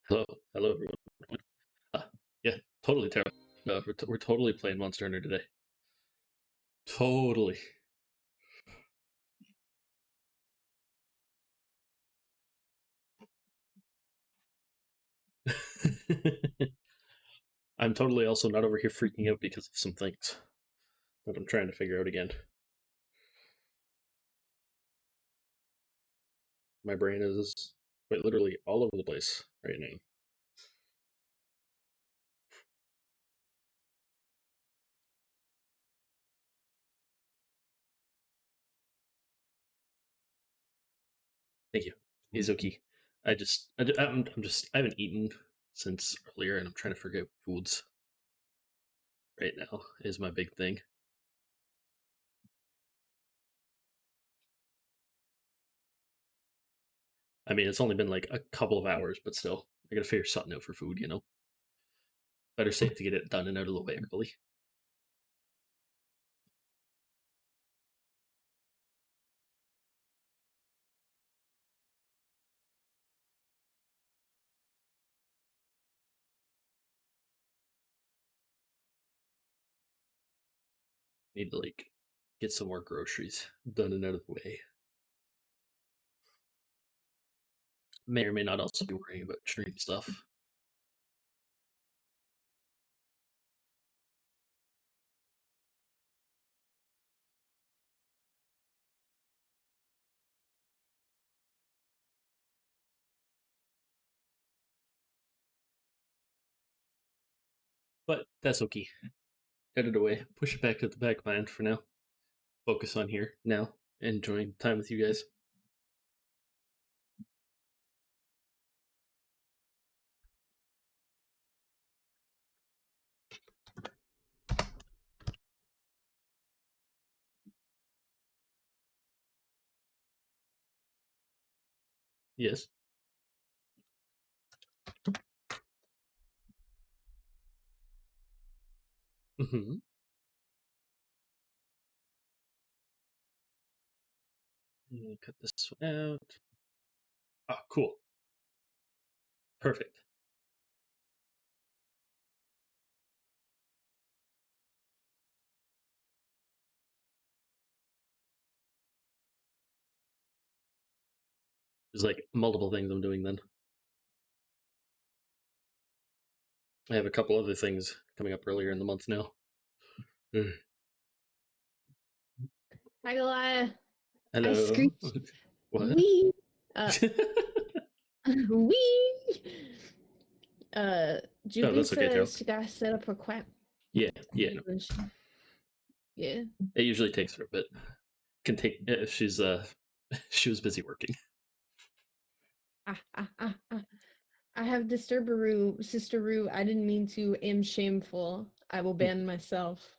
Hello, hello everyone. Uh, yeah, totally terrible. We're totally playing Monster Hunter today. Totally. I'm totally also not over here freaking out because of some things that I'm trying to figure out again. My brain is quite literally all over the place right now. Thank you. Izuki. I haven't eaten since earlier, and I'm trying to forget foods right now. Is my big thing. I mean, it's only been like a couple of hours, but still, I gotta figure something out for food. Better safe to get it done and out of the way early. Need to like get some more groceries done and out of the way. May or may not also be worrying about stream stuff. But that's okay. Get it away. Push it back to the back mind for now. Focus on here now. Enjoying time with you guys. Yes. Mm-hmm. Cut this one out. Oh, cool. Perfect. There's like multiple things I'm doing then. I have a couple other things coming up earlier in the month now. Hi, Goliath. Hello. I screeched. What? Wee. Wee. Juby that's okay, Terrell. says she got set up for quack. Yeah. No. Yeah. It usually takes her a bit. Can take if she's she was busy working. I have Disturbaroo, Sisteroo. I didn't mean to. Am shameful. I will ban myself.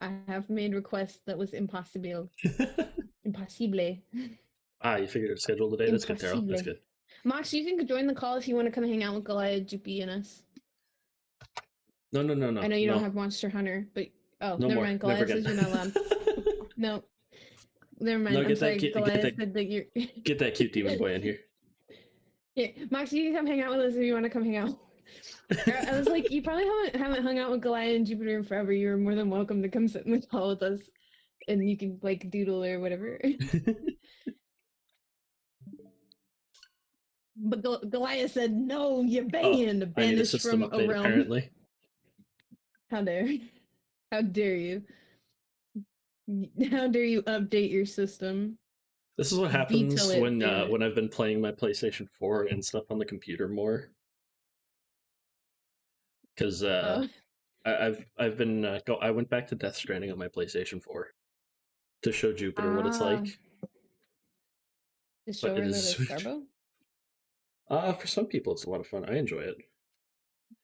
I have made requests that was impossible. Impossible. You figured out a schedule today? That's good, Terrell. That's good. Mox, you can join the call if you want to come hang out with Goliath, Juppy, and us. No. I know you don't have Monster Hunter, but no never more. mind. Goliath says you're not allowed. No. Never mind. No, I'm sorry. Goliath said that you're. Get that cute demon boy in here. Yeah, Mox, you can come hang out with us if you want to come hang out. I was like, you probably haven't hung out with Goliath and Jupiter in forever. You're more than welcome to come sit in the call with us, and you can like doodle or whatever. But Goliath said, "No, you're banned. I need a Banished system from update, a realm." apparently. How dare you? How dare you? How dare you update your system? This is what happens when I've been playing my PlayStation 4 and stuff on the computer more. Because I've been I went back to Death Stranding on my PlayStation 4 to show Jupiter what it's like. To show her that it's Garbo? For some people, it's a lot of fun. I enjoy it.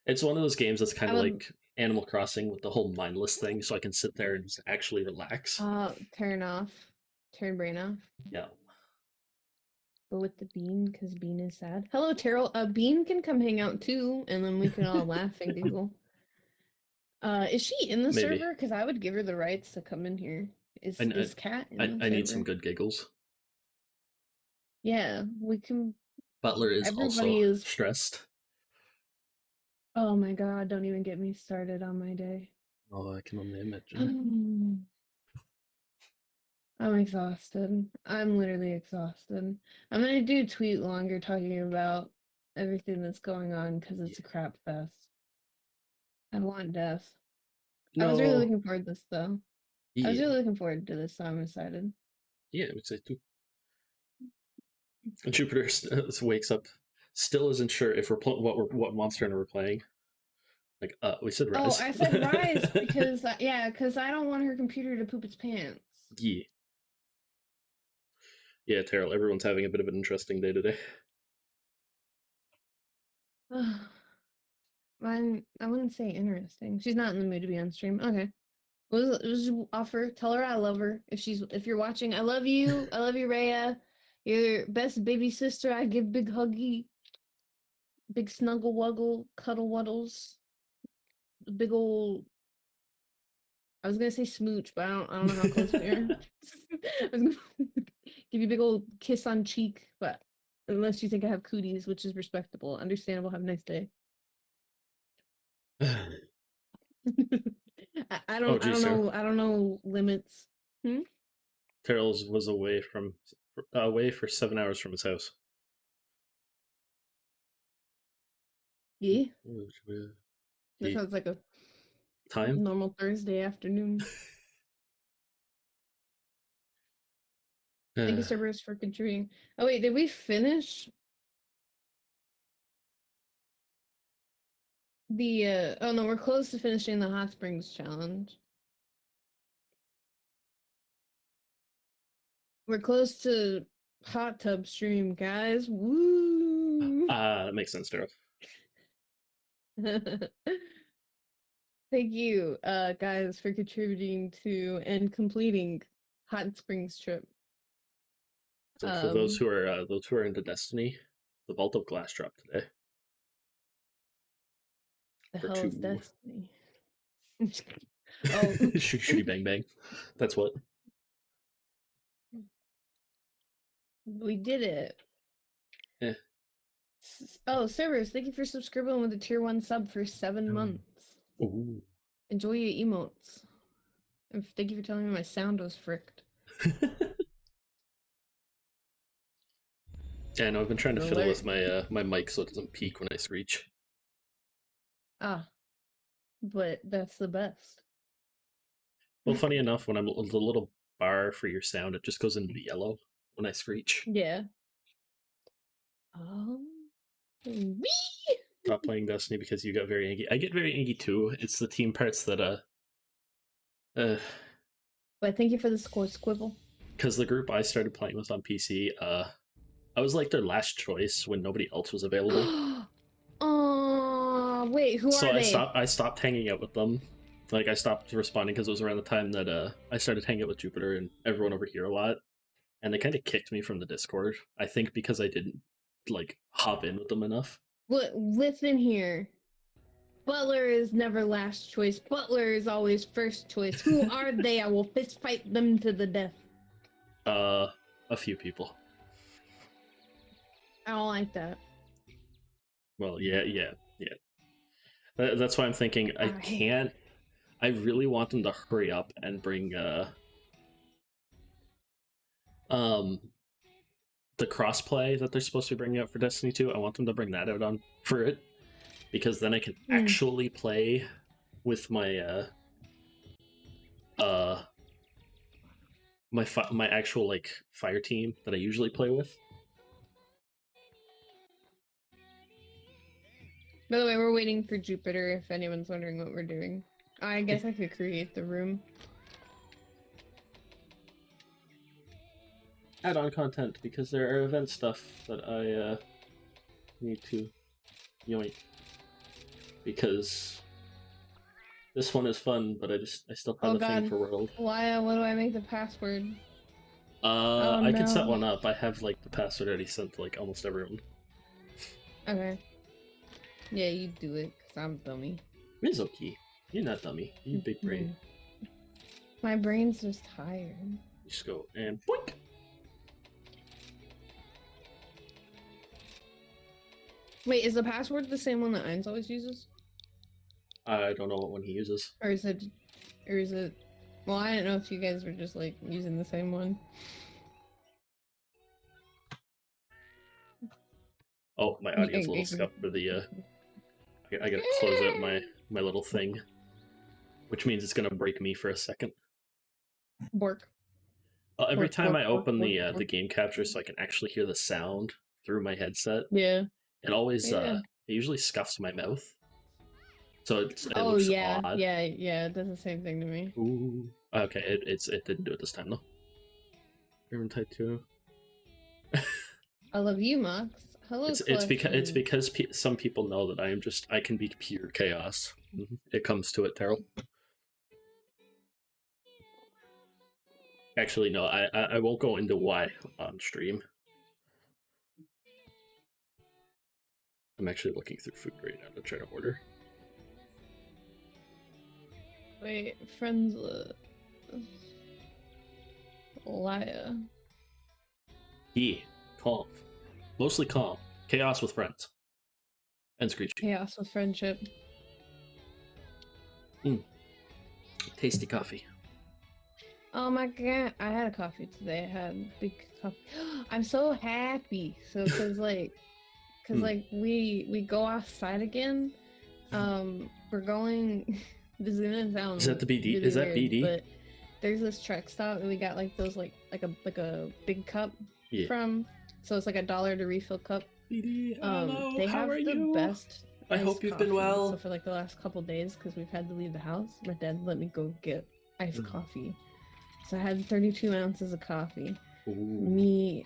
It's one of those games that's kind of like Animal Crossing with the whole mindless thing, so I can sit there and just actually relax. Turn brain off. Yeah. But with the Bean, because Bean is sad. Hello, Terrell. Bean can come hang out too, and then we can all laugh and giggle. Is she in the server? Because I would give her the rights to come in here. Is Cat in the server? I need some good giggles. Yeah, we can. Butler is also stressed. Oh my god, don't even get me started on my day. Oh, I can only imagine. I'm exhausted. I'm literally exhausted. I'm gonna do a tweet longer talking about everything that's going on because Yeah. it's a crap fest. I want death. I was really No. looking forward to this though. I was Yeah. really looking forward to this, so I'm excited. Yeah, I'm excited too. Jupiter wakes up, still isn't sure if what monster hunter we're playing. Like, we said Oh, Rise. I said Rise because yeah, because I don't want her computer to poop its pants. Yeah. Yeah, Terrell, everyone's having a bit of an interesting day today. I wouldn't say interesting. She's not in the mood to be on stream. Okay. We'll just offer. Tell her I love her. If you're watching, I love you. I love you, Rhea. You're best baby sister. I give big huggy, big snuggle wuggle, cuddle wuddles, big old. I was gonna say smooch, but I don't know how close we are. I was gonna give you a big old kiss on cheek, but unless you think I have cooties, which is respectable, understandable. Have a nice day. I Oh, don't I don't geez, Terrell. know I don't know limits. Hmm? Terrell's was away for 7 hours from his house. Yeah, that Yeah. sounds like a Time? normal Thursday afternoon. Thank you, Uh, Cerberus, for contributing. Oh wait, did we finish the oh no, we're close to finishing the hot springs challenge. We're close to hot tub stream, guys. Woo! that makes sense, Terrell. Thank you, guys, for contributing to and completing hot springs trip. So for those who are into Destiny, the Vault of Glass dropped today The for hell is two. Destiny? Oh, Shooty bang bang. That's what. we did it. Eh. Oh, Cerberus, thank you for subscribing with a tier 1 sub for 7 months. Ooh. Enjoy your emotes. And thank you for telling me my sound was fricked. Yeah, no, I've been trying to fiddle Alert. with my mic so it doesn't peak when I screech. Ah, but that's the best. Well, funny enough, when I'm the little bar for your sound, it just goes into the yellow when I screech. Yeah. Oh. Wee! Stop playing Destiny because you got very angry. I get very angry too. It's the team parts that uh, But thank you for the score squibble. because the group I started playing with on PC, I was like their last choice when nobody else was available. Oh, wait, who So are they? I stopped hanging out with them. Like I stopped responding because it was around the time that I started hanging out with Jupiter and everyone over here a lot, and they kind of kicked me from the Discord. I think because I didn't like hop in with them enough. Listen here. Butler is never last choice. Butler is always first choice. Who are they? I will fist fight them to the death. Uh, a few people. I don't like that. Well, yeah. That's why I'm thinking I I can't. I really want them to hurry up and bring um the crossplay that they're supposed to be bringing out for Destiny 2. I want them to bring that out on for it because then I can actually play with my uh my actual like fire team that I usually play with. By the way, we're waiting for Jupiter if anyone's wondering what we're doing. I guess I could create the room. Add-on content because there are event stuff that I need to yoink because this one is fun, but I still have Oh a thing god. for World. Why, what do I make the password? Oh I can set no. one up. I have like the password already sent to like almost everyone. Okay. Yeah, you do it, because I'm dummy. Mizuki, you're not dummy. You big brain. My brain's just tired. You just go and boink. Wait, is the password the same one that Eins always uses? I don't know what one he uses. Or is it? Well, I don't know if you guys were just like using the same one. Oh, my audio's a little scuffed for the. I gotta close out my little thing, which means it's gonna break me for a second. Bork. Every time I open the game capture, so I can actually hear the sound through my headset. Yeah. It always it usually scuffs my mouth. So it looks odd. Yeah, it does the same thing to me. Ooh. Okay, it didn't do it this time though. German type 2. I love you, Mox. Hello. It's because some people know that I can be pure chaos. It comes to it, Terrell. Actually, no, I won't go into why on stream. I'm actually looking through food right now to try to order. Wait, friends, liar. Yeah, calm. Mostly calm. Chaos with friends. And Screechy. Chaos with friendship. Tasty coffee. Oh my god, I had a coffee today. I had a big coffee. I'm so happy. So, cause like we go outside again. We're going. This is gonna sound. Is that the BD? Really is that weird, BD? But there's this truck stop, and we got like those like a big cup from. So it's like $1 to refill cup. BD, hello, they have the best. I hope you've been well. So for like the last couple days, because we've had to leave the house, my dad let me go get iced coffee. So I had 32 ounces of coffee. Ooh.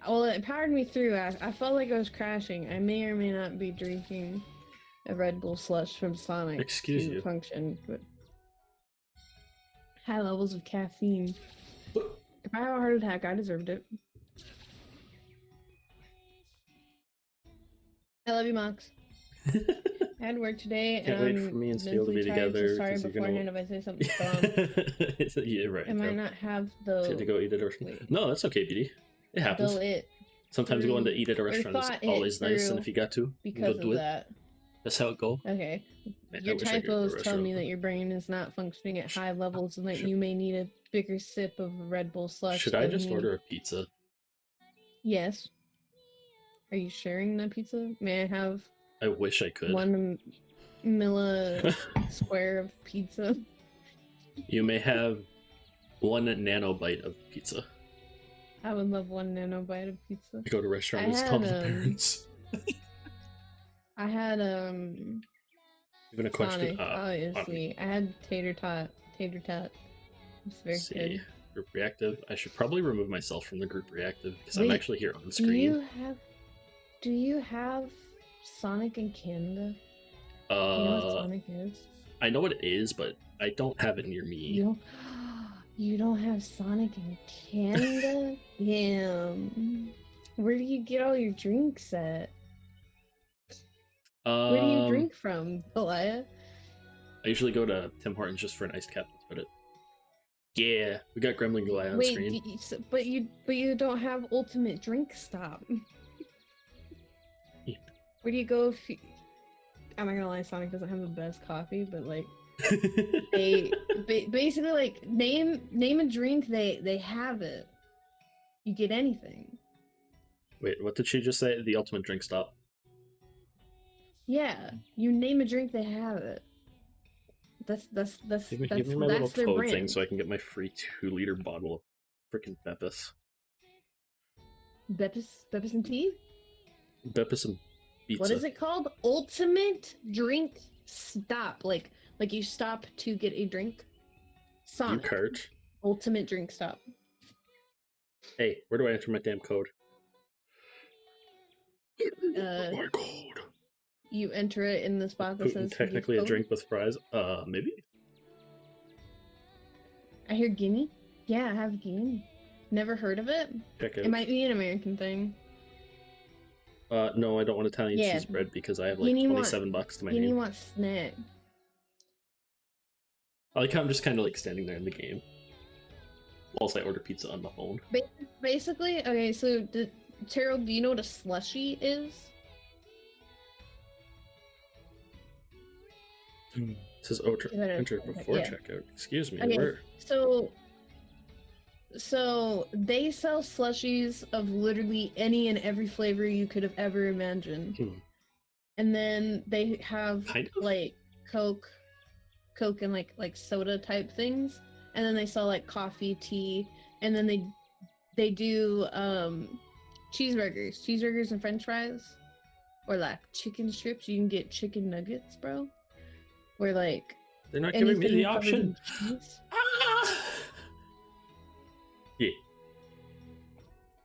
Well, it powered me through. I felt like I was crashing. I may or may not be drinking a Red Bull slush from Sonic. Excuse you. Function, but high levels of caffeine. If I have a heart attack, I deserved it. I love you, Mox. I had work today, Can't wait for me and Steel to be together. So sorry beforehand if I say something dumb. Yeah, right. I might not have the. To go eat at a restaurant. No, that's okay, BD. It happens. Sometimes going to eat at a restaurant is always nice, and if you got to, because go do of that. That's how it goes. Okay. Your typos tell me that your brain is not functioning at high levels, and that you may need a bigger sip of Red Bull slush. Should I just order a pizza? Yes. Are you sharing that pizza? May I have? I wish I could. 1 milli square of pizza. You may have 1 nanobite of pizza. I would love 1 nanobite of pizza. I go to restaurants, call my parents. I had Even a question. Sonic, obviously. I had tater tot. It's very good. Group reactive. I should probably remove myself from the group reactive because I'm actually here on screen. Do you have Sonic in Canada? Do you know what Sonic is? I know what it is, but I don't have it near me. You don't have Sonic in Canada? Damn. Where do you get all your drinks at? Where do you drink from, Elia? I usually go to Tim Hortons just for an iced captain's credit. Yeah, we got Gremlin Guy on screen. But you don't have Ultimate Drink Stop. Yeah. Where do you go if you... I'm not gonna lie, Sonic doesn't have the best coffee, but like basically like name a drink, they have it. You get anything. Wait, what did she just say? The Ultimate Drink Stop. Yeah, you name a drink, they have it. That's give me my little code thing so I can get my free 2-liter bottle of freaking Beppis. Beppis and tea? Beppis and pizza. What is it called? Ultimate Drink Stop. Like you stop to get a drink. Sonic. You cart. Ultimate Drink Stop. Hey, where do I enter my damn code? My code. You enter it in the spot that says technically a drink with fries. Maybe. I hear Guinea. Yeah, I have Guinea. Never heard of it. Check it. It might be an American thing. No, I don't want Italian cheese bread because I have like $27 to my name. Guinea wants snack. I like how I'm just kind of like standing there in the game whilst I order pizza on the phone. Basically, okay. So, Terrell, do you know what a slushie is? It says enter before yeah. checkout. Excuse me, Okay, where? so they sell slushies of literally any and every flavor you could have ever imagined. And then they have Kind of? like Coke and like soda type things. And then they sell like coffee, tea, and then they do cheeseburgers and french fries, or like chicken strips. You can get chicken nuggets, bro. Or like they're not giving me the covered in option. cheese. Yeah.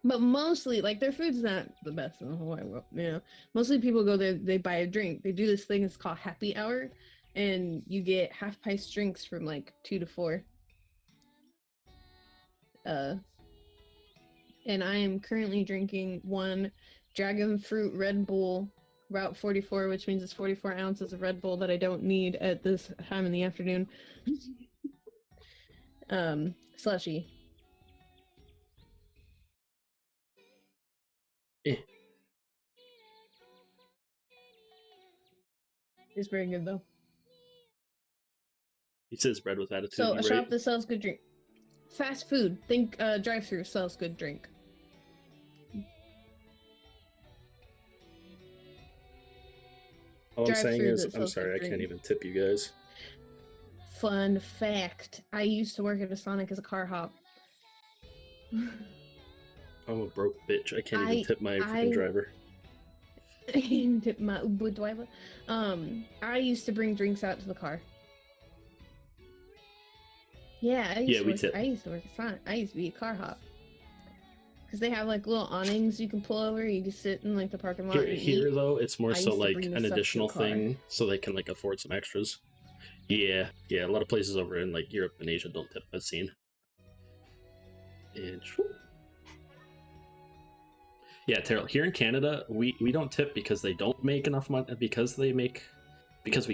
But mostly, like, their food's not the best in the whole wide world, you know. Mostly people go there, they buy a drink. They do this thing, it's called happy hour, and you get half-price drinks from like 2 to 4. And I am currently drinking one Dragon Fruit Red Bull Route 44, which means it's 44 ounces of Red Bull that I don't need at this time in the afternoon. Slushy. It's very good though. He says bread with attitude. So a shop that sells good drink. Fast food. Think drive-through sells good drink. All I'm saying is, I'm sorry, I can't even tip you guys. Fun fact: I used to work at a Sonic as a car hop. I'm a broke bitch. I can't even tip my freaking driver. Tip my Uber driver. I used to bring drinks out to the car. Yeah, I used to work at Sonic. I used to be a car hop. Because they have like little awnings you can pull over. You can sit in like the parking lot. Here though, it's more so like an additional thing, so they can like afford some extras. Yeah, a lot of places over in like Europe and Asia don't tip. I've seen. And yeah, Terrell, here in Canada, we don't tip because they don't make enough money. Because we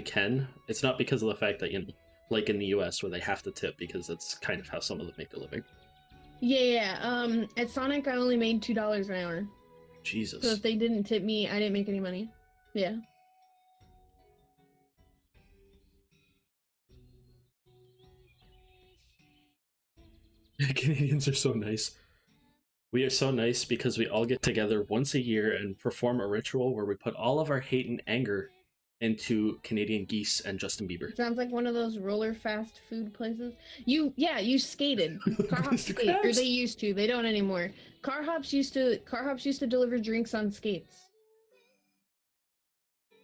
can. It's not because of the fact that, you know, like in the US where they have to tip because that's kind of how some of them make their living. Yeah. At Sonic, I only made $2 an hour. Jesus. So if they didn't tip me, I didn't make any money. Yeah. Canadians are so nice. We are so nice because we all get together once a year and perform a ritual where we put all of our hate and anger into Canadian geese and Justin Bieber. It sounds like one of those roller fast food places. You skated. Car hops skate, or they used to. They don't anymore. Car hops used to deliver drinks on skates.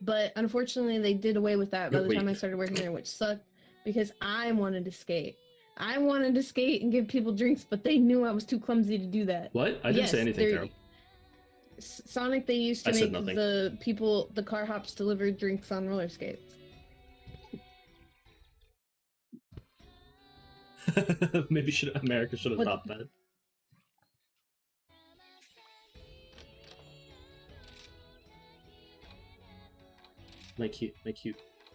But unfortunately, they did away with that by the time I started working there, which sucked because I wanted to skate. I wanted to skate and give people drinks, but they knew I was too clumsy to do that. What? I didn't say anything, Carol. Sonic, they used to make the car hops deliver drinks on roller skates. Maybe America should have stopped that. My cute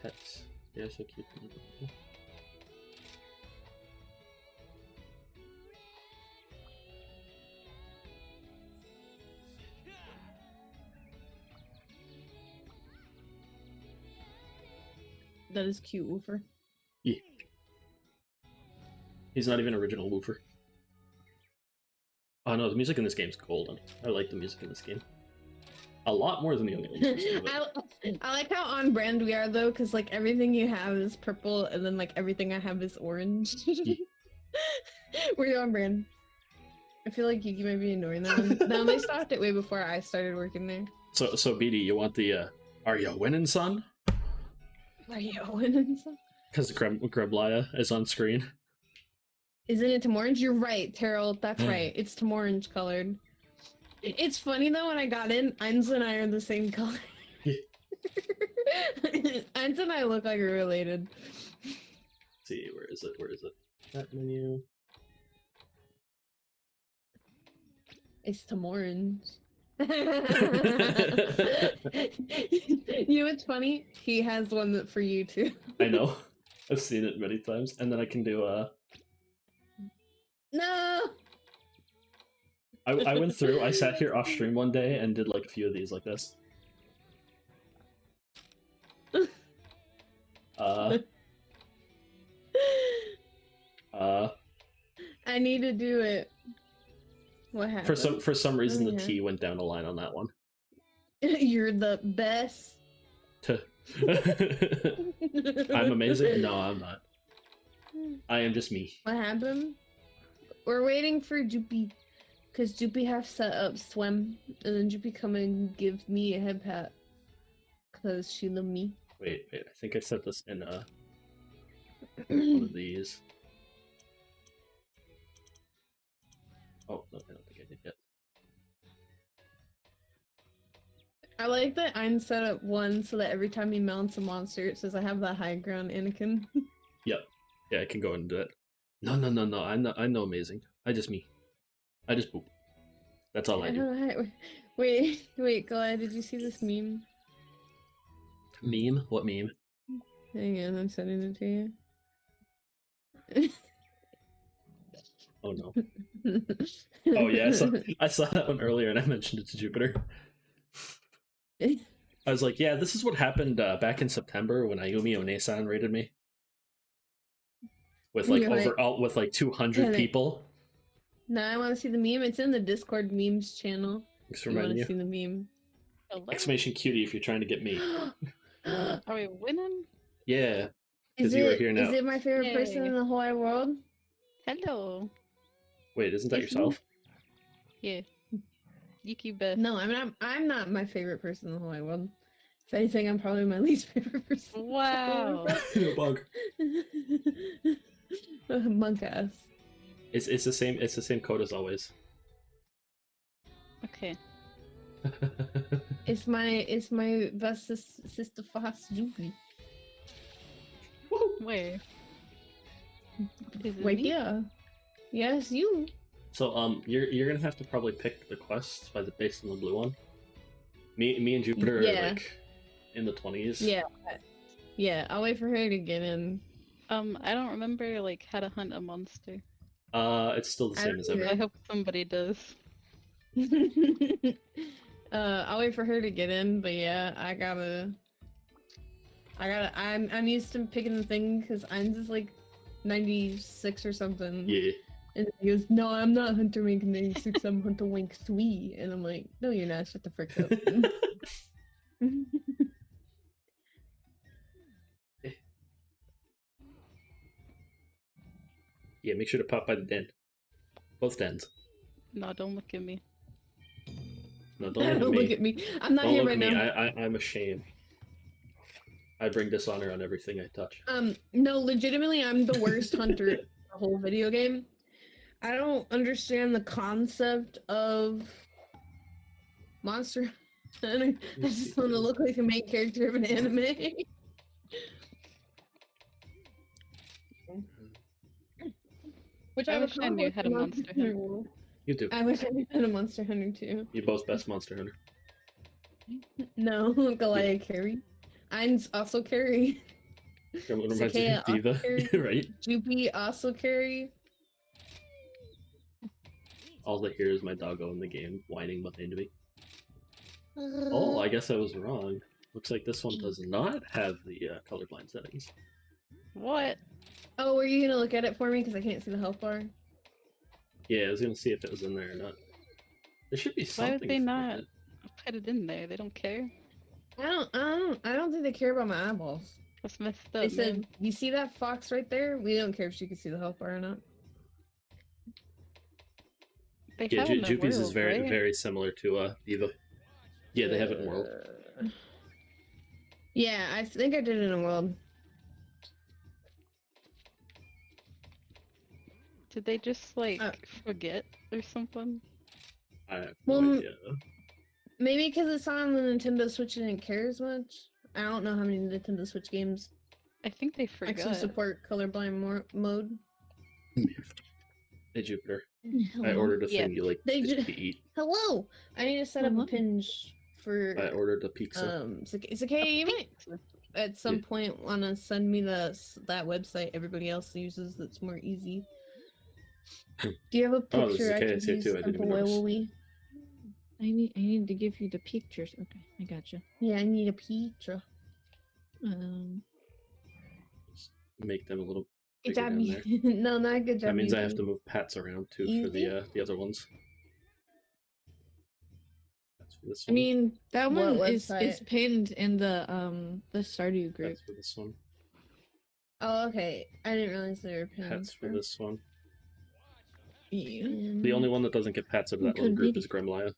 pets. They're so cute. That is cute, Woofer. Yeah. He's not even original Woofer. Oh no, the music in this game's golden. I like the music in this game. A lot more than the only one. I like how on brand we are though, because like everything you have is purple, and then like everything I have is orange. We're on brand. I feel like you might be ignoring them. No, they stopped it way before I started working there. So BD, you want the "Are you winning, son"? Are you winning, son? Because Greblaya is on screen. Isn't it Orange? You're right, Terrell. That's right. It's Orange colored. It's funny though, when I got in, Ainz and I are the same color. Ainz and I look like we're related. Let's see, where is it? That menu. It's Orange. You know what's funny? He has one that for you too. I know. I've seen it many times. And then I can do No! I went through, I sat here off stream one day and did like a few of these like this. Uh, I need to do it. What happened? For some reason, the Yeah. T went down a line on that one. You're the best. I'm amazing? No, I'm not. I am just me. What happened? We're waiting for Joopy. Because Joopy have set up swim. And then Joopy come and give me a head pat. Because she loved me. Wait, I think I set this in one of these. Oh, no, I don't think I did yet. I like that I'm set up one so that every time he mounts a monster, it says I have the high ground, Anakin. Yep. Yeah, I can go and do it. No. I'm no amazing. I just me. I just poop. That's all I do. Wait, Glad, did you see this meme? Meme? What meme? Hang on, I'm sending it to you. Oh no. Oh yeah, I saw that one earlier and I mentioned it to Jupiter. I was like, yeah, this is what happened back in September when Ayumi Onesan raided me. With like with like 200 people. No, I want to see the meme. It's in the Discord memes channel. Thanks for reminding you. Want to see the meme. Hello? Exclamation cutie if you're trying to get me. Are we winning? Yeah. Because you were here now. Is it my favorite person in the whole wide world? Hello. Wait, isn't that yourself? Yeah. Yuki Beth. No, I'm not my favorite person in the whole wide world. If anything, I'm probably my least favorite person. Wow. Bug. Monk ass. It's the same code as always. Okay. It's my best sister fast Juvi. Where? Wait, yeah. Yes, you. So you're gonna have to probably pick the quest based on the blue one. Me and Jupiter are like in the 20s. Yeah, I'll wait for her to get in. I don't remember like how to hunt a monster. It's still the same as ever. I hope somebody does. I'll wait for her to get in, but yeah, I'm used to picking the thing because I'm just like 96 or something. Yeah. And he goes, no, I'm not Hunter Wink 96, I'm Hunter Wink 3. And I'm like, no, you're not, shut the frick up. Yeah, make sure to pop by the den. Both dens. No, don't look at me. No, don't look at me. Look at me. I'm not here right now. I'm ashamed. I bring dishonor on everything I touch. No, legitimately, I'm the worst hunter in the whole video game. I don't understand the concept of Monster Hunter. I just want to look like a main character of an anime. Which I wish I knew how to Monster Hunter. You do. I wish I knew how to Monster Hunter too. You're both best Monster Hunter. No, Goliath carry. Ein's also carry. Sakea Diva, right? Joopy also carry. All I hear is my doggo in the game whining behind me. Oh, I guess I was wrong. Looks like this one does not have the colorblind settings. What? Oh, were you gonna look at it for me because I can't see the health bar? Yeah, I was gonna see if it was in there or not. There should be something. Why would they not put it in there? They don't care. I don't think they care about my eyeballs. That's messed up. They said, man. "You see that fox right there? We don't care if she can see the health bar or not." They Yeah, have it in Jupy's is World, very right? very similar to Diva. Yeah, they have it in World. Yeah, I think I did it in World. Did they just like forget or something? I have no idea. Maybe because it's on the Nintendo Switch and didn't care as much. I don't know how many Nintendo Switch games I think they forgot. actually support colorblind mode. Hey Jupiter, Hello. I ordered a thing you like to eat. Hello! I need to set up a pinge for... I ordered a pizza. It's okay, you might at some point want to send me that website everybody else uses that's more easy. Do you have a picture I can use? Too. I didn't even notice. I need to give you the pictures. Okay, I gotcha. Yeah, I need a picture. make them a little Good bigger job, down there. no, not good job. That means I have Yuki. to move Pats around too for Easy? the other ones. That's for this I one. mean, that What one is website? pinned in the Stardew group. That's for this one. Oh, okay. I didn't realize they were pinned. Pats for this one. Yeah. The only one that doesn't get Pats out of that little Good group video. is Gremlia.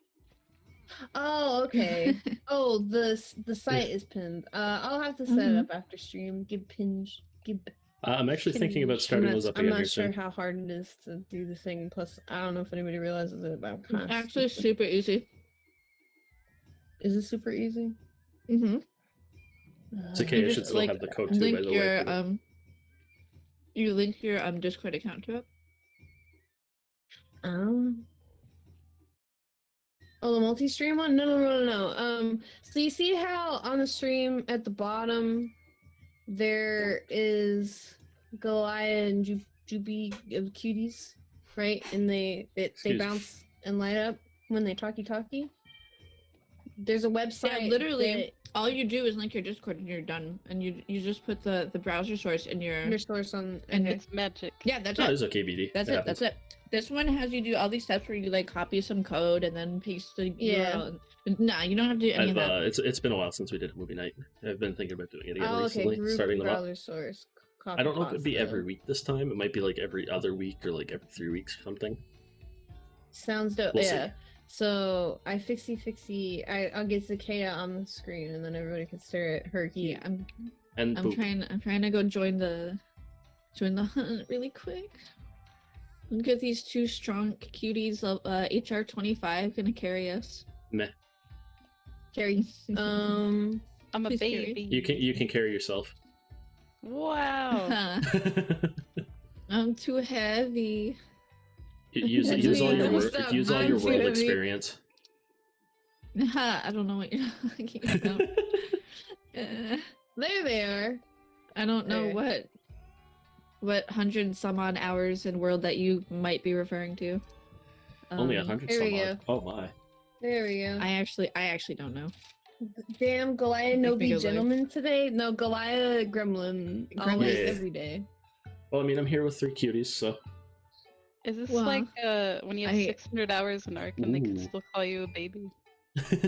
Oh, okay. Oh, the site is pinned. I'll have to set it Mhm. up after stream. Give pinge. Give. I'm actually thinking about I'm starting not, those up I'm again not here sure soon. how hard it is to do the thing. Plus, I don't know if anybody realizes it, but I'm kind of Actually, super easy. Is it super easy? Mm-hmm. Cicada You should just, still like, have the code too, link by the your way. for the- you link your Discord account to it. Oh, the multi-stream one? No. So you see how on the stream at the bottom there is Goliath and Juby of cuties, right? And they Excuse me. bounce and light up when they talkie. There's a website. Yeah, literally. that- All you do is link your Discord and you're done. And you just put the browser source in your source on. And okay. It's magic. yeah, that's No, it. it's okay, BD. That's it. That's it. This one has you do all these steps where you like copy some code and then paste the Yeah. URL. Nah, you don't have to do any of that. It's been a while since we did a movie night. I've been thinking about doing it again Oh, okay. recently, Group starting them up. browser source. Copy I don't know if it'd be pasta. every week this time. It might be like every other week or like every 3 weeks or something. Sounds dope. We'll see. yeah. So I fixie. I'll get Zakea on the screen, and then everybody can stare at her. Yeah, I'm And boop. trying to go join the hunt really quick. Look at these two strong cuties of HR 25 gonna carry us. Meh. Carry. Um. I'm a Who's carrying? baby. You can carry yourself. Wow. I'm too heavy. use That's use all weird. your work. Stop, Use all I'm your too world heavy. experience. I don't know what you're talking about. There they are. I don't know There. what 100 some odd hours in world that you might be referring to. Only 100 here some we odd. Oh my. There we go. I actually don't know. Damn, Goliath no Make me be go, like- gentleman today. No, Goliath gremlin. Always Yeah. every day. Well, I mean, I'm here with 3 cuties, so Is this Well, like when you have I- 600 hours in Arc and they can Ooh. still call you a baby?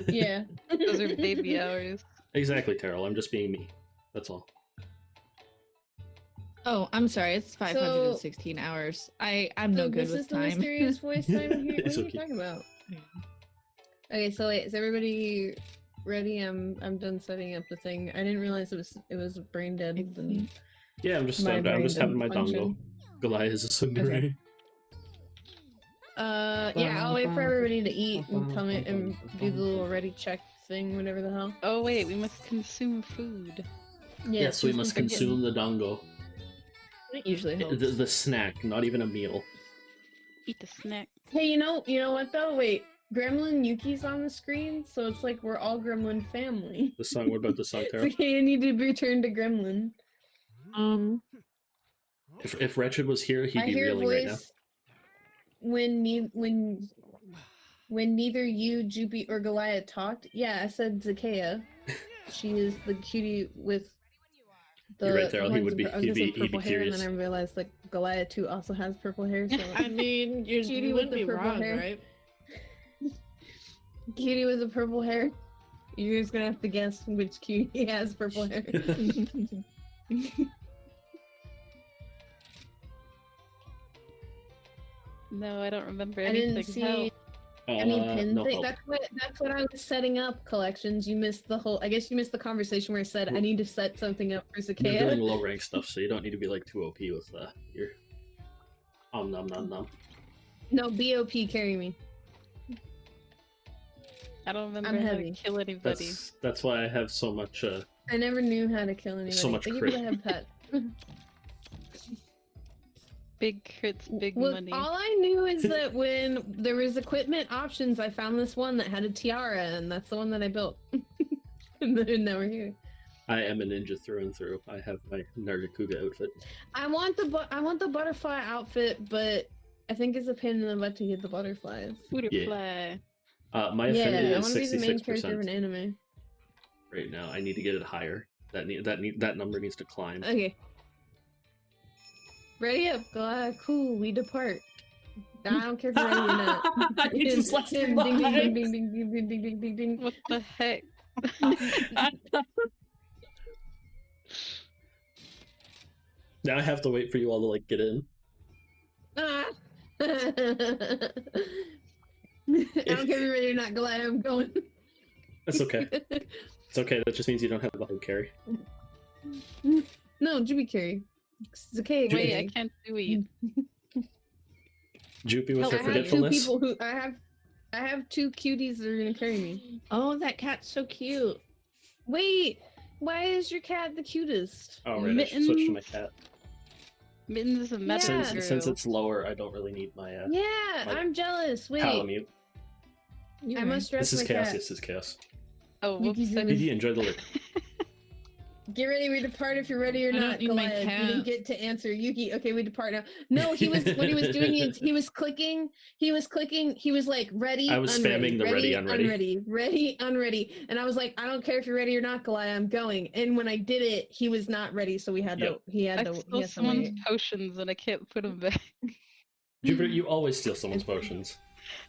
Yeah. Those are baby hours. exactly, Terrell. I'm just being me. That's all. Oh, I'm sorry. It's 516 hours. I'm no good this with is the time. mysterious voice time here. What It's are you okay. talking about? Okay, so wait, is everybody ready? I'm done setting up the thing. I didn't realize it was brain dead. And Yeah, I'm just my I'm brain just having my didn't dongo. function. Goliath is a tsundere. Yeah, I'll wait for everybody to eat and tell me and do the little ready check thing, whatever the hell. Oh wait, we must consume food. Yes, we must consume the dongo. It usually helps. The snack, not even a meal. Eat the snack. Hey, you know what though? Wait, Gremlin Yuki's on the screen, so it's like we're all Gremlin family. The song. What about the song, It's Terrell? okay, I need to return to Gremlin. If Wretched was here, he'd I be hear a reeling right now. voice when neither you, Jupi, or Goliath talked. Yeah, I said Zakea. She is the cutie with the. You're right, Daryl, he horns would and be- I was he'd gonna say be- he'd be purple hair, and curious. then I realized like Goliath too also has purple hair. So I mean, Cutie you with wouldn't the be purple wrong, hair. right? cutie with the purple hair. You're just gonna have to guess which cutie has purple hair. No, I don't remember I anything. didn't see Help. any pin no thing. help. That's what I was setting up. Collections. You missed the whole. I guess you missed the conversation where I said I need to set something up for You're doing Zakea. low rank stuff, so you don't need to be like too OP with your nom nom. No, BOP carry me. I don't remember I'm how heavy. to kill anybody. That's why I have so much. I never knew how to kill anybody. So much Thank you crit. for the head pet. Big crits, big Well, money. all I knew is that when there was equipment options, I found this one that had a tiara, and that's the one that I built. And then now we're here. I am a ninja through and through. I have my Nargacuga outfit. I want the butterfly outfit, but I think it's a pain in the butt to get the butterflies. Butterfly. My Yeah, affinity I is want to be the main 66% character of an anime. right now. I need to get it higher. That number needs to climb. Okay. Ready up. Cool. We depart. I don't care if you're ready or not. You just left Ding, me ding, ding, behind. ding, ding, ding, ding, ding, ding, ding, ding. What the heck? Now I have to wait for you all to like get in. Ah. I don't care if you're ready or not, Goliath. I'm going. That's okay. It's okay. That just means you don't have a hard carry. No, Jimmy carry. It's okay. Wait, I can't do it. Jupy with I her have two forgetfulness. people who I have two cuties that are gonna carry me. Oh, that cat's so cute. Wait, why is your cat the cutest? Oh, right. I should switch to my Mittens. cat. Mittens is a meta Yeah. Since it's lower, I don't really need my Yeah, my I'm jealous. Wait, Palamute. I must dress This is my chaos. cat. This is chaos. Oh, whoops. Yuki's I really- BD, enjoy the look. Get ready, we depart if you're ready or I don't not. need my Goliath. You cat. didn't get to answer. Yuki, okay, we depart now. No, he was when he was doing it, he was clicking, he was like ready. I was unready, spamming the ready, unready. ready, unready. And I was like, I don't care if you're ready or not, Goliath, I'm going. And when I did it, he was not ready, so we had Yep. to he I had to stole to someone's wait. potions and I can't put them back. Jupiter, you always steal someone's potions.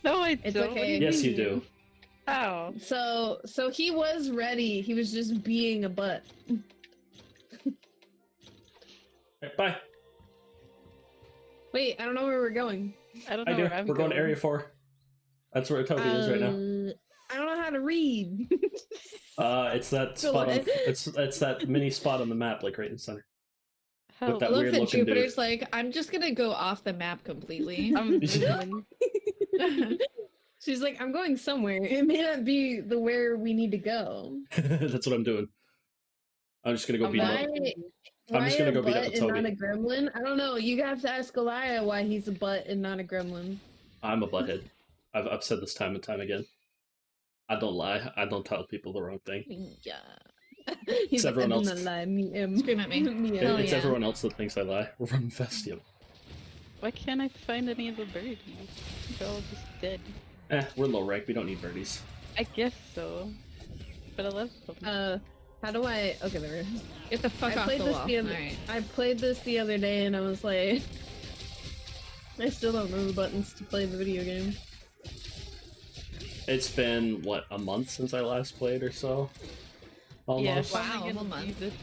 No, I It's don't. What okay. do Yes, you mean? do. How? So he was ready. He was just being a butt. Right, bye. Wait, I don't know where we're going. I don't I know do. where I'm We're going to Area 4. That's where Toby is right now. I don't know how to read. It's that So spot on, what? it's that mini spot on the map, like right in the center. How? that I love weird that looking dude. Jupiter's like, I'm just gonna go off the map completely. I'm zooming. She's like, I'm going somewhere. It may not be the where we need to go. That's what I'm doing. I'm just gonna go I'm beat him not- up. Why, I'm just gonna a go beat up butt with and not Toby. a gremlin? I don't know. You have to ask Goliath why he's a butt and not a gremlin. I'm a butthead. I've said this time and time again. I don't lie. I don't tell people the wrong thing. Yeah. He's like, everyone I do else. not lie. Me am. Scream at me. Me It- am. it's yeah. everyone else that thinks I lie. Run Vestium. Why can't I find any of the birdies? They're all just dead. We're low rank. We don't need birdies. I guess so. But I love them. How do I? Okay, there it is. Get the fuck I off played the this wall. the other. Alright. I played this the other day, and I was like, I still don't know the buttons to play the video game. It's been what, a month since I last played or so. Almost. Yeah, Wow, finally a gonna month. do this.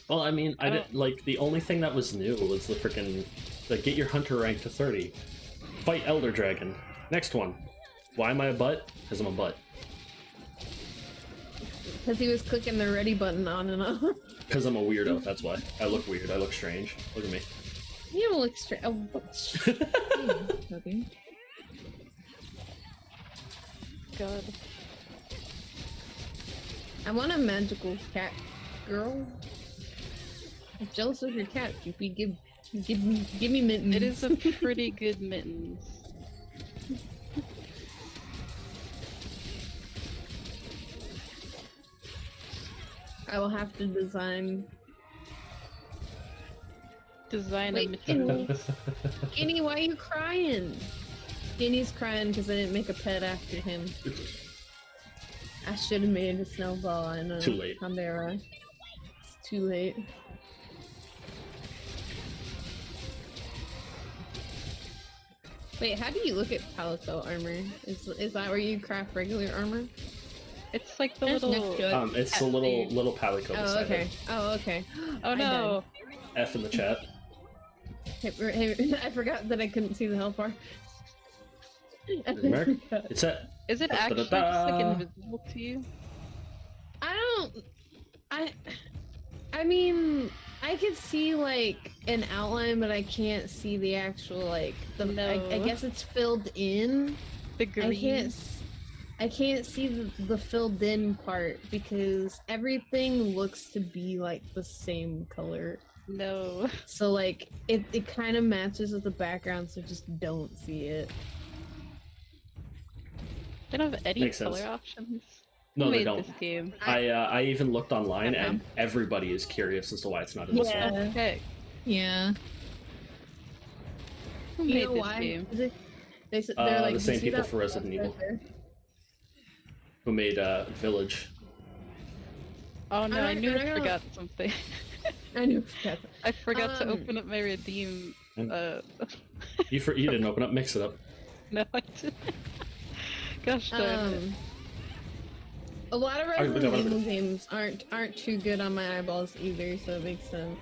Well, I mean, I I did like the only thing that was new was the freaking get your hunter rank to 30. Fight Elder Dragon. Next one. Why am I a butt? Because I'm a butt. Because he was clicking the ready button on and off. Because I'm a weirdo. That's why. I look weird. I look strange. Look at me. You don't look straight. Oh, Toby. God. I want a magical cat girl. I'm jealous of your cat, Joopy. Give me mittens. It is a pretty good mittens. I will have to design. Design Wait, a mittens. Skinny, why are you crying? Skinny's crying because I didn't make a pet after him. I should have made a snowball. I know. Too late. Chimera. It's too late. Wait, how do you look at Palico armor? Is that where you craft regular armor? It's like the There's little. next to it. It's the little palico Oh, beside okay. it. Oh, okay. Oh I no! F in the chat. Hey, I forgot that I couldn't see the health bar. Merc? It's at Is it actually just Da-da-da. like invisible to you? I mean, I could see like an outline, but I can't see the actual like I No. guess it's filled in. The green. I can't see the filled in part because everything looks to be like the same color. No. So like it kind of matches with the background, so just don't see it. They don't have any Makes sense. color options. No, Who they made don't. this game? I even looked online and everybody is curious as to why it's not in this Yeah. one. Heck. Yeah. Who You made know this why? game? They said they're like The same "You see people that for Resident right Evil there?" who made Village. Oh no, I'm I not- knew I'm I not gonna- forgot something. I knew. I forgot to open up my redeem. And you didn't open up Mix It Up. No, I didn't. Gosh darn it. A lot of Resident Evil games aren't too good on my eyeballs either, so it makes sense.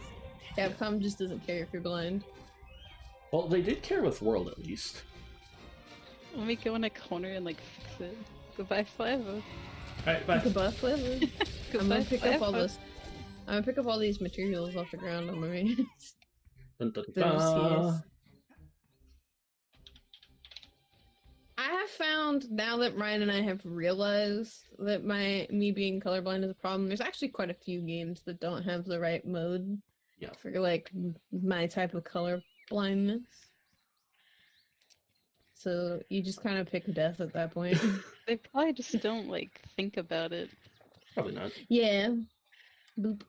Capcom just doesn't care if you're blind. Well, they did care with World at least. Let me go in a corner and like fix it. Goodbye, Flava. Alright, bye. Goodbye, Flava. I'm gonna pick up all Flava. this. I'm gonna pick up all these materials off the ground on my way. Dun, dun, dun. I have found now that Ryan and I have realized that me being colorblind is a problem. There's actually quite a few games that don't have the right mode for like my type of color blindness. So you just kind of pick death at that point. They probably just don't like think about it. Probably not. Yeah. Boop.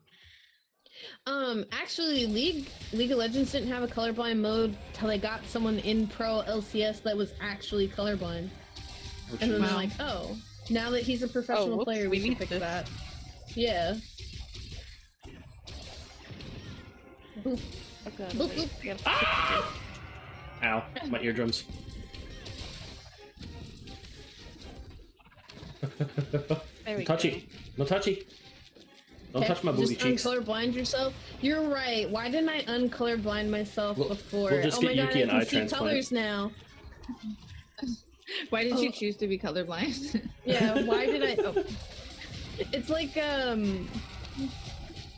Actually, League of Legends didn't have a colorblind mode till they got someone in Pro LCS that was actually colorblind. And then they're like, oh, now that he's a professional player, we can pick that. Yeah. Boop. Oh god, Boop, wait, boop. I gotta Ah! Ow, my eardrums. There we Touchy. No touchy. Don't touch my booty just cheeks. uncolorblind yourself. You're right. Why didn't I uncolorblind myself before? We'll just oh my get god, Yuki I an can eye see transplant. colors now. Why did you choose to be colorblind? Yeah, why did I? Oh. It's like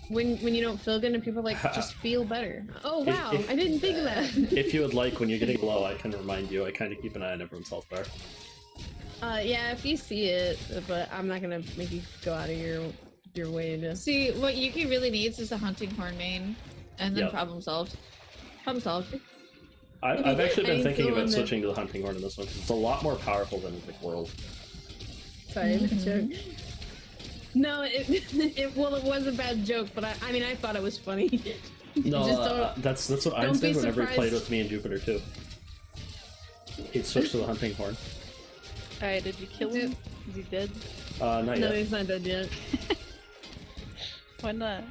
when you don't feel good and people are like just feel better. Oh wow, I didn't think of that. If you would like, when you're getting low, I can remind you. I kind of keep an eye on everyone's health bar. Yeah, if you see it, but I'm not gonna make you go out of your way to See, what Yuki really needs is a hunting horn main, and then problem solved. Problem solved. I've actually been I thinking feel about in the- switching to the hunting horn in this one because it's a lot more powerful than the World. Sorry, joke. No, it was a bad joke, but I mean I thought it was funny. No, Just don't- that's what don't Einstein be whenever he played surprised. with me in Jupiter too. He'd switch to the hunting horn. Alright, did you kill him? Is he dead? Not No, yet. he's not dead yet. Why not?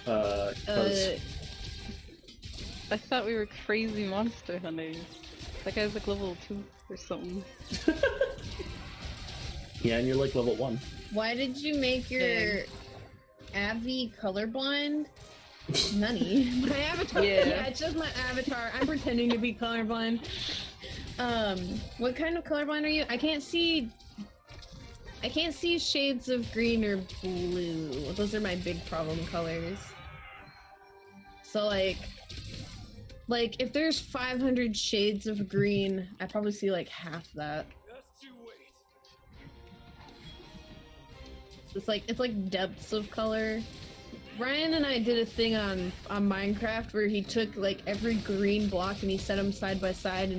'Cause I thought we were crazy monster hunters. That guy's like level 2 or something. yeah, and you're like level 1. Why did you make your Avi colorblind? Nunny. My avatar. Yeah, it's just my avatar. I'm pretending to be colorblind. What kind of colorblind are you? I can't see shades of green or blue. Those are my big problem colors. So like if there's 500 shades of green, I probably see like half that. It's like depths of color. Ryan and I did a thing on Minecraft where he took like every green block and he set them side by side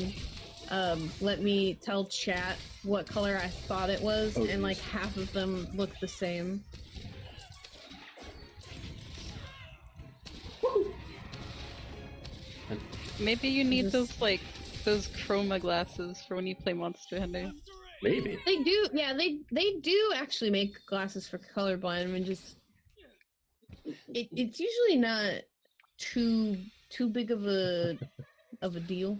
and let me tell chat what color I thought it was, and like half of them looked the same. Maybe you need those chroma glasses for when you play Monster Hunter. Maybe. They do, yeah, they do actually make glasses for colorblind. I mean, just it's usually not too big of a deal.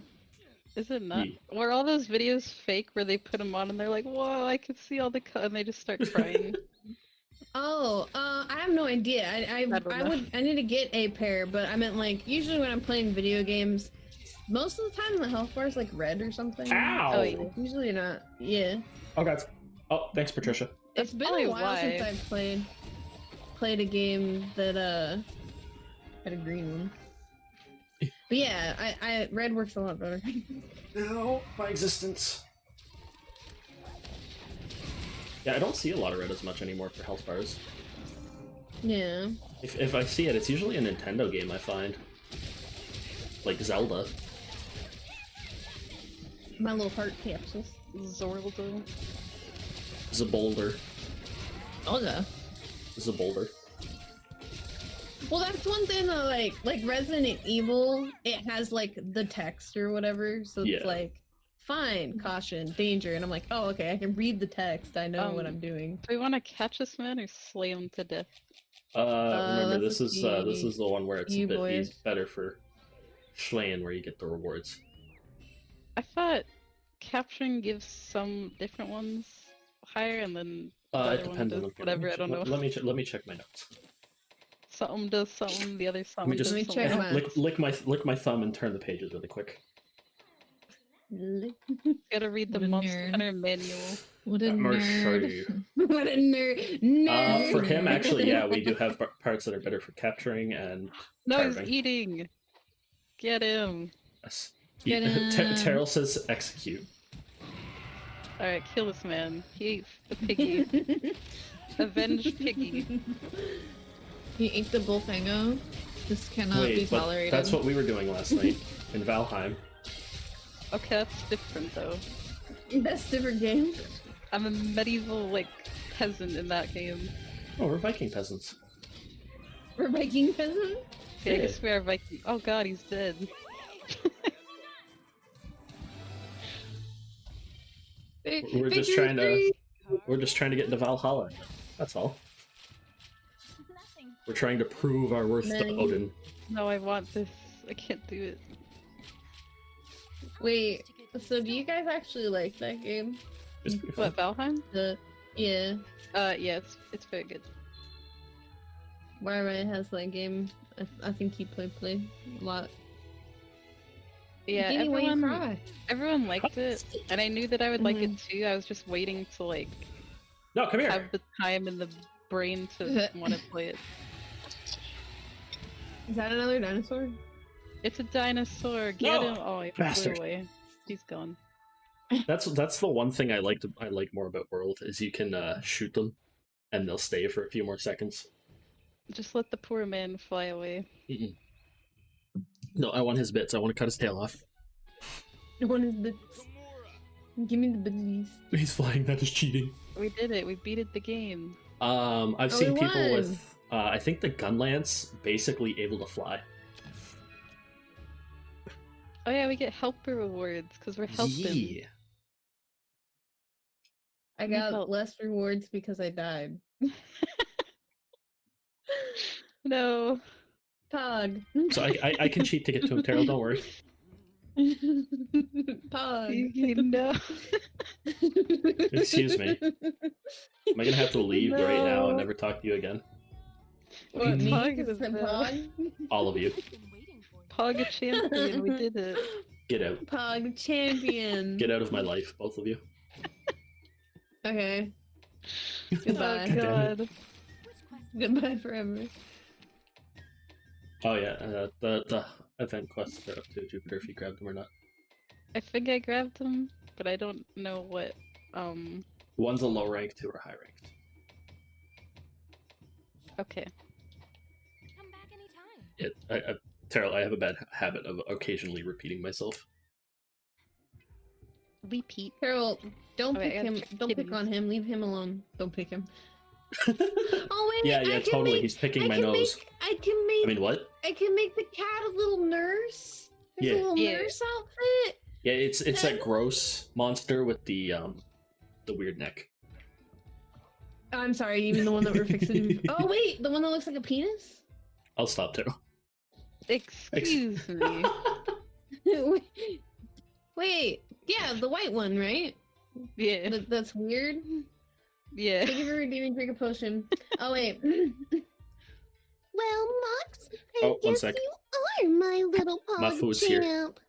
Is it not? Were all those videos fake where they put them on and they're like, whoa, I can see all the and they just start crying? Oh, I have no idea. I need to get a pair, but I meant like usually when I'm playing video games, most of the time the health bar is like red or something. Ow! Oh, yeah. Usually not. Yeah. Oh god. Oh, thanks, Patricia. It's been a while since I've played a game that had a green one. But yeah, I red works a lot better. No, my existence. Yeah, I don't see a lot of red as much anymore for health bars. Yeah. If I see it, it's usually a Nintendo game, I find. Like Zelda. My little heart capsules. Zorldo. Zabolder. Oh yeah. Zabolder. Well, that's one thing though, like Resident Evil, it has like the text or whatever, so it's like, fine, caution, danger, and I'm like, oh, okay, I can read the text, I know what I'm doing. Do we want to catch this man or slay him to death? Remember let's this is the one where it's a You bit boys. better for slaying, where you get the rewards. I thought capturing gives some different ones higher, and then the It other one depends on does the whatever. I don't know. Let me check my notes. Something does something, the other Let something me just does Let me something check else. my- lick my thumb and turn the pages really quick. Gotta read the What a Monster nerd. Hunter manual. What a I'm gonna show nerd. you. What a nerd! Nerd. For him, actually, yeah, we do have parts that are better for capturing and No, he's carving. eating. Get him. Yes. Get him. Terrell says execute. Alright, kill this man. He ate the piggy. Avenge piggy. He ate the bullfango. This cannot be Wait, but tolerated. that's what we were doing last night in Valheim. Okay, that's different though. That's different game. I'm a medieval, like, peasant in that game. Oh, we're Viking peasants. For Viking peasant. Okay, I Yeah. guess we are Viking. Oh god, he's dead. We're just trying to get into Valhalla. That's all. We're trying to prove our worth to Nice. Odin. No, I want this. I can't do it. Wait, so do you guys actually like that game? It's pretty fun. What, Valheim? Yeah. Yeah, it's very good. Why has that game? I think he played a lot. Yeah, Danny, why you everyone, cry? everyone liked it, and I knew that I would like it too. I was just waiting to, like, No, come here. have the time and the brain to want to play it. Is that another dinosaur? It's a dinosaur. Get No! him! Oh, he flew Bastard. away. He's gone. That's the one thing I like more about World is you can shoot them, and they'll stay for a few more seconds. Just let the poor man fly away. Mm-mm. No, I want his bits. I want to cut his tail off. I want his bits. Give me the bits. He's flying. That is cheating. We did it. We beated the game. I've Oh, seen we people won. with I think the gun lance basically able to fly. Oh yeah, we get helper rewards because we're helping. Yeah. I Need got help. less rewards because I died. No. Pog. So I can cheat to get to him, Terrell. Don't worry. Pog. No. Excuse me. Am I gonna have to leave right now and No. never talk to you again? What Me? Pog 'Cause is I'm that? Pog? All of you. Pog a champion. We did it. Get out. Pog champion. Get out of my life, both of you. Okay. Goodbye. Oh god. Goodbye forever. Oh yeah, the event quests are up to Jupiter if you grabbed them or not. I think I grabbed them, but I don't know what. One's a low rank, two are high ranked. Okay. Come back anytime. Terrell, I have a bad habit of occasionally repeating myself. Repeat. Carol, don't Alright, pick I gotta him. check Don't pick kitties. on him. Leave him alone. Don't pick him. Oh wait. Yeah, I can totally. make- He's picking I my can nose. Make, I can make. I mean, what? I can make the cat a little nurse. There's Yeah. a little Yeah. nurse outfit. Yeah, it's that gross monster with the weird neck. I'm sorry. You mean the one that we're fixing? Oh wait, the one that looks like a penis. I'll stop, Terrell. Excuse me. Wait, yeah, the white one, right? Yeah. That's weird. Yeah. Thank you for redeeming drink a potion. Oh wait. Well, Mox, I Oh, one guess sec. you are my little pog My food's here. champ.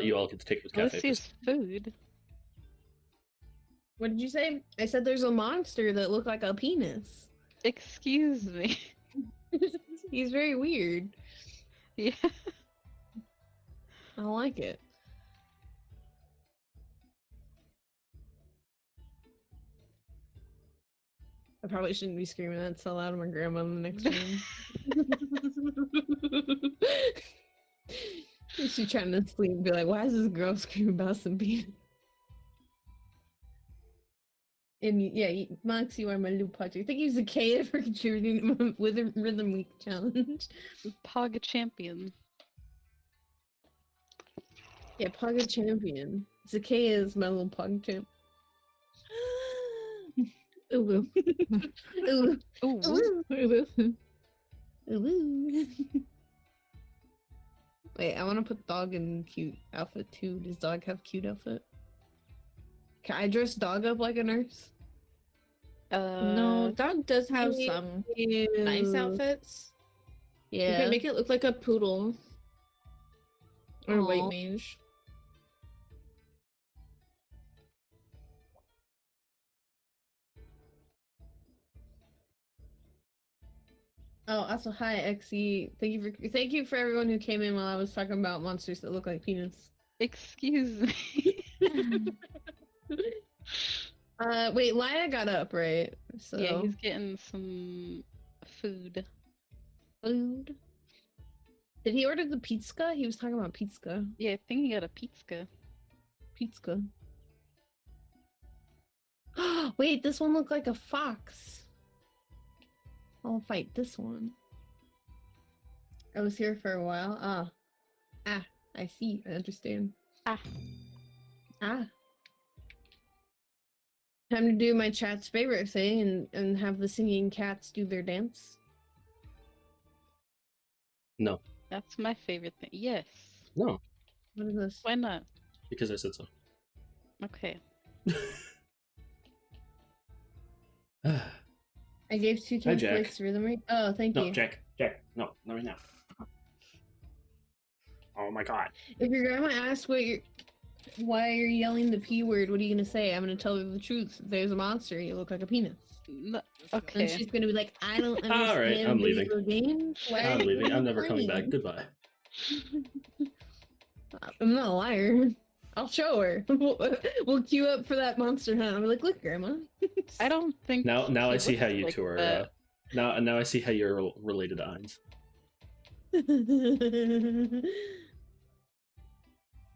You all get to take it with Let's cafe see his first. food. What did you say? I said there's a monster that looked like a penis. Excuse me. He's very weird. Yeah. I don't like it. I probably shouldn't be screaming that so loud at my grandma in the next room. She's trying to sleep and be like, why is this girl screaming about some penis? And yeah, Mox, you are my little pudger. Thank you, Zakaya, for contributing to my Rhythm Week challenge. Pog champion. Yeah, Pog champion. Zakaya is my little pug champ. Ooh. Ooh, Ooh. ooh, ooh. Wait, I want to put dog in cute outfit too. Does dog have cute outfit? Can I dress dog up like a nurse? No, dog does have some nice Ew. outfits. You Yeah. can make it look like a poodle or white Aw. mage. Oh, also hi XE. Thank you for everyone who came in while I was talking about monsters that look like penis. Excuse me. Wait, Laya got up, right? So Yeah, he's getting some food. food. Did he order the pizza? He was talking about pizza. Yeah, I think he got a pizza. Pizza. Wait, this one looked like a fox. I'll fight this one. I was here for a while. Ah, I see. I understand. Ah. Time to do my chat's favorite thing and have the singing cats do their dance. No. That's my favorite thing. Yes. No. What is this? Why not? Because I said so. Okay. I gave 2 Hi, kids Jack. place rhythm rate. Oh, thank No, you. Jack. No, not right now. Oh my god. If your grandma asks why you're yelling the P word, what are you gonna say? I'm gonna tell her the truth. There's a monster, you look like a penis. No, And okay. she's gonna be like, I don't understand Alright, I'm leaving. video games. Why are I'm you leaving. I'm never coming playing?" back. Goodbye. I'm not a liar. I'll show her. We'll queue up for that monster hunt. I'm like, look, Grandma. I don't think. Now I he see how looks you like two are. that. Now I see how you're related to Ainz.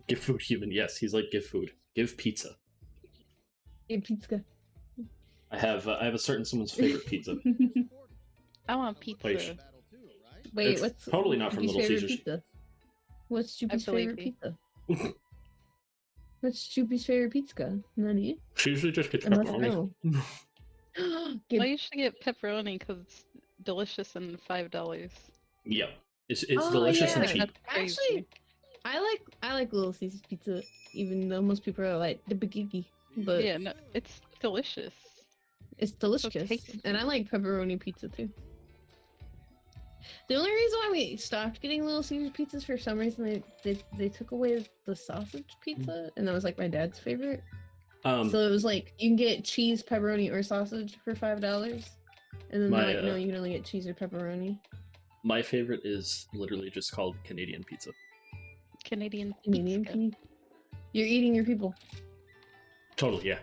Give food, human. Yes, he's like give food. Give pizza. Hey, pizza. I have a certain someone's favorite pizza. I want pizza. Wait. Wait, It's what's totally not from Joopy's Little favorite Caesars. Pizza? What's Joopy's believe favorite you. pizza? What's Joopy's favorite pizza? Nani? She usually just gets I must pepperoni. know. Give- Well, you should get pepperoni because it's delicious and $5. Yep. It's Oh, delicious and yeah. cheap. That's crazy. Actually, I like Little Caesars pizza, even though most people are like the biggie. But Yeah, no, it's delicious. it's delicious, tasty. and I like pepperoni pizza too. The only reason why we stopped getting Little Caesars pizzas, for some reason, they took away the sausage pizza, and that was like my dad's favorite. So it was like you can get cheese, pepperoni, or sausage for $5, and then My, they're like, no, you can only get cheese or pepperoni. my favorite is literally just called Canadian pizza. Canadian Canadian pizza. pizza. You're eating your people. Totally, yeah.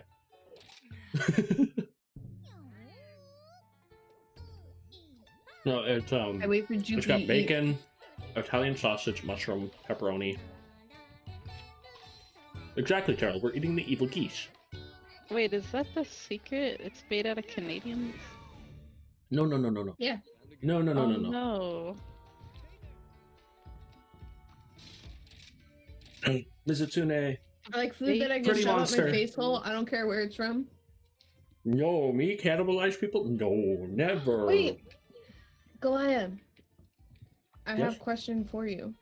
No, it's I wait for Joopy it's got to eat. bacon, Italian sausage, mushroom, pepperoni. Exactly, Carol. We're eating the evil geese. Wait, is that the secret? It's made out of Canadians? No. Yeah. No. Oh, no. Mizutune. I like food that I can Pretty shove up monster. my face hole. I don't care where it's from. No, me cannibalize people? No, never. Wait, Goliath. I Yes? have a question for you.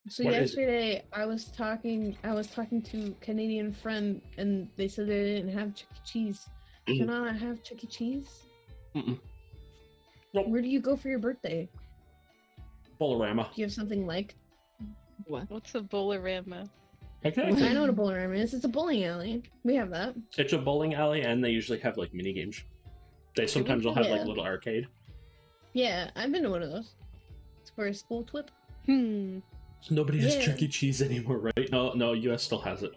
So What is it? yesterday I was talking to a Canadian friend and they said they didn't have Chuck E. Cheese. Can I have Chuck E. Cheese? Mm-mm. Nope. Where do you go for your birthday? Bolorama. Do you have something like? What? What's a Bolorama? Exactly. I know what a bowling is. It's a bowling alley. We have that. It's a bowling alley, and they usually have like mini games. They sometimes will have like Yeah. a little arcade. Yeah, I've been to one of those. It's for a school trip. Nobody has Yeah. Chuck E. Cheese anymore, right? No, US still has it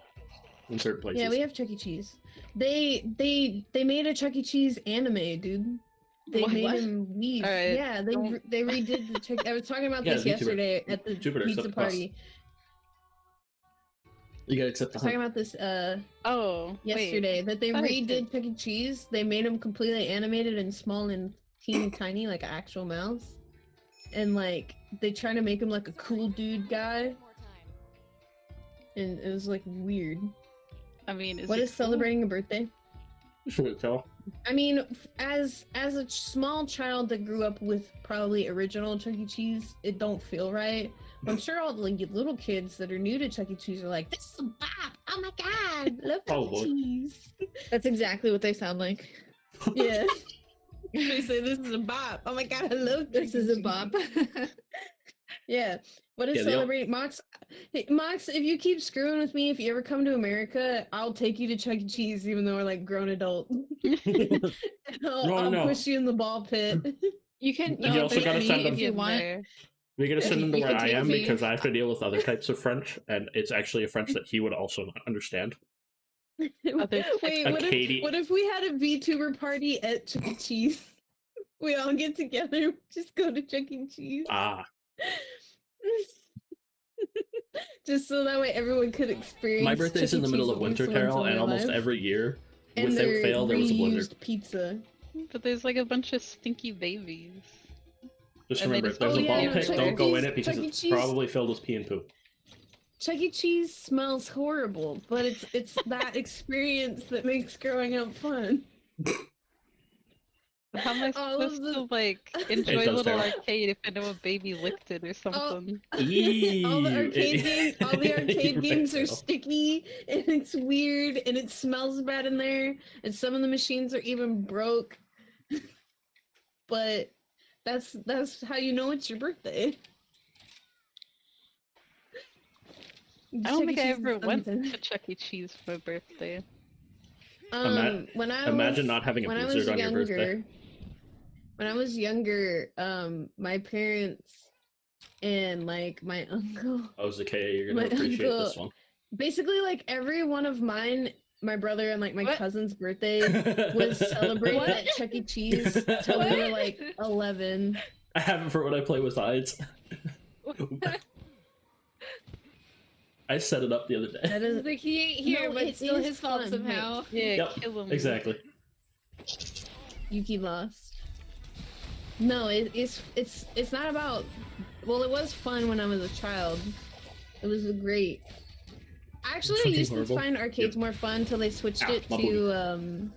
in certain places. Yeah, we have Chuck E. Cheese. They made a Chuck E. Cheese anime, dude. They What? made him leave. Alright, Yeah, they don't- they redid the Chuck. I was talking about Yeah, this VTuber. yesterday at the Jupiter, pizza accept the cost. party. You gotta accept I the was talking hunt. about this Oh, yesterday that they thought I redid did. Chuck E. Cheese. They made him completely animated and small and teeny tiny, like an actual mouse. And like they try to make him like a cool dude guy, and it was like weird. I mean, What it is cool? celebrating a birthday? Should it tell? I mean, as a small child that grew up with probably original Chuck E. Cheese, it don't feel right. I'm sure all the like, little kids that are new to Chuck E. Cheese are like, "This is a bop! Oh my god, love Chuck E. Probably. Cheese." That's exactly what they sound like. Yeah, they say this is a bop. Oh my god, I love This Chuck E. is a Cheese." bop. Yeah. What is Yeah, they all- celebrating Mox? Hey, Mox, if you keep screwing with me, if you ever come to America, I'll take you to Chuck E. Cheese, even though we're like grown adult. I'll No. push you in the ball pit. You can. You also take gotta me send them- if you In want. there. We gotta send him to You where can I take am me. because I have to deal with other types of French, and it's actually a French that he would also not understand. Other Wait, A what Katie- what if we had a VTuber party at Chuck E. Cheese? We all get together, just go to Chuck E. Cheese. Ah, Just so that way everyone could experience. my birthday's Chuck in E. the middle Cheese of at least winter, once Carol, in and their almost life. every year, And without their fail, there was a blizzard. reused pizza. But there's like a bunch of stinky babies. Just And they remember, if just there's Oh, a yeah, ball no, pit, Chuck E. don't go in Cheese- it because Chuck E. it's Cheese- probably filled with pee and poo. Chuck E. Cheese smells horrible, but it's that experience that makes growing up fun. But how am I All of supposed the- to like enjoy does little terrible. arcade if I know a baby licked it or something? all the Ew, arcade games, all the arcade You're games right, are Carol. sticky and it's weird and it smells bad in there, and some of the machines are even broke. But that's how you know it's your birthday. I don't Chuck E. think I Cheese ever is went something. to Chuck E. Cheese for my birthday. When I Imagine was, not having a when I was blizzard on your birthday. younger, when I was younger, my parents and like my uncle, I was like, hey, you're gonna My appreciate this uncle- one. basically like every one of mine, my brother and like my What? cousin's birthday was celebrated What? at Chuck E. Cheese till we were What? like 11. I have it for when I play with hides. I set it up the other day. That is Like he ain't here, No, but it it's still is his fault fun, somehow. Yeah, Yep, kill him. Exactly. Yuki lost. No, it's not about. Well, it was fun when I was a child. It was great. Actually, I Fucking used horrible. to find arcades more fun till they switched Ow, it my to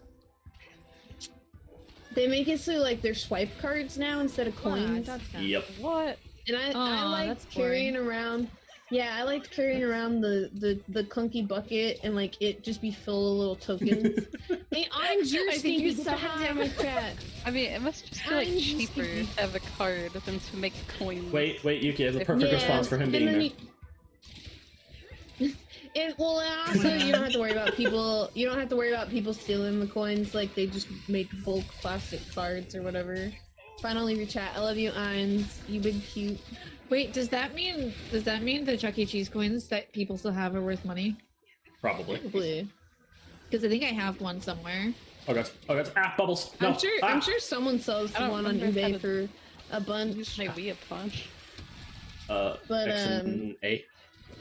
They make it so like they're swipe cards now instead of coins. Yep. What? And I Aw, liked that's carrying around. Yeah, I liked carrying around the clunky bucket and like it just be filled with little tokens. Hey, orange, you're I think stinky. you're Get so the hell out of my chat. I mean, it must just be like I'm cheaper sticky. to have a card than to make coins. Wait, Yuki, I have the perfect Yeah, response for him and being then there. And well, and also you don't have to worry about people. You don't have to worry about people stealing the coins. Like they just make bulk plastic cards or whatever. Finally, your chat. I love you, Ines. You big cute. Wait, does that mean the Chuck E. Cheese coins that people still have are worth money? Probably. Probably. Because I think I have one somewhere. Oh god. Ah, bubbles. No. I'm sure someone sells I don't one on remember how eBay to for a Use bunch. my Wii punch. But, X and A.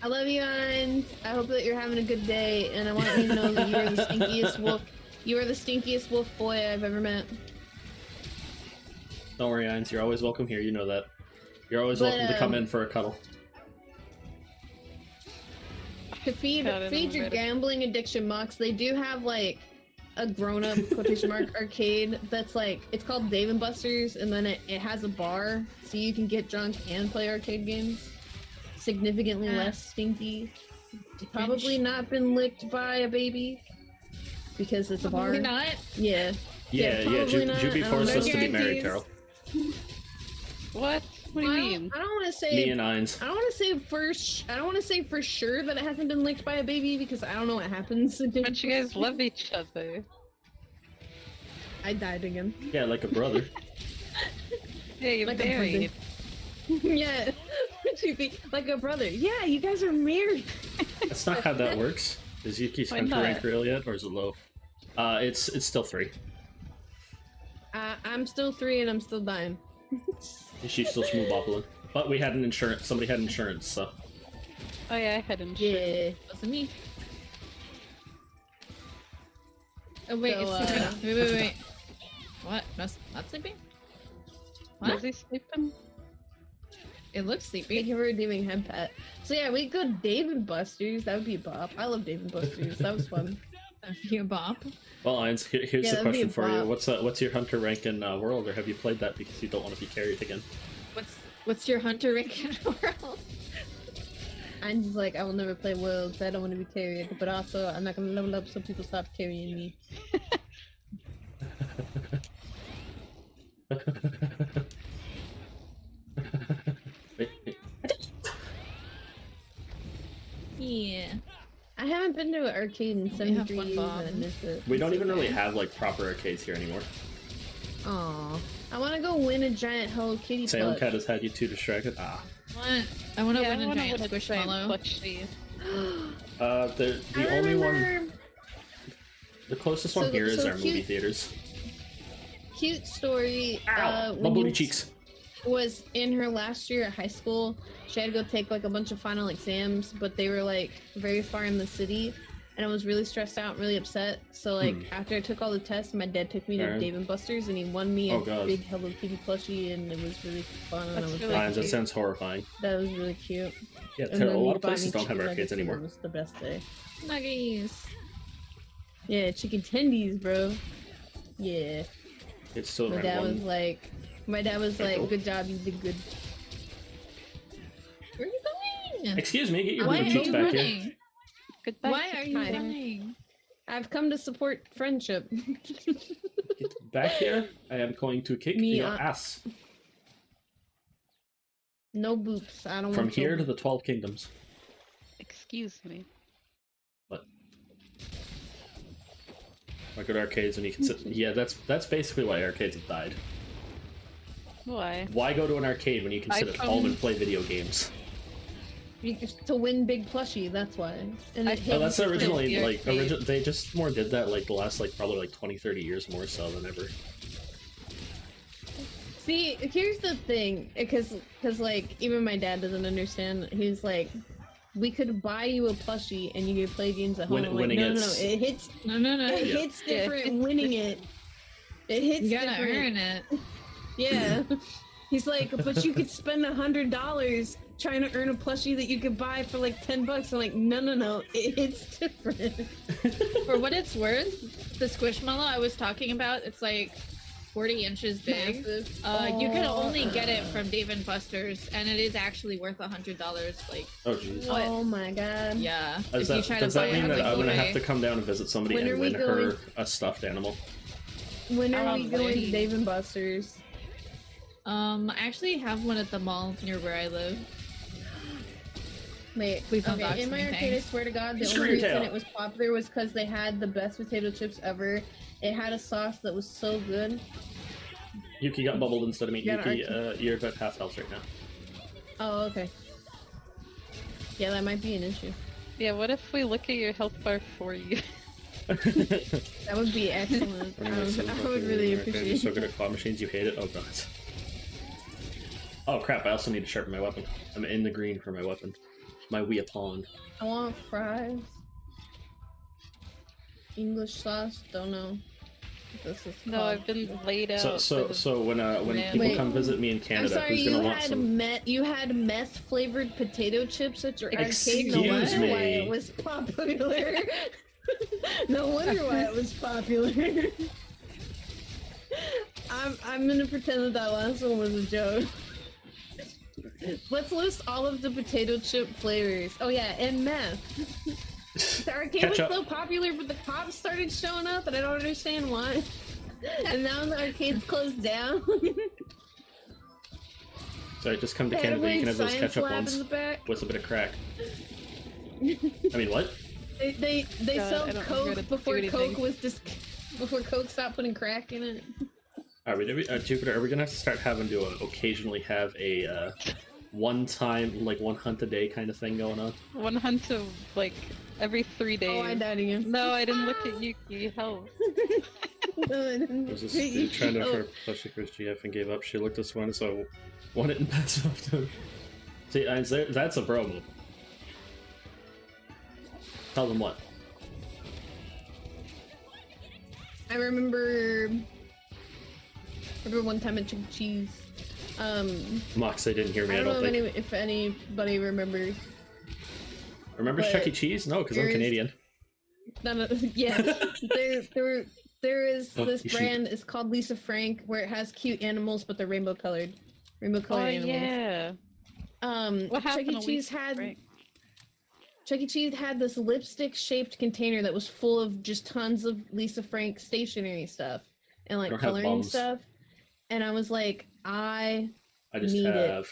I love you, Ines. I hope that you're having a good day, and I want you to know that you are the stinkiest wolf. You are the stinkiest wolf boy I've ever met. Don't worry, Ines. You're always welcome here. You know that. You're always But, welcome to come in for a cuddle. To feed God, I don't your know. gambling addiction, Mox, they do have like a grown-up quotation mark arcade that's like it's called Dave and Buster's, and then it has a bar so you can get drunk and play arcade games. Significantly less stinky. Probably not been licked by a baby because it's a bar. Probably not. Yeah. Yeah, probably not. Juby I don't forced know. us to be married, Guarantees. Carol. What? What do you mean? I don't want to say. Me and Ines. I don't want to say I don't want to say for sure that it hasn't been licked by a baby because I don't know what happens. Don't you guys love each other? I died again. Yeah, like a brother. Hey, you're Like a married. Yeah, like a brother. Yeah, you guys are married. That's not how that works. Is Yuki's Why hunter not? rank real yet, or is it low? It's still 3. I'm still 3 and I'm still dying. She's still smooth boppling. But we had an insurance. Somebody had insurance, so. Oh yeah, I had insurance. Yeah. Wasn't me. Oh wait, So, it's sleeping. Wait. What? Not sleeping? What? Was he sleeping? It looks Thank sleepy. you for redeeming head pet. So yeah, we go Dave and Buster's. That would be a bop. I love Dave and Buster's. That was fun. That'd be a bop. Well, Irons, here's Yeah, the that'd be question a for you. bop. What's your hunter rank in World, or have you played that because you don't want to be carried again? What's your hunter rank in world? I'm just like, I will never play Worlds. I don't want to be carried, but also I'm not gonna level up so people stop carrying me. Yeah. I haven't been to an arcade in We have 73 one years bomb. and I miss it. We don't even really have like proper arcades here anymore. Aw. I want to go win a giant Hello Kitty Salem plush. Cat has had you too distracted. What? I want to Yeah, win I a wanna giant win a giant squishmallow. plushie. The only one, the closest one here is our movie cute, theaters. cute story. Ow! My when booty you cheeks. was in her last year at high school. She had to go take like a bunch of final exams, but they were like very far in the city, and I was really stressed out and really upset. So like after I took all the tests, my dad took me to Alright. Dave & Buster's and he won me Oh, a God. big Hello Kitty plushie, and it was really fun. And I That's was really like, Irons, that cute. sounds horrifying. that was really cute. Yeah, And then a he lot of bought me places don't have chicken arcades nuggets, and anymore. It was the best day. Nuggies. Yeah, chicken tendies, bro. Yeah. It's still My around dad one. was like, Cool. good job, you did good. Where are you going? Excuse me, get your Why booty are cheeks you back here. running? Goodbye. Why are you Hi. running? I've come to support friendship. Get back here. I am going to kick Me, your ass. No boops. I don't From want here to children. the 12 Kingdoms. Excuse me. What? I go to arcades when you can sit. Yeah, that's basically why arcades have died. Why? Why go to an arcade when you can sit at home and play video games? To win big plushie, that's why. And I it feel Oh, hits that's different. originally the like arcade. they just more did that like the last like probably like 20-30 years more so than ever. See, here's the thing, because like even my dad doesn't understand. He's like, we could buy you a plushie and you could play games at home. I'm like, winning no, it's- it hits. No. It Yeah. hits different winning it. It hits You gotta different. earn it. Yeah. He's like, but you could spend $100 trying to earn a plushie that you could buy for like $10. I'm like, no, it's different. For what it's worth, the squishmallow I was talking about, it's like 40 inches big. Massive. You can only get it from Dave & Buster's, and it is actually worth $100. Like, Oh jeez. What? Oh my god. yeah. Does if you that, try does to buy that it mean on that like I'm gonna have eBay. to come down and visit somebody When are and we win her going? a stuffed animal? When are we going to Probably. Dave & Buster's? I actually have one at the mall near where I live. Wait, We've okay, unboxed in my some arcade, I things. swear to God, the Screw only your reason tail. it was popular was because they had the best potato chips ever. It had a sauce that was so good. Yuki got bubbled instead of me. You got Yuki, you're about half health right now. Oh, okay. Yeah, that might be an issue. Yeah, what if we look at your health bar for you? That would be excellent. I would really You're appreciate so good it. at claw machines, you hate it? Oh god. Oh crap, I also need to sharpen my weapon. I'm in the green for my weapon. My weapon. I want fries. English sauce, don't know. what This is No, called. I've been laid out. So when Man. people Wait. come visit me in I'm Canada, sorry, who's you gonna want had some? you had meth flavored potato chips at your arcade. No Excuse wonder why me. it was popular. No wonder why it was popular. I'm gonna pretend that that last one was a joke. Let's list all of the potato chip flavors. Oh yeah, and meth. The arcade was Ketchup. so popular, but the cops started showing up, and I don't understand why. And now the arcade's closed down. Sorry, just come to They had a Canada. You weird can have those science ketchup lab ones in the back. with a bit of crack. I mean, what? They God, I sold don't know how Coke to do before anything. Coke was just before Coke stopped putting crack in it. Are we, Jupiter? Are we gonna have to start having to occasionally have a one-time, like one hunt a day kind of thing going on? One hunt of like every 3 days. Oh, I died again. No, I didn't look at Yuki. Help. No, I didn't. There's this Hit dude trying to you. for plushie Chris GF and gave up. She looked us one, so won it and passed off to him. See, that's a bro move. Tell them what. I remember one time at Chuck E. Cheese. Mox, they didn't hear me. I I don't don't know think. if anybody remembers. Remember but Chuck E. Cheese? No, because I'm there's- Canadian. Yeah, there is Oh, this you should- brand. It's called Lisa Frank, where it has cute animals, but they're rainbow colored. Rainbow Oh colored animals. yeah. What Chuck happened E. to Cheese Lisa had Frank? Chuck E. Cheese had this lipstick shaped container that was full of just tons of Lisa Frank stationery stuff and like don't have coloring bums. stuff. And I was like, I just need it. have.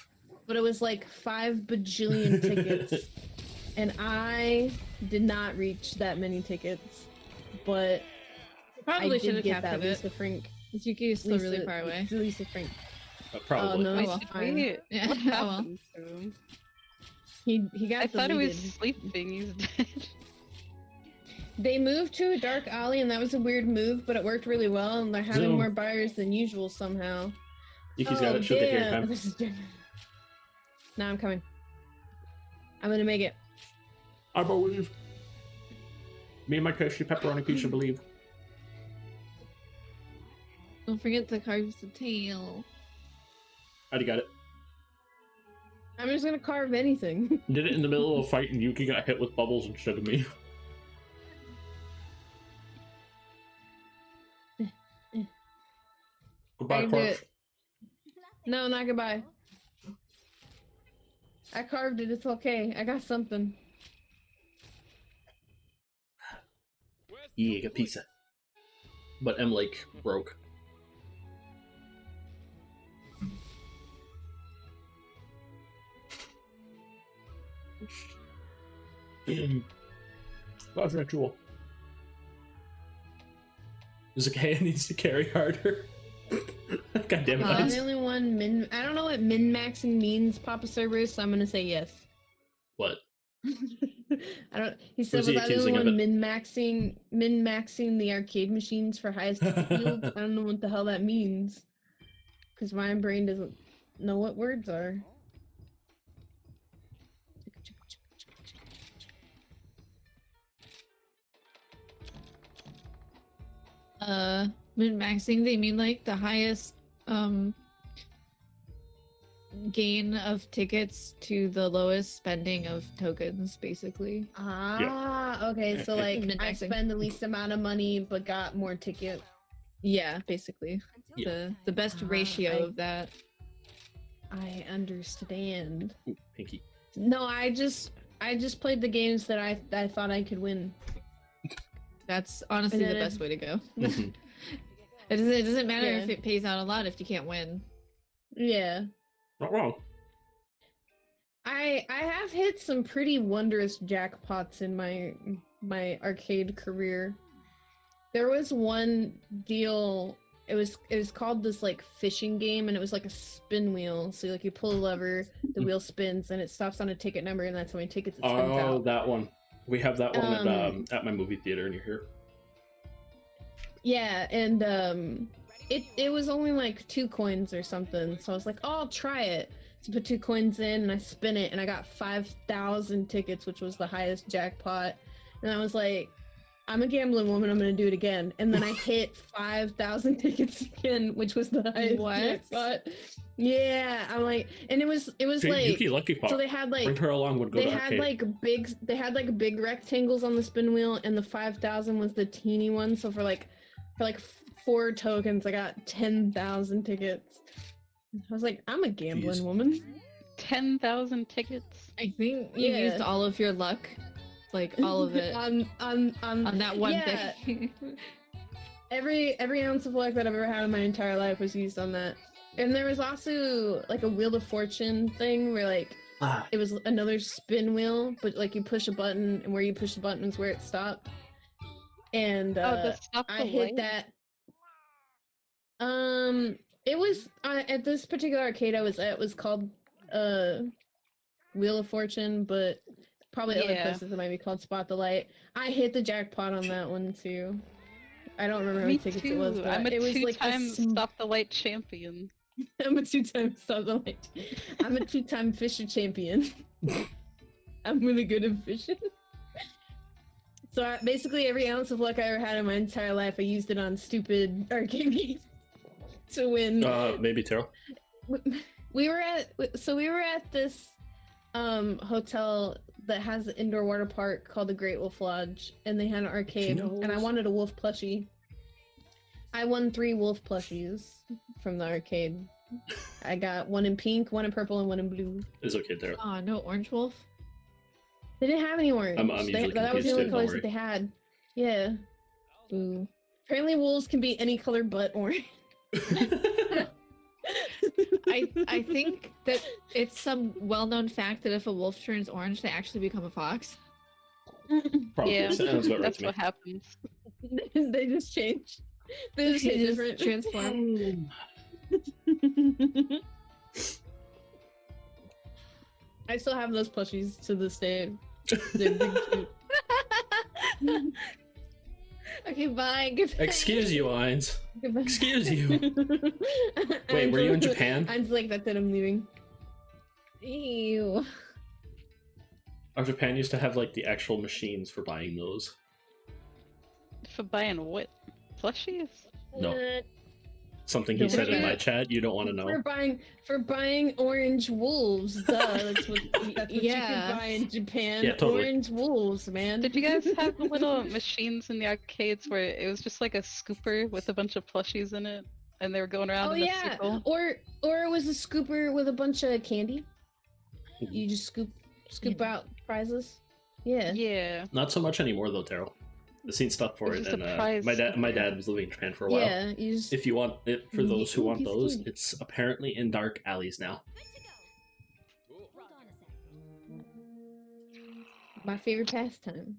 But it was like 5 bajillion tickets. And I did not reach that many tickets. But Probably I should did have get that captured it. Lisa Frank. Yuki is still really far away. Lisa Frank. Probably. Oh, no, Wait, it's did fine. we- Yeah, What oh well. happened to him? He got I thought he was deleted. sleeping. He's dead. They moved to a dark alley, and that was a weird move, but it worked really well, and they're having Zoom. more buyers than usual somehow. Yuki's got it. She'll get here in damn. time. This is different. Now I'm coming. I'm gonna make it. I believe. Me and my tasty pepperoni pizza believe. Don't forget to carve the tail. I got it. I'm just gonna carve anything. Did it in the middle of a fight and Yuki got hit with bubbles instead of me. Goodbye, I can do Crush. it. No, not goodbye. I carved it. It's okay. I got something. Yeah, got pizza. But I'm like broke. Boss ritual. There's a guy needs to carry harder. God damn it. I'm the only one I don't know what min-maxing means, Papa Cerberus, so I'm gonna say yes. What? I don't. He said, Was "Was he I the only accusing of one it? min-maxing the arcade machines for highest ticket yields?" I don't know what the hell that means, because my brain doesn't know what words are. Min-maxing, they mean like the highest gain of tickets to the lowest spending of tokens, basically. Ah, okay. So like, I Min-maxing. spend the least amount of money but got more tickets. Yeah, basically. Yeah. The best ratio I- of that. I understand. Ooh, pinky. No, I just played the games that I thought I could win. That's honestly And the then best way to go. Mhm. It doesn't matter if Yeah. it pays out a lot if you can't win. Yeah. Not wrong. I have hit some pretty wondrous jackpots in my arcade career. There was one deal. It was called this like fishing game, and it was like a spin wheel. So like you pull a lever, the wheel spins, and it stops on a ticket number, and that's how many tickets it spins Oh, out. that one. We have that one Um, at my movie theater near here. Yeah, and it was only like 2 coins or something. So I was like, oh, I'll try it. So I put 2 coins in, and I spin it, and I got 5,000 tickets, which was the highest jackpot. And I was like, I'm a gambling woman, I'm gonna do it again. And then I hit 5,000 tickets again, which was the highest What? jackpot. Yeah, I'm like, and it was like, Yuki Lucky Pot. so they had Bring like her along would go they to had arcade. they had like big rectangles on the spin wheel, and the 5,000 was the teeny one. So for like 4 tokens, I got 10,000 tickets. I was like, I'm a gambling Jeez. woman. 10,000 tickets. I think you Yeah. used all of your luck. Like all of it on that one yeah. thing. Every ounce of luck that I've ever had in my entire life was used on that. And there was also like a Wheel of Fortune thing where like Ah, it was another spin wheel, but like you push a button, and where you push the button is where it stopped. And Oh, the stop I the hit light? that. It was at this particular arcade I was at. It was called Wheel of Fortune, but probably other Yeah. places it might be called Spot the Light. I hit the jackpot on that one too. I don't remember how many Me tickets too. it was, but I'm a it was like a two-time stop the light champion. I'm a 2-time Stop the Light. I'm a 2-time Fisher champion. I'm really good at fishing. So basically, every ounce of luck I ever had in my entire life, I used it on stupid arcade games to win. maybe Taro. We were at this hotel that has the indoor water park called the Great Wolf Lodge, and they had an arcade, and I wanted a wolf plushie. I won 3 wolf plushies from the arcade. I got 1 in pink, 1 in purple, and 1 in blue. It's okay, Daryl. Oh, no orange wolf? They didn't have any orange. I'm usually that was the confused only too, colors don't that they had. Yeah. Boo. Apparently wolves can be any color but orange. I think that it's some well-known fact that if a wolf turns orange, they actually become a fox. Probably. Yeah, Sounds about right that's to me. what happens. They just change. They just get different. transform. I still have those plushies to this day. They're big cute. Okay, bye. Goodbye. Excuse you, Ainz. Goodbye. Excuse you. Wait, were you in Japan? I'm like, that's it, I'm leaving. Ew. Our Japan used to have like the actual machines for buying those. For buying what? Plushies? No. Something he Yeah. said in my chat you don't want to know. For buying orange wolves, duh. That's what you Yeah. can buy in Japan. Yeah, totally. Orange wolves, man. Did you guys have the little machines in the arcades where it was just like a scooper with a bunch of plushies in it, and they were going around Oh in a yeah, circle? or it was a scooper with a bunch of candy. You just scoop out prizes. Yeah. Yeah. Not so much anymore though, Daryl. I've seen stuff for It's it, just and a prize my scooper. dad was living in Japan for a while. Yeah. You just. If you want it, for those who want He's those, cute. it's apparently in dark alleys now. Good to go. Hold on a sec. My favorite pastime.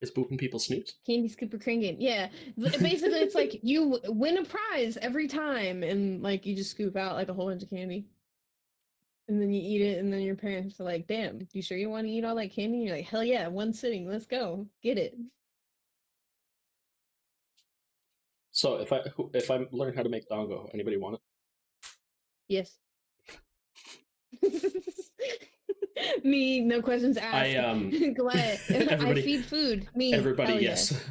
Is booping people snoots? Candy scooper crane game. Yeah. Basically, it's like you win a prize every time, and like you just scoop out like a whole bunch of candy. And then you eat it, and then your parents are like, damn, you sure you want to eat all that candy? And you're like, hell yeah, one sitting, let's go. Get it. So if I learn how to make dango, anybody want it? Yes. Me, no questions asked. Glad. I everybody- feed food. Me. Everybody, hell yeah. yes.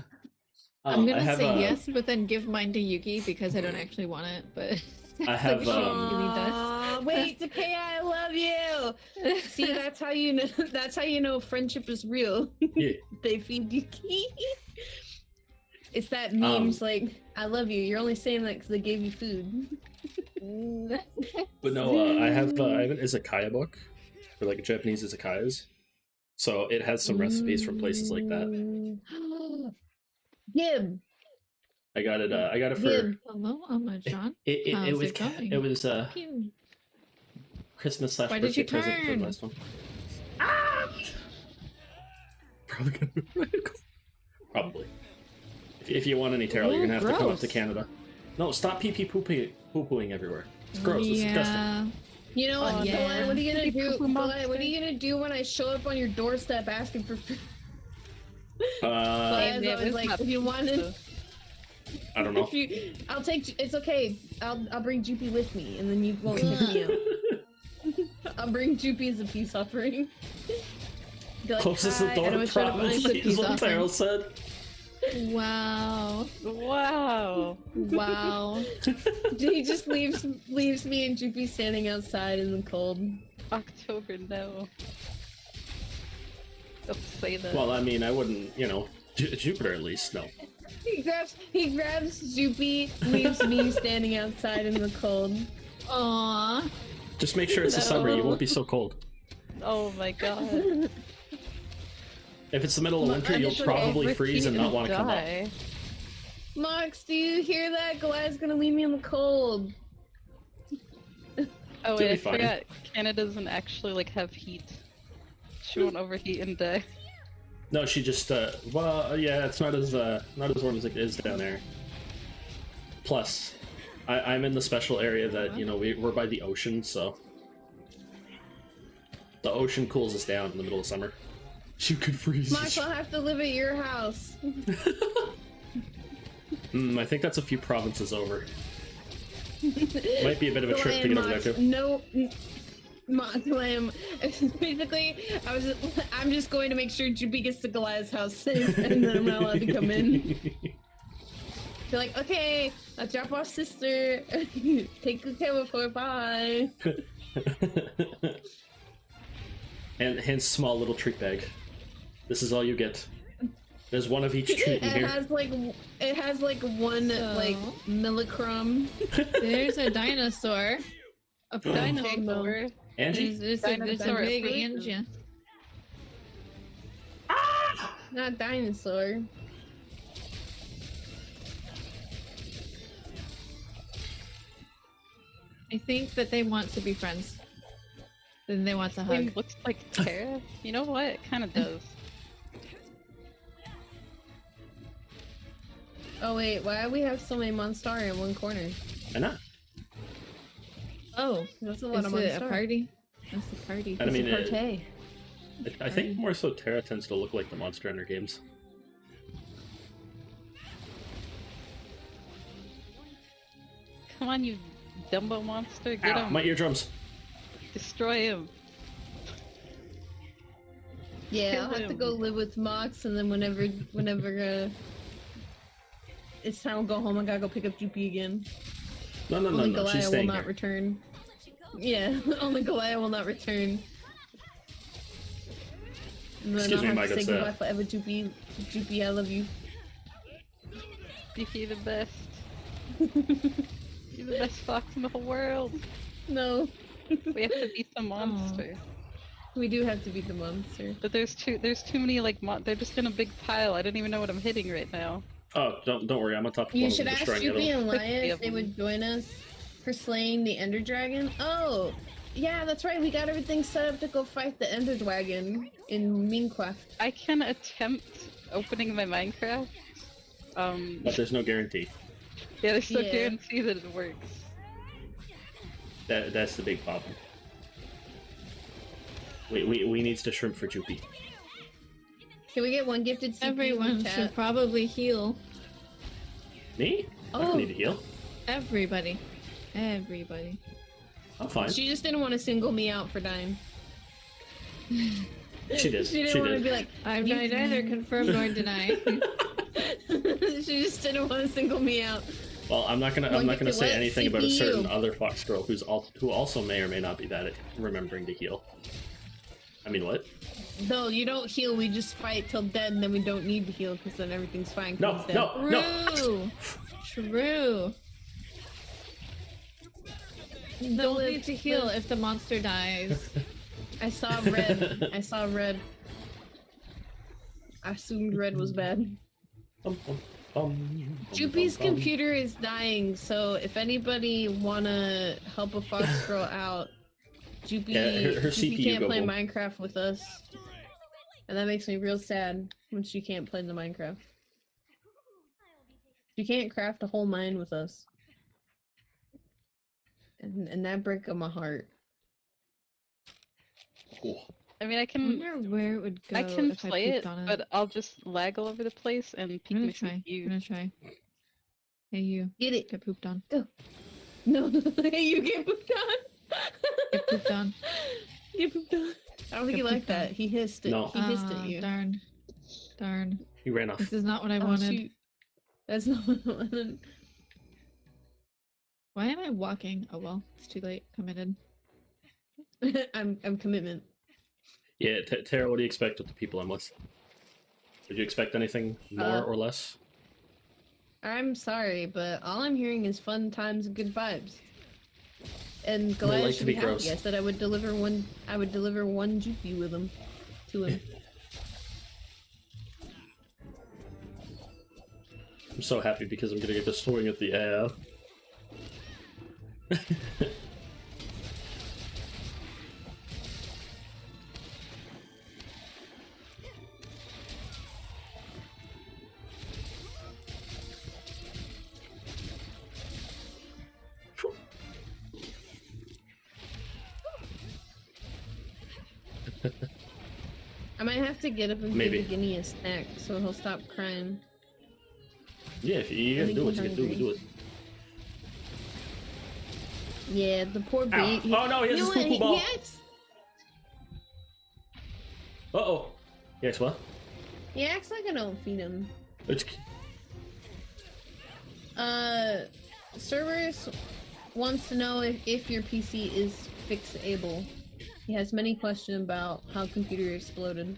I'm I gonna have, say yes, but then give mine to Yuki because I don't actually want it. But I have, she really does. Aw, wait, Takea, I love you. See, that's how you know. That's how you know friendship is real. Yeah. They feed you. It's that memes like, I love you. You're only saying that because they gave you food. But no, I have an izakaya book for like Japanese izakayas. So it has some recipes from places like that. Gib. I got it for Gib. Hello, John. it How's was it going? it was Pew. Christmas / Why did birthday you present for turn? the last one. Ah! Probably gonna probably. If you want any Terrell, you're gonna have to come up to gross. Canada. No, stop poo-pooing everywhere. It's gross. It's disgusting. Yeah. You know what? Yeah. Goliath, what are you gonna do? Poo-poo Goliath, what are monster. you gonna do when I show up on your doorstep asking for food? Yeah, I was it's like, not if you wanted, pizza. I don't know. if you, I'll take. It's okay. I'll bring Joopy with me, and then you won't kick me out. I'll bring Joopy as a peace offering. Be like, Closest to "Hi," the and I door, would shut up when I probably, said is peace what offering. Terrell said. Wow. Wow. Wow. He just leaves me and Joopy standing outside in the cold. October, no. Don't say that. Well, I mean, I wouldn't, Jupiter at least, no. He grabs Joopy, leaves me standing outside in the cold. Aww. Just make sure it's the summer, you No. won't be so cold. Oh my god. If it's the middle of Ma- winter, I'm you'll just probably Overheat freeze and not and want to come up. die. Mox, do you hear that? Goliath's gonna leave me in the cold. Oh You'll wait, be I fine. forgot. Canada doesn't actually have heat. She won't overheat and die. No, she just, yeah, it's not as warm as it is down there. Plus, I'm in the special area that, we're by the ocean, so... The ocean cools us down in the middle of summer. You could freeze. Mox, I'll have to live at your house. I think that's a few provinces over. Might be a bit of a trip to get over there, too. No, Mox, Lamb. Basically, I'm just going to make sure Joopy gets to Goliath's house safe, and then I'm not allowed to come in. They're like, okay, I'll drop off sister. Take good care of her. Bye. Hand small little treat bag. This is all you get. There's one of each treat in It here. has like one like millicrum. There's a dinosaur. A dinosaur. Angie? There's Dinosaur a big approved. Angie. Not dinosaur. I think that they want to be friends. Then they want to hug. It looks like Terra. You know what? It kind of does. Oh wait, why do we have so many Monstari in one corner? Why not? Oh, That's a lot is of it a Monstari. party? That's the party. I mean, It's a it, party. I think more so Terra tends to look like the Monster Hunter games. Come on, you Dumbo monster. Get Ow, him. my eardrums. Destroy him. Yeah, Kill I'll have to him. go live with Mox, and then whenever it's time to go home, I gotta go pick up Droopy again. No, Only she's Goliath will staying not here. return. Yeah, only Goliath will not return. And then Excuse me, I'll my have to good say sir. goodbye forever, Droopy. Droopy, I love you. You're the best. You're the best fox in the whole world. No, We have to beat the monster. we do have to beat the monster. But there's too many like they're just in a big pile. I don't even know what I'm hitting right now. Oh, don't worry, I'm on top of You one of should them ask destroying the other Droopy one. and Quickly Lion if of they them. would join us for slaying the Ender Dragon. Oh, yeah, that's right. We got everything set up to go fight the Ender Dragon in Minecraft. I can attempt opening my Minecraft. But there's no guarantee. Yeah, there's no Yeah. guarantee that it works. That's the big problem. We needs to shrimp for Droopy. Can we get one gifted CP in the Everyone chat? should probably heal. Me? I Oh. don't need to heal. Everybody. Everybody. I'm fine. She just didn't want to single me out for dying. She did. She didn't want to did. be like, I'm You- neither confirm nor deny. she just didn't want to single me out. Well, I'm not Well, gonna get say what? anything about a certain CPU. other fox girl who also may or may not be bad at remembering to heal. I mean, what? No, you don't heal. We just fight till dead, and then we don't need to heal because then everything's fine. 'cause No, he's dead. no, no. True. True. Don't Don't live- need to heal live. if the monster dies. I saw red. I saw red. I assumed red was bad. Droopy's computer is dying, so if anybody wanna help a fox girl out, Droopy, Yeah, her Droopy CPU can't go play boom. Minecraft with us, and that makes me real sad when she can't play the Minecraft. She can't craft a whole mine with us, and that breaks my heart. Cool. I mean, I I can wonder where it would go I can if play I it, pooped on it. but I'll just lag all over the place and peek I'm my gonna try. I'm CPU. gonna try. Hey, you. Get it? Get pooped on. No, hey, you get pooped on. Get pooped on. Get pooped on. I don't think he Get liked pooped on. that. He hissed it. No. He hissed Ah, at you. Darn. Darn. He ran off. This is not what I Oh, wanted. shoot. That's not what I wanted. Why am I walking? Oh well, it's too late. Committed. I'm commitment. Yeah, Tara, what do you expect with the people I'm with? Would you expect anything more or less? I'm sorry, but all I'm hearing is fun times and good vibes. And like Goliath to should be be happy. gross. I said I would deliver one. I would deliver one Droopy with him, to him. I'm so happy because I'm gonna get to swing at the air. I might have to get up and Maybe. give the guinea a snack so he'll stop crying. Yeah, if you gotta think do what he's you gotta do, hungry. do it. Yeah, the poor Ow. baby. Oh no, he has You a know poo-poo what? ball. He Uh-oh. Yes, what? he acts like I don't feed him. It's... Cerberus wants to know if your PC is fixable. He has many questions about how computer exploded.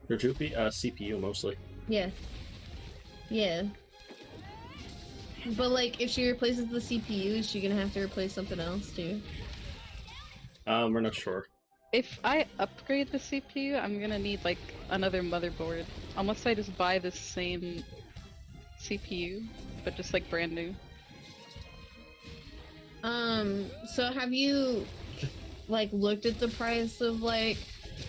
For Jupy, CPU mostly. Yeah. Yeah. But like, if she replaces the CPU, is she gonna have to replace something else too? We're not sure. If I upgrade the CPU, I'm gonna need like another motherboard. Unless I just buy the same CPU, but just like brand new. So have you like looked at the price of like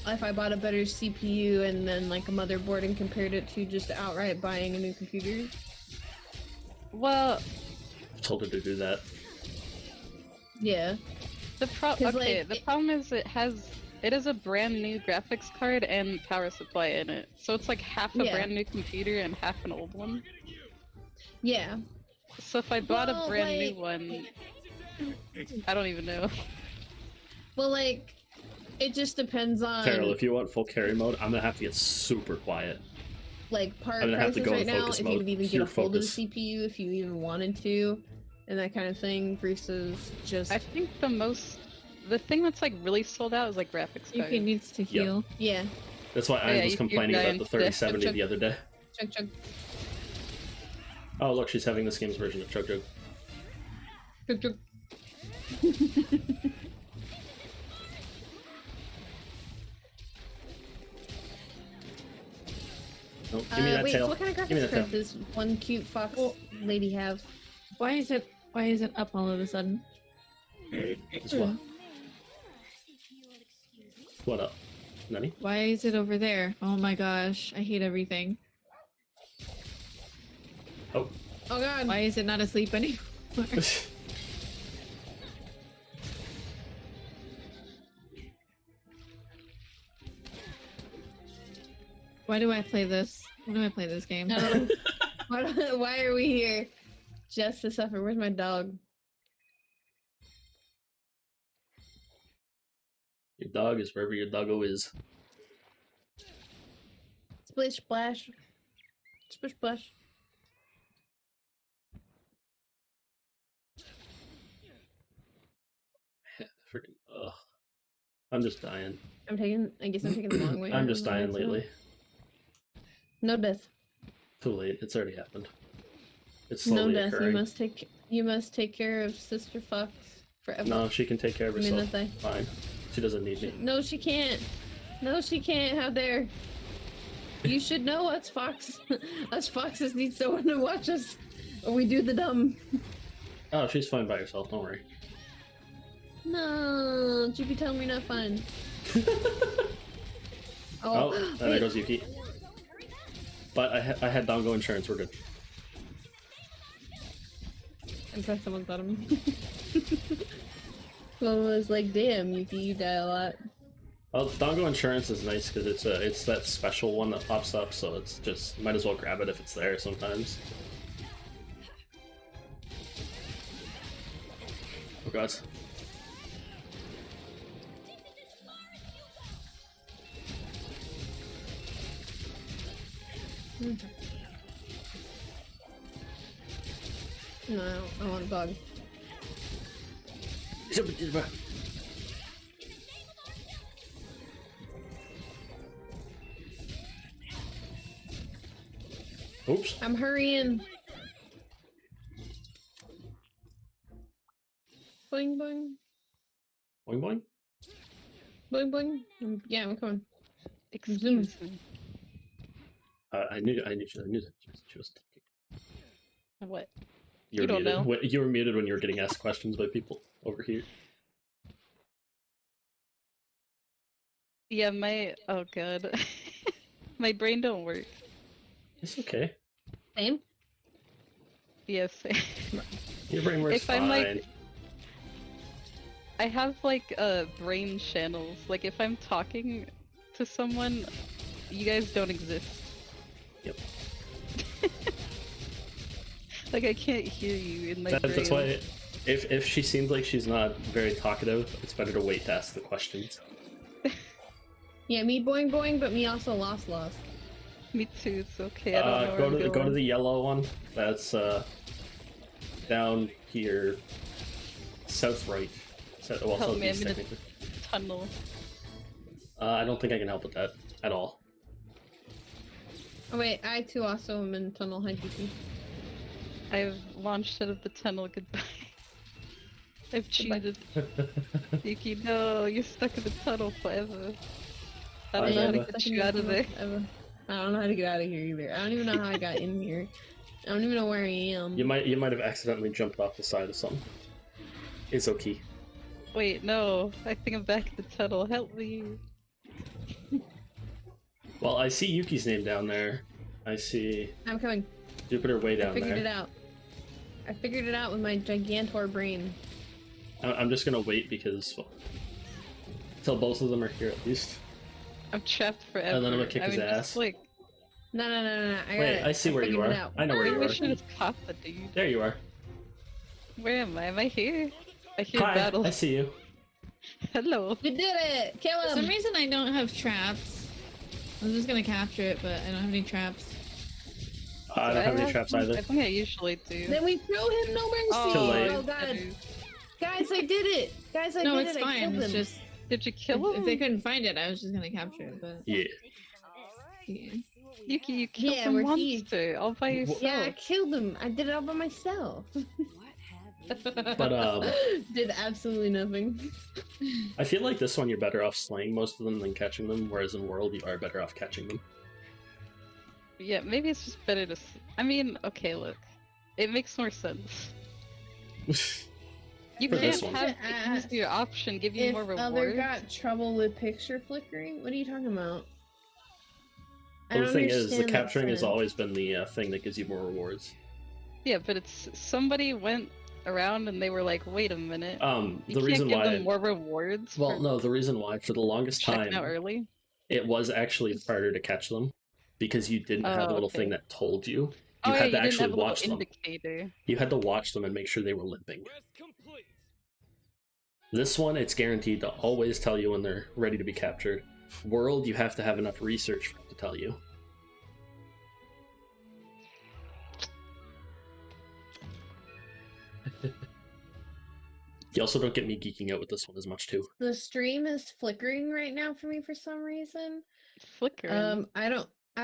if I bought a better CPU and then like a motherboard and compared it to just outright buying a new computer? Well, I've told her to do that. Yeah. the 'Cause, okay, like, the problem is it has a brand new graphics card and power supply in it. So it's like half a Yeah. brand new computer and half an old one. Yeah. So if I bought Well, a brand like- new one, I don't even know. Well, like, it just depends on Carol, if you want full carry mode, I'm gonna have to get super quiet. like part I'm gonna have to prices go right in now. focus If you mode. could even get Pure a folded focus. CPU if you even wanted to, and that kind of thing, versus just I think the thing that's like really sold out is like graphics Yuki cards. needs to heal. yeah. That's why I yeah, was you- complaining you're about the dying. 3070 Chug, the other day. Chug chug. Oh look, she's having this game's version of Chug Jug. Chug chug. No, give me that wait, tail. so what kind of Give me graphics that tail. card does one cute fox lady have? Why is it up all of a sudden? It's what? What up? Nani? Why is it over there? Oh my gosh, I hate everything. Oh. Oh god. Why is it not asleep anymore? Why do I play this? Why do I play this game? I don't know. Why are we here? Just to suffer. Where's my dog? Your dog is wherever your doggo is. Splish splash. Splish splash. Freaking ugh. I'm just dying. I guess I'm taking the long way. I'm just around, dying so- lately. No death. Too late. It's already happened. It's No slowly death. occurring. You must take care of Sister Fox forever. No, she can take care of herself. Minute. Fine. She doesn't need me. No, she can't. No, she can't. How dare. You should know us Fox. Us Foxes need someone to watch us. Or we do the dumb. Oh, she's fine by herself. Don't worry. No, you be telling me not fun. Oh, and there goes Yuki. But I had Dongo insurance. We're good. I'm glad someone thought of me. Well, I was like, damn, Yuki, you die a lot. Well, Dongo insurance is nice because it's that special one that pops up, so it's just might as well grab it if it's there sometimes. Oh god. No, I want a dog. Oops. I'm hurrying. Boing boing. Boing boing. Boing boing. Yeah, I'm coming. Excuse me. I knew that she was talking. What? You You don't muted. know. You were muted when you were getting asked questions by people over here. Yeah, oh god. My brain don't work. It's okay. Same? Yes. Your brain works If I'm, like, fine. I have like brain channels. Like if I'm talking to someone, you guys don't exist. Yep. Like I can't hear you in my brain. That's why, if she seems like she's not very talkative, it's better to wait to ask the questions. Yeah, me boing boing, but me also lost. Me too. It's okay. I don't know where I'm Go to going. the yellow one. That's down here, south right. Well, Help me, I'm southeast in a technically. tunnel. I don't think I can help with that at all. Oh wait, I too also am in tunnel. Hi, Kiki. I've launched out of the tunnel. Goodbye. I've cheated. Yuki, no, you're stuck in the tunnel forever. I don't know how to Bye, get you out of there. I don't know how to get out of here either. I don't even know how I got in here. I don't even know where I am. You might have accidentally jumped off the side of something. It's okay. Wait, no. I think I'm back in the tunnel. Help me. Well, I see Yuki's name down there. I see I'm coming. Jupiter way down I figured there. it out. I figured it out with my gigantor brain. I'm just gonna wait because until both of them are here at least. I'm trapped forever. And then I'm gonna kick his just, ass. Like, No. I got Wait, it. I see where you figured are. it out. I know where maybe you we are. should have caught the dude. There you are. Where am I? Am I here? I hear Hi, battle. I see you. Hello. We did it! Kill For him! some reason, I don't have traps. I was just gonna capture it, but I don't have any traps. I don't have any traps I either. think I usually do. Then we throw him no mercy! Too late. Oh god. Guys, I did it! Guys, I No, did it's it! I fine. killed It's him. just Did you kill him? if they couldn't find it, I was just gonna capture it. But Yeah. yeah. Yuki, you killed Yeah, the we're here. monster all by yourself. Yeah, I killed him. I did it all by myself. But Did absolutely nothing. I feel like this one you're better off slaying most of them than catching them, whereas in World you are better off catching them. Yeah, maybe it's just better to. I mean, okay, look, it makes more sense. You For can't this one. have the easier option give you If more other rewards. got trouble with picture flickering, what are you talking about? I Well, the don't thing is, the understand that capturing has sense. always been the thing that gives you more rewards. Yeah, but it's somebody went around and they were like, "Wait a minute, you The can't reason give why. them more rewards." Well, for no, the reason why for the longest checking time out early. it was actually harder to catch them because you didn't have a Oh, little okay. thing that told you. You Oh, yeah, had you to didn't actually have a little watch them. indicator. You had to watch them and make sure they were limping. This one, it's guaranteed to always tell you when they're ready to be captured. World, you have to have enough research to tell you. You also don't get me geeking out with this one as much too. The stream is flickering right now for me for some reason. Flickering. I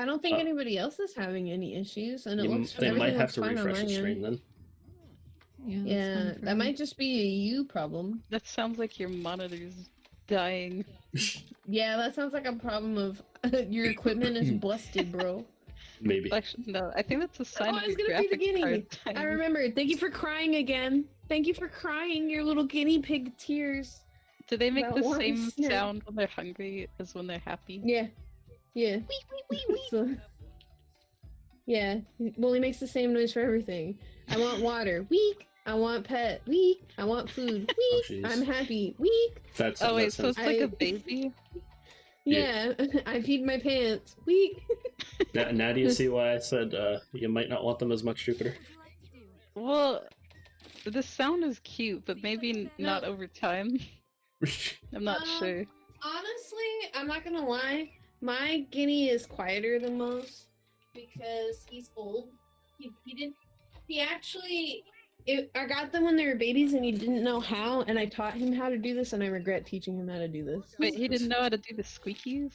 don't think Uh, anybody else is having any issues, and it looks They everything might have looks to fine on refresh my the stream end. then. Yeah, that's Yeah, fine for that me. might just be a you problem. That sounds like your monitor's dying. Yeah, that sounds like a problem of your equipment is busted, bro. Maybe. Actually, no, I think that's a sign Oh, of it's your gonna be the graphics guinea. card I dying. remember. Thank you for crying again. Thank you for crying, your little guinea pig tears. Do they make That the one same snack. sound when they're hungry as when they're happy? Yeah. Yeah. So, yeah. Well, he makes the same noise for everything. I want water. Weak. I want pet. Weak. I want food. Weak. jeez. I'm happy. Weak. That's Oh wait, that so sounds- it's like I- a baby? Yeah. I peed my pants. Weak. Now do you see why I said you might not want them as much, Jupiter? Well, the sound is cute, but maybe not over time. I'm not sure. Honestly, I'm not gonna lie. My guinea is quieter than most because he's old. He actually. I got them when they were babies and he didn't know how, and I taught him how to do this, and I regret teaching him how to do this. Wait, he didn't know how to do the squeakies?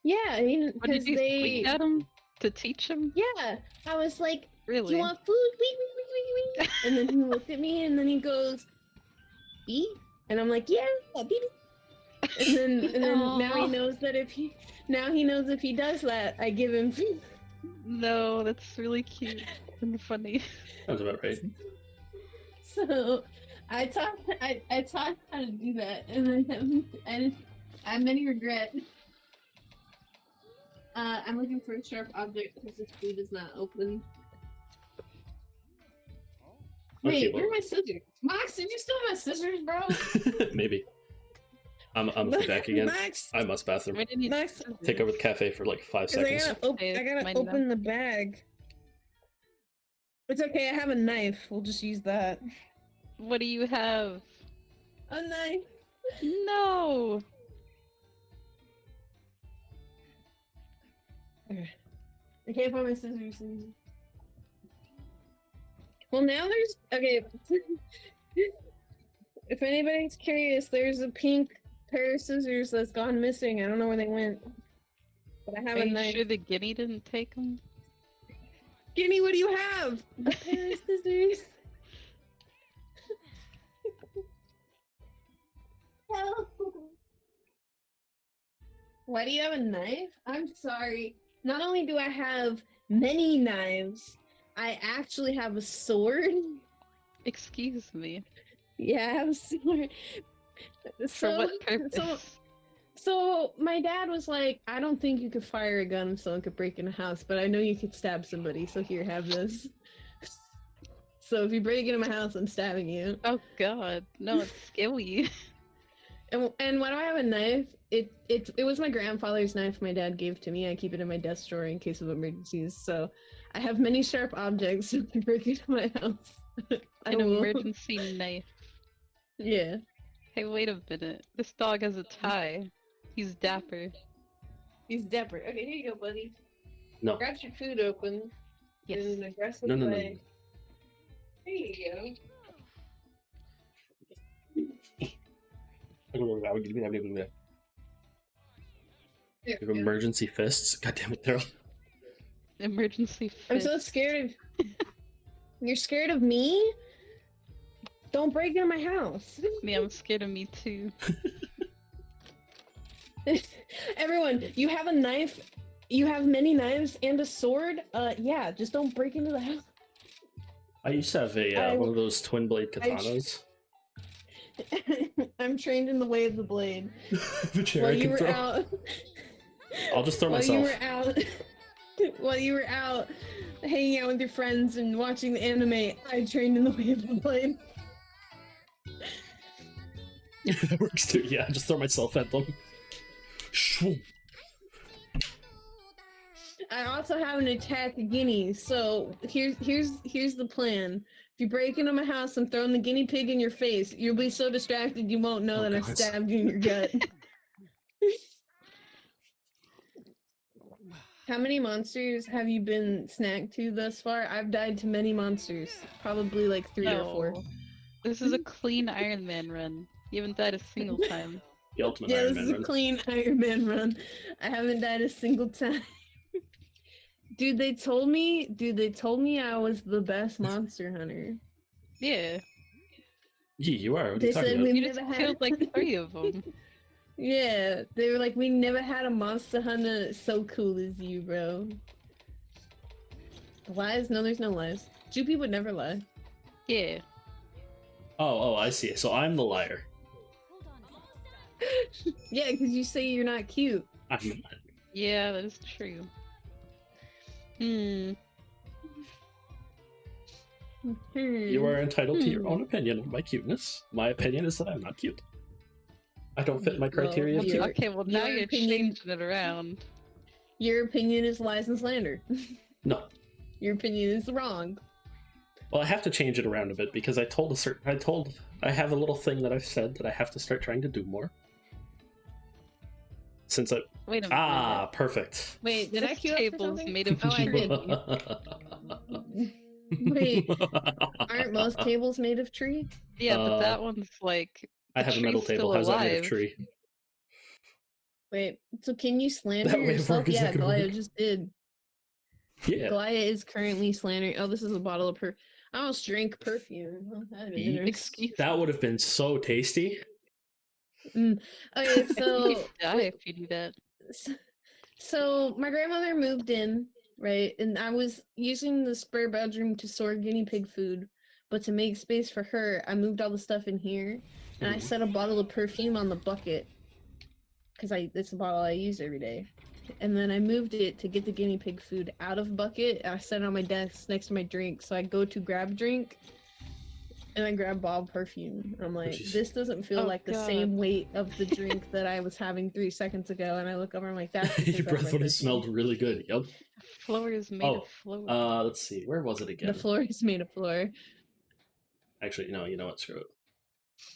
Yeah, What because did you they. squeak at him to teach him? Yeah, I was like, "Do Really? you want food?" Wee, wee, wee, wee, wee. And then he looked at me, and then he goes, "Eat," and I'm like, "Yeah, baby." And then now he Aw. knows that if he does that, I give him food. No, that's really cute and funny. Sounds about right. So I taught how to do that, and I have many regrets. I'm looking for a sharp object because this food is not open. Okay, Wait, well- where are my scissors? Max, did you steal my scissors, bro? Maybe. I'm back again. Max, I must bathroom. Why didn't you Max, Take over the cafe for like 5 seconds. I gotta Mine open the bag. It's okay, I have a knife. We'll just use that. What do you have? A knife. No! Okay. I can't find my scissors. Well, now there's okay. If anybody's curious, there's a pink pair of scissors that's gone missing. I don't know where they went. But I have Are a you knife. sure the guinea didn't take them? Guinea, what do you have? A pair of scissors. Help. Why do you have a knife? I'm sorry. Not only do I have many knives, I actually have a sword. Excuse me. Yeah, I have a sword. For what purpose? So my dad was like, I don't think you could fire a gun if someone could break in a house, but I know you could stab somebody, so here, have this. So if you break into my house, I'm stabbing you. Oh god, no, it's scary. And why do I have a knife? It was my grandfather's knife my dad gave to me. I keep it in my desk drawer in case of emergencies. So I have many sharp objects if you break into my house. An emergency knife. Yeah. Hey, wait a minute. This dog has a tie. He's dapper. He's dapper. Okay, here you go, buddy. No. Grab your food open Yes. in an aggressive No. way. There you go. You have emergency fists. God damn it, Daryl. Emergency fist. I'm so scared of. You're scared of me? Don't break into my house. Yeah, I'm scared of me too. Everyone, you have a knife. You have many knives and a sword. Yeah, just don't break into the house. I used to have a one of those twin blade katanas. I'm trained in the way of the blade. Which While I you can were throw. out. I'll just throw While myself. you were out. While you were out hanging out with your friends and watching the anime, I trained in the way of the blade. That works too. Yeah, just throw myself at them. Shwoom. I also have an attack guinea, so here's the plan. If you break into my house, I'm throwing the guinea pig in your face. You'll be so distracted you won't know Oh, that I God. stabbed you in your gut. How many monsters have you been snacked to thus far? I've died to many monsters. Probably like 3 or 4. No. This is a clean Iron Man run. You haven't died a single time. The ultimate Yeah, Iron this Man is a run. clean Iron Man run. I haven't died a single time. Dude, they told me I was the best monster hunter. Yeah. Yeah, you are. What are They you talking said about? we You never just had killed like 3 of them. Yeah, they were like, we never had a monster hunter so cool as you, bro. Lies? No, there's no lies. Jupi would never lie. Yeah. Oh, I see. So I'm the liar. Hold on a sec. Yeah, because you say you're not cute. I'm not. Yeah, that is true. Hmm. You are entitled to your Hmm. own opinion of my cuteness. My opinion is that I'm not cute. I don't fit my criteria of Well, cute. Okay, well now your you're opinion- changing it around. Your opinion is lies and slander. No. Your opinion is wrong. Well, I have to change it around a bit because I have a little thing that I've said that I have to start trying to do more. Since I Wait a minute. Perfect. Wait, did I This queue up for table's something? made of Oh, I tree. did. Wait, aren't most tables made of tree? Yeah, but that one's like I the have a metal tree's table. still How's that made of alive. tree? Wait, so can you slander That way of yourself? work is Yeah, not gonna Galia work. just did. Yeah. Galia is currently slandering. Oh, this is a bottle of I almost drank perfume. Oh, that'd been interesting. Excuse That would have been so tasty. Okay, You so could die if you do that. so my grandmother moved in, right? And I was using the spare bedroom to store guinea pig food, but to make space for her, I moved all the stuff in here, and I Mhm. set a bottle of perfume on the bucket because it's a bottle I use every day. And then I moved it to get the guinea pig food out of bucket. And I set it on my desk next to my drink. So I go to grab drink, and I grab bottle perfume. I'm like, jeez. this doesn't feel Oh, like the God. same weight of the drink that I was having 3 seconds ago. And I look over, I'm like, that's because Your that's breath my would have perfume. smelled really good. Yep. Floor is made Oh, of flour. Let's see. Where was it again? The floor is made of floor. Actually, no. You know what? Screw it.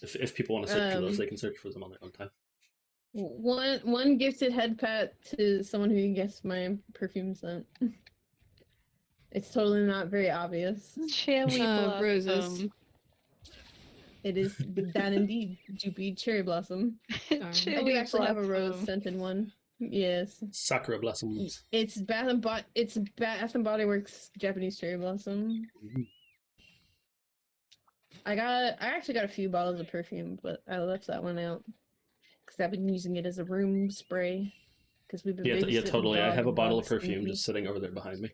If people want to search for those, Um, they can search for them on their own time. One gifted head pat to someone who can guess my perfume scent. It's totally not very obvious. Cherry blossom. roses. It is that indeed. Juby cherry blossom. I do actually have a rose scented one. Yes. Sakura blossoms. It's Bath and Body Works Japanese cherry blossom. Mhm. I actually got a few bottles of perfume, but I left that one out because I've been using it as a room spray. Because we've been Yeah, totally. I have a bottle of dog's perfume stinky. just sitting over there behind me.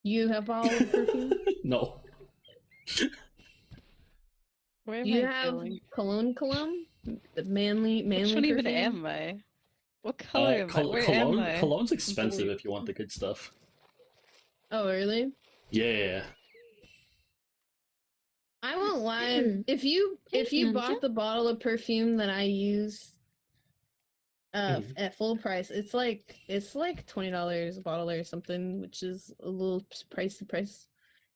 You have bottles of perfume? No. Where am You I have going? cologne? The manly Which one even perfume? am I? What color am I? Where Cologne, am I? Cologne's expensive Blue. if you want the good stuff. Oh, really? Yeah. I won't lie. If you bought the bottle of perfume that I use at full price, it's like $20 a bottle or something, which is a little pricey price.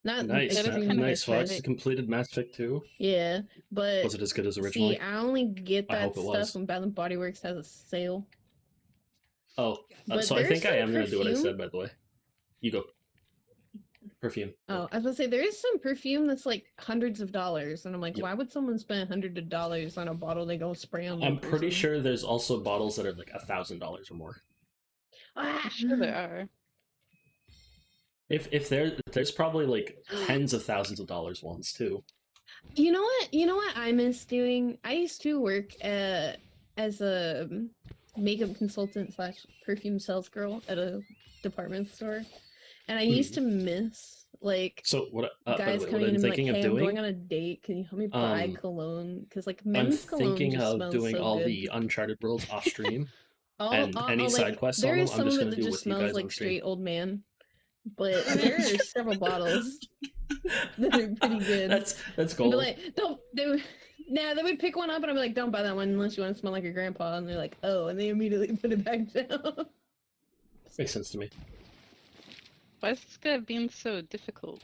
Not Nice. extremely Nice. price, Fox completed Mass Effect 2. Yeah, but Was it as good as originally? see, I only get I that hope it stuff was. when Bath and Body Works has a sale. Oh, But so I there's think I some am going to do what I perfume- said, by the way. You go. Perfume. Oh, I was gonna say there is some perfume that's like hundreds of dollars, and I'm like, Yep. why would someone spend $100 on a bottle they go spray on? I'm their pretty person? sure there's also bottles that are like $1,000 or more. Ah! I'm sure there are. If there's probably like tens of thousands of dollars ones too. You know what? You know what I miss doing? I used to work as a makeup consultant / perfume sales girl at a department store, and I used to miss like So what? By the guys way, what coming in I'm and be like, thinking "Hey, of I'm doing, going on a date. Can you help me buy cologne?" Because like men's I'm cologne thinking just of smells doing so all good. the Uncharted worlds off stream. All any like, side quests there on is them, some I'm just of it gonna that do just with you smells guys like on stream. straight old man, but there are several bottles that are pretty good. That's And gold. be like, they would pick one up and I'd be like, don't buy that one unless you want to smell like your grandpa. And they're like, oh, and they immediately put it back down. Makes sense to me. Why is this guy being so difficult?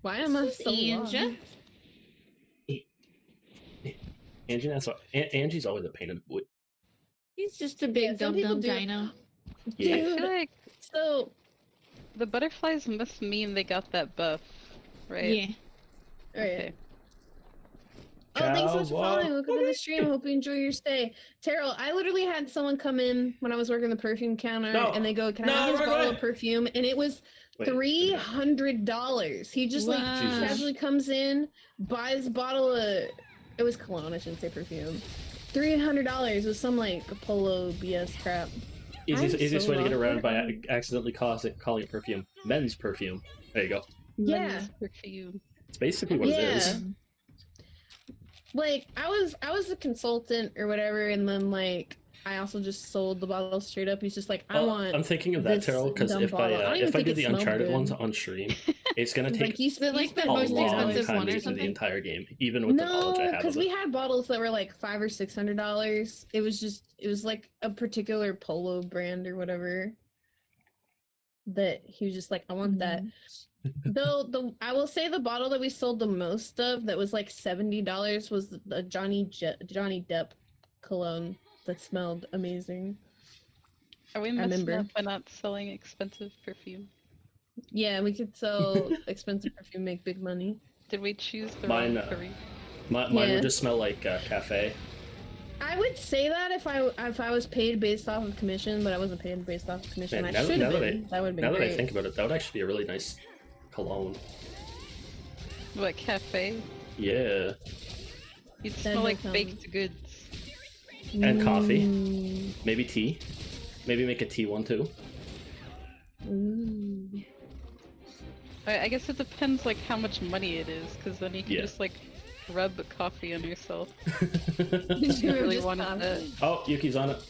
Why am I This is so Anja. lost? Angie, that's what, Angie's always a pain in the butt. He's just a big some dum people dum do- dino. Yeah. I Dude, feel like so the butterflies must mean they got that buff, right? Yeah. alright. Okay. Oh, thanks so much for Cowboy. following. Welcome to the stream. I hope you enjoy your stay. Terrell, I literally had someone come in when I was working the perfume counter No. and they go, can I No, have this right bottle away. of perfume? And it was Wait, $300. He just like Wow. casually comes in, buys a bottle of it was cologne, I shouldn't say perfume. $300 was some like Polo BS crap. Easiest so way to get around awkward. by accidentally calling it perfume. Men's perfume. There you go. Yeah. Men's perfume. It's basically what it is. Yeah. Like I was a consultant or whatever, and then like I also just sold the bottle straight up. He's just like, I want. I'm thinking of that, this Terrell, because dumb if bottle. I don't even I think do it the smelled Uncharted good. ones on stream, it's gonna Like take you like the a most long expensive time one to or get through the something? entire game, even with the knowledge I No, have because of we it. had bottles that were like $500 or $600. It was like a particular Polo brand or whatever. That he was just like, I want that. Though I will say the bottle that we sold the most of that was like $70 was the Johnny Depp cologne that smelled amazing. Are we messing remember. up by not selling expensive perfume? Yeah, we could sell expensive perfume, make big money. Did we choose the Mine, wrong career? Mine Yeah. would just smell like cafe. I would say that if I was paid based off of commission, but I wasn't paid based off of commission. Man, I now should have that been. That would have been Now that great. I think about it, that would actually be a really nice cologne. What, cafe? Yeah. You'd That smell like sounds- baked goods. And coffee. Mm. Maybe tea. Maybe make a tea one too. Ooh. I guess it depends like how much money it is, because then you can Yeah. just like rub coffee on yourself. Did you really just wanted pop? that. Oh, Yuki's on it.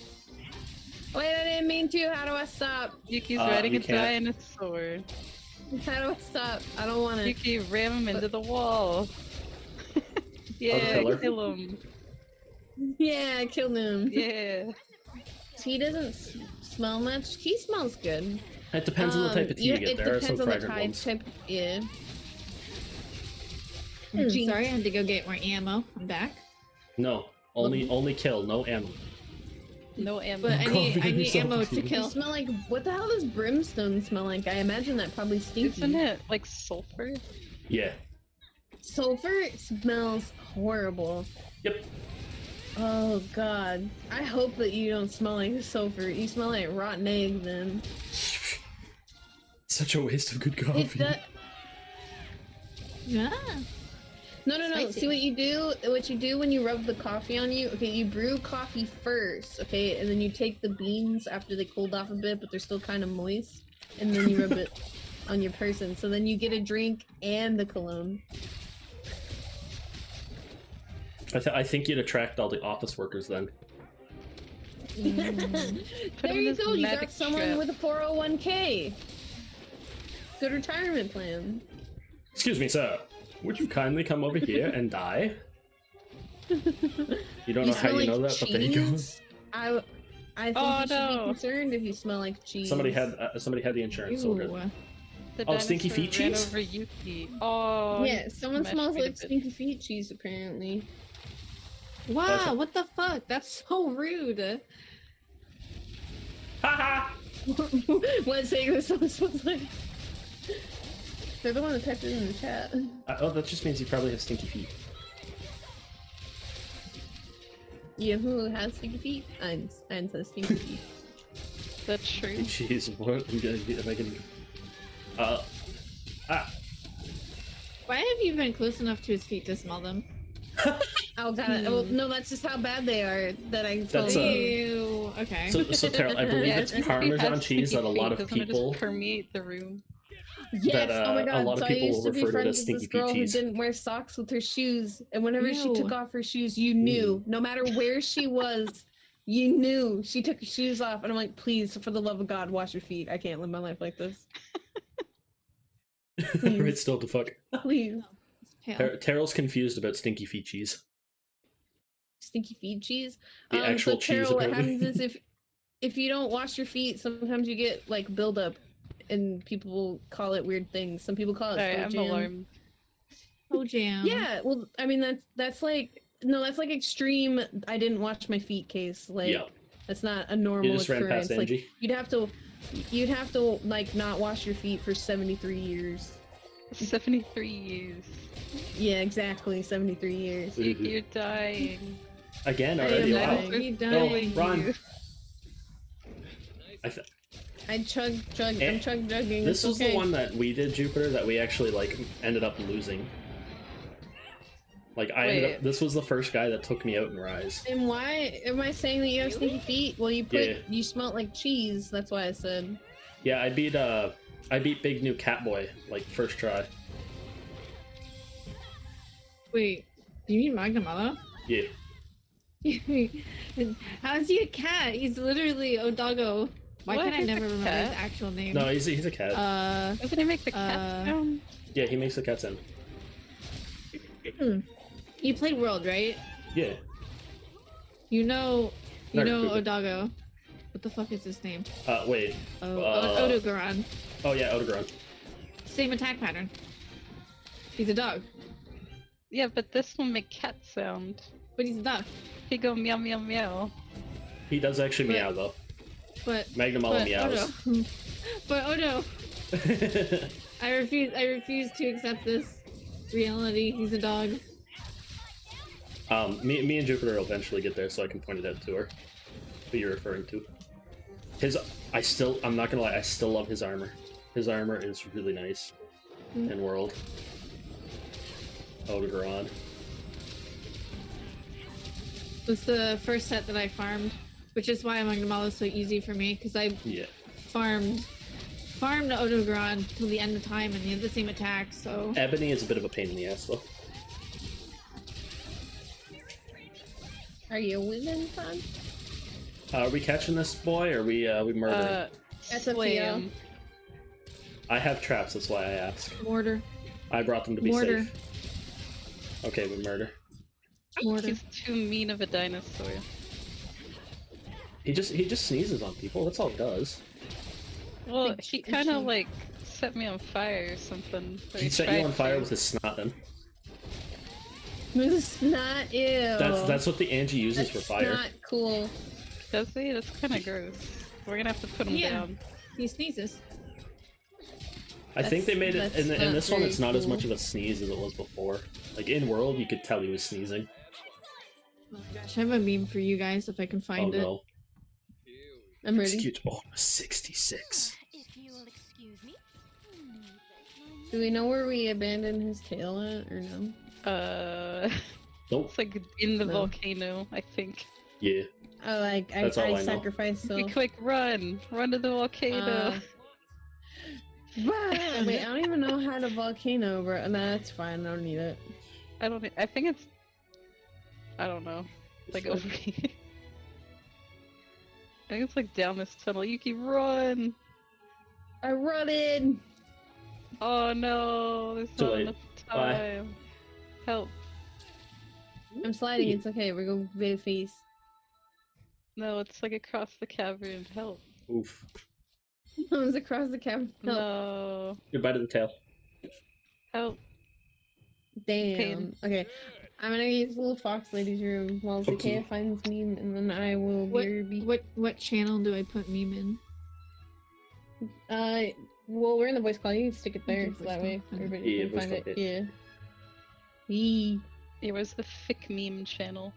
Wait, I didn't mean to. How do I stop? Yuki's You riding a can't. dinosaur. How do I stop? I don't want to. Yuki ram him into the wall. Yeah, pillar? kill him. Yeah, I killed him. Yeah. He doesn't smell much. He smells good. It depends on the type of tea you get. It There are some depends on the fragrant ones. type. Yeah. Sorry, I had to go get more ammo. I'm back. No, only kill, no ammo. No ammo. But I need Coffee ammo yourself, to dude. You kill. smell like what the hell does brimstone smell like? I imagine that probably stinky. Isn't it like sulfur? Yeah. Sulfur smells horrible. Yep. Oh god. I hope that you don't smell like sulfur. You smell like rotten egg then. Such a waste of good coffee. It does. Yeah. No. Spicy. See what you do? What you do when you rub the coffee on you? Okay, you brew coffee first, okay, and then you take the beans after they cooled off a bit, but they're still kind of moist, and then you rub it on your person. So then you get a drink and the cologne. I think you'd attract all the office workers then. There in you this go. You magic got someone trap. with a 401k. Good retirement plan. Excuse me, sir. Would you kindly come over here and die? You don't know how smell you know like that, but there you go. cheese? I think Oh, you should no. be concerned if you smell like cheese. Somebody had the insurance, so we're good. Ew. The Oh, stinky dinosaur feet ran cheese? over Yuki. Oh, Yeah, someone smashed smells me to like bits. stinky feet cheese apparently. Wow, what the fuck? That's so rude. Haha! What saying that someone smells like? They're the one that typed it in the chat. Oh, that just means you probably have stinky feet. Yeah, who has stinky feet? Ein says stinky feet. That's true. Jeez, what? Am I gonna... Why have you been close enough to his feet to smell them? Oh god, well, no, that's just how bad they are that I told That's, you. Ew. Okay. So Terrell, I believe Yeah, it's if you Parmesan have cheese that a stinky lot feet, of doesn't it people... just permeate the room. Yes, that, oh my god, a lot of so people I used to be refer to it friends as with this stinky girl feet who cheese. didn't wear socks with her shoes, and whenever she Ew. took off her shoes, you knew, no matter where she was, you knew she took her shoes off, and I'm like, please, for the love of God, wash your feet. I can't live my life like this. Right, still the fuck. Please. It's pale. Terrell's confused about stinky feet cheese. Stinky feet cheese? The actual so cheese, Carol, what apparently. happens is if you don't wash your feet, sometimes you get like buildup, and people call it weird things. Some people call it Sorry, toe I'm jam. alarmed. Oh, jam. Yeah, well, I mean that's like no, that's like extreme. I didn't wash my feet case. Like Yeah. that's not a normal You just ran occurrence. past Like Angie. you'd have to like not wash your feet for 73 years. 73 years. Yeah, exactly, 73 years. You're dying. Again, I already? am Wow. dying. You No, dying. run. I th- I chug. I'm Eh, chugging. this it's was okay. the one that we did, Jupiter, that we actually like ended up losing. Like I ended up. Wait. This was the first guy that took me out in Rise. And why am I saying that you have stinky feet? Well, you smelt like cheese. That's why I said. Yeah, I beat Big New Catboy like first try. Wait, do you mean Magnamalo? Yeah. How's he a cat? He's literally Odago. Why What? can I He's a never remember his cat? actual name? No, he's a cat. Doesn't he make the cat sound? Yeah, he makes the cat sound. You played World, right? Yeah. You know Not Google. Odago. What the fuck is his name? Wait. Odogaron. Oh yeah, Odegron. Same attack pattern. He's a dog, Yeah, but this one make cat sound. but he's a dog. He go meow meow meow. He does actually But- meow though. But Magnamalo but meows. Odo. But Odo, I refuse to accept this reality. He's a dog. Me and Jupiter will eventually get there, so I can point it out to her. Who you're referring to? I'm not gonna lie, I still love his armor. His armor is really nice in World. Odegaron. It's the first set that I farmed, which is why Magnamalo is so easy for me, because I Yeah. farmed Odogaron till the end of time, and he had the same attack. So Ebony is a bit of a pain in the ass though. Are you winning, son? Are we catching this boy, or we murdering? That's up to slam. you. I have traps, that's why I ask. mortar, I brought them to be mortar, safe. Okay, we murder. mortar. He's too mean of a dinosaur. He just sneezes on people. That's all he does. Well, Big he squishy. kind of like set me on fire or something. or He set you tried on fire to. with his snot. Then It's not ew. that's what the Angie uses for That's fire. not cool. Does he? That's kind of gross. We're gonna have to put him Yeah. down. He sneezes. I think they made it That's in not this one. very It's not as much cool. of a sneeze as it was before. Like in World, you could tell he was sneezing. Oh my gosh, I have a meme for you guys if I can Oh find it. no! I'm ready. Excuse. Oh, 66. If you'll excuse me. Do we know where we abandoned his tail at, or no? Nope. It's like in the No. volcano, I think. Yeah. Oh, like That's all I know. sacrificed Okay, so. quick, run! Run to the volcano! Wait, I don't even know how to volcano, bro. No, that's fine. I don't need it. I don't. I think it's. I don't know. Like It's over here. I think it's like down this tunnel. Yuki, run! I run in. Oh no, there's Too not late. enough Bye. time. Help! I'm sliding. It's okay. We're going very face. No, it's like across the cavern. Help! Oof. I was across the cavern. Help. No! Goodbye to the tail. Help! Damn. Pain. Okay. I'm gonna use little fox lady's room while Zakea Okay. finds meme, and then I will be. What channel do I put meme in? Well, we're in the voice call. You can stick it there, Okay, so voice that way call. everybody Yeah, can voice find call it. hit. Yeah. Yee. It was the thick meme channel.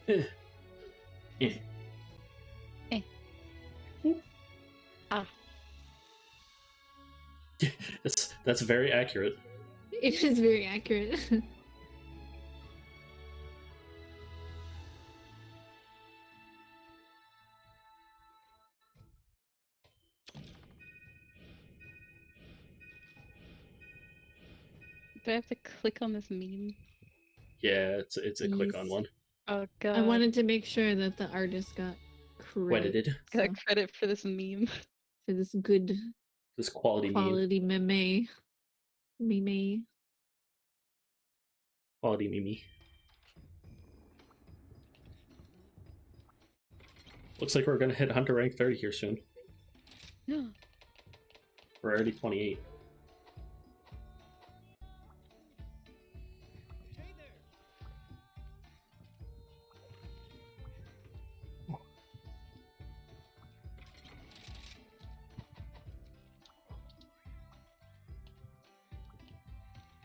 Eh. Eh. Ah. That's very accurate. It is very accurate. Do I have to click on this meme? Yeah, it's a click on Yes. one. Oh god. I wanted to make sure that the artist got credit Credited. Got so- credit for this meme. for this good This quality meme. quality meme. Meme. Quality meme. Looks like we're gonna hit Hunter rank 30 here soon. Yeah. We're already 28.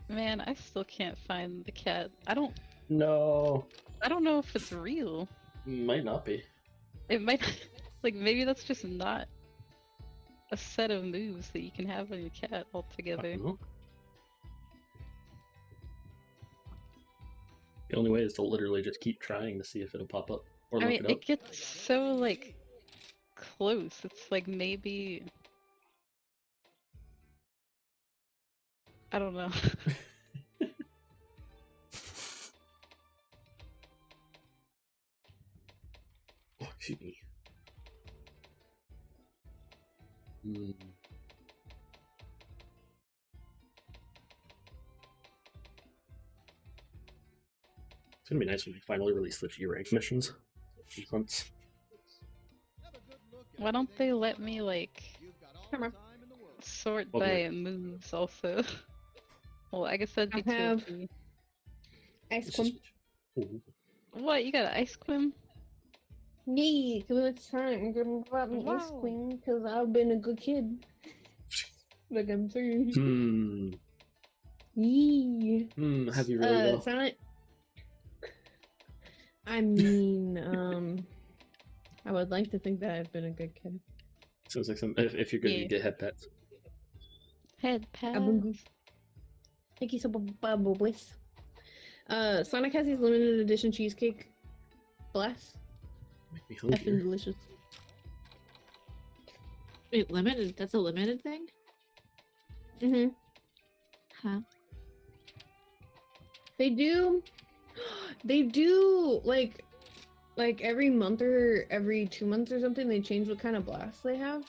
Man, I still can't find the cat. I don't No, know if it's real. might not be. It might like maybe that's just not a set of moves that you can have on your cat I altogether. don't know. The only way is to literally just keep trying to see if it'll pop up or I look mean, it up. it gets so like close. It's like maybe I don't know. Oh, excuse me. Hmm. It's gonna be nice when we finally release the G rank missions. Months. Why don't they let me like Camera. sort Welcome by moves also? Well, I guess that'd be I have- 2 Ice cream. Ooh. What, you got an ice cream? Yay, because it's time. I'm gonna grab an ice Wow. cream because I've been a good kid. Like I'm 3. Hmm. Yee. Have you really though? Silent. I mean, I would like to think that I've been a good kid. Sounds like some. If you're good, Yeah. you get head pets. Head pat. I've been good. Thank you so much, boys. Sonic has these limited edition cheesecake. Blast. Make me Effing hungry. delicious. Wait, limited? That's a limited thing? Mm-hmm. Huh? They do like every month or every 2 months or something, they change what kind of blast they have.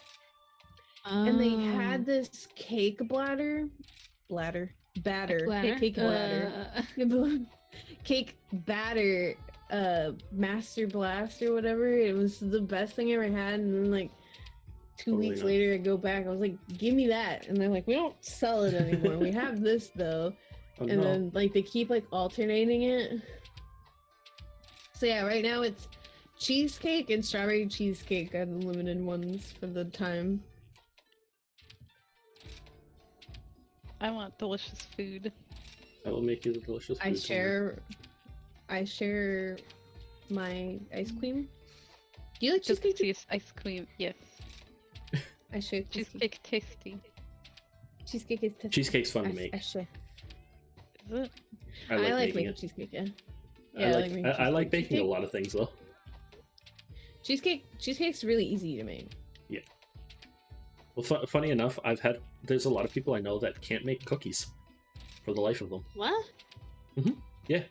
And they had this cake batter, cake batter, master blast or whatever. It was the best thing I ever had. And then like 2 Totally weeks not. later, I go back. I was like, "Give me that!" And they're like, "We don't sell it anymore. We have this though." Oh, And no. then like they keep like alternating it. So yeah, right now it's cheesecake and strawberry cheesecake are the limited ones for the time. I want delicious food. I will make you the delicious food. I share my ice cream. Do you like cheesecake? Ice cream, yes. I share Cheesecake tasty. Cheesecake is tasty. Cheesecake's fun to make. I share. Is it? I I like making making it. cheesecake. Yeah. I like baking cheesecake. a lot of things though. Cheesecake's really easy to make. Well, funny enough, there's a lot of people I know that can't make cookies for the life of them. What? Yeah.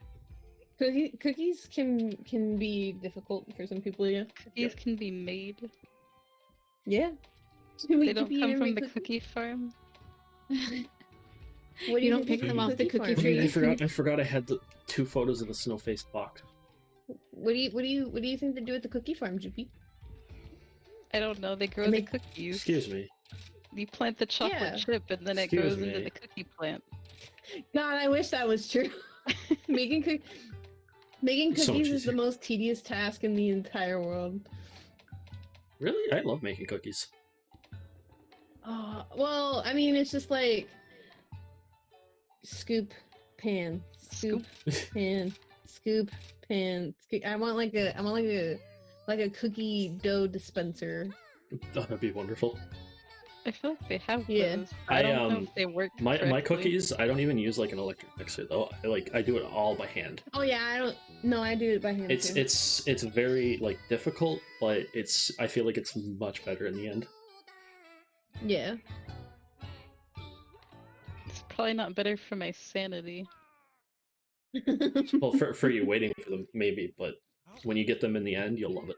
Cookies can be difficult for some people. Yeah. Cookies can be made. Yeah. They don't come from the cookie farm. What do You don't think pick them of off the cookie farm? tree. I forgot I had the 2 photos of the snow-faced clock. What do you think they do at the cookie farm, Juppy? I don't know, they grow And the they- cookies. Excuse me. You plant the chocolate Yeah. chip and then it Excuse grows into me. the cookie plant. God, I wish that was true. making cookies So much is the easier. most tedious task in the entire world. Really? I love making cookies. Well, I mean, it's just like scoop, pan, scoop, pan, scoop, pan. I want like a cookie dough dispenser. Oh, that'd be wonderful. I feel like they have Yeah. those. I don't know if they work My correctly. cookies, I don't even use like an electric mixer though. I do it all by hand. Oh yeah, I don't. No, I do it by hand. too. It's very like difficult, but I feel like it's much better in the end. Yeah. It's probably not better for my sanity. Well, for you waiting for them maybe, but when you get them in the end, you'll love it.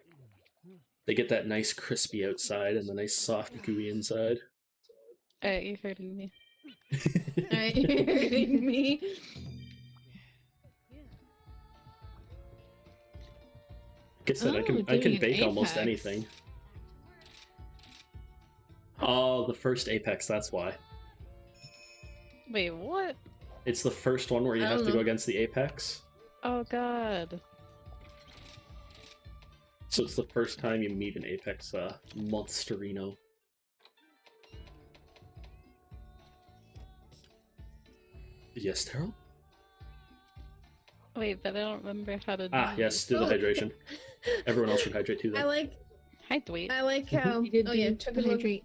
They get that nice crispy outside and the nice soft gooey inside. Alright, you're hurting me. Alright, you're hurting me. Like I said, I Oh, can doing an bake almost Apex. anything. Oh, the first Apex, that's why. Wait, what? It's the first one where you I have don't to go know. against the Apex. Oh god. So it's the first time you meet an Apex Monsterino. Yes, Terrell? Wait, but I don't remember how to do Ah, yes, do the Oh. hydration. Everyone else should hydrate too I then. Hydrate. like how. You did Oh yeah, do chug a lug. hydrate.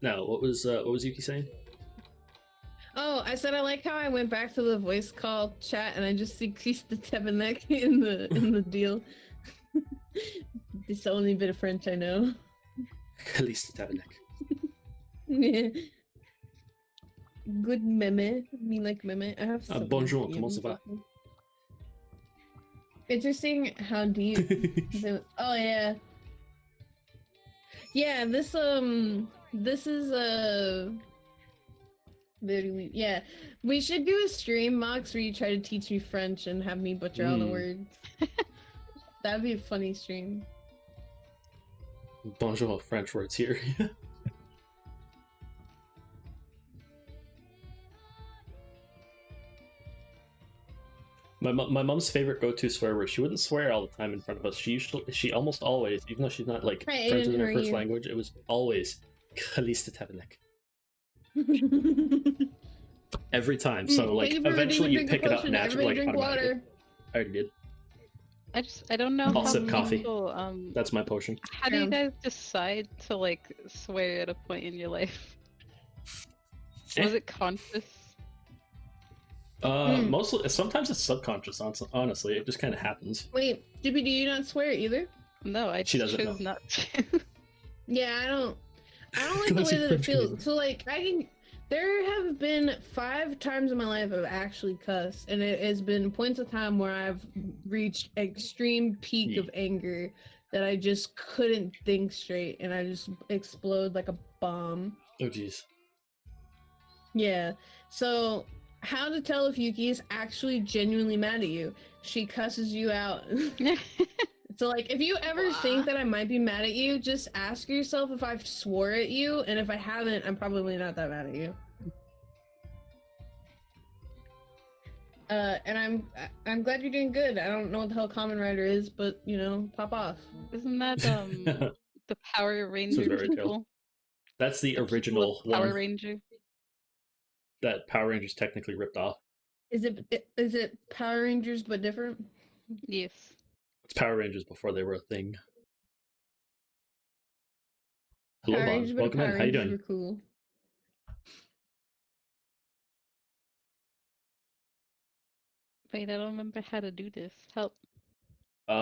Now, what was Yuki saying? Oh, I said I like how I went back to the voice call chat and I just increased the Tebanek in the deal. It's the only bit of French I know. At least Tabanek. Good meme. Me like meme. I have some bonjour, Korean comment ça va? people. Interesting how deep. Oh yeah. Yeah, this is very yeah. We should do a stream, Mox, where you try to teach me French and have me butcher all the Mm. words. That'd be a funny stream. Bonjour, French words here. My mom's favorite go-to swear word. She wouldn't swear all the time in front of us. She almost always, even though she's not like Hi, French Aiden, isn't how her are first you? language, it was always Kalista Tabanek. Every time. So like Thank you for eventually you letting me pick drink it a up potion. naturally, like Everybody drink automatically. water. I already did. I don't know I'll how sip coffee. people, That's my potion. how do you Yeah. guys decide to like swear at a point in your life? Eh. Was it conscious? Mostly, sometimes it's subconscious. Honestly, it just kind of happens. Wait, Dippy, do you not swear either? No, I She just doesn't chose know. not to. Yeah, I don't like the Classic way that it French feels. kid. So like there have been 5 times in my life I've actually cussed, and it has been points of time where I've reached extreme peak Yeah. of anger that I just couldn't think straight and I just explode like a bomb. Oh jeez. Yeah. So how to tell if Yuki is actually genuinely mad at you? She cusses you out. So like if you ever think that I might be mad at you, just ask yourself if I've swore at you, and if I haven't, I'm probably not that mad at you. And I'm glad you're doing good. I don't know what the hell Common Rider is, but you know, pop off. Isn't that the Power Ranger very true. people? That's the The people original of Power one Ranger. that Power Rangers technically ripped off. Is it Power Rangers but different? Yes. It's Power Rangers before they were a thing. Hello, Power Bon. Rangers, but Welcome Power in. How you Rangers doing? were cool. Wait, I don't remember how to do this. Help.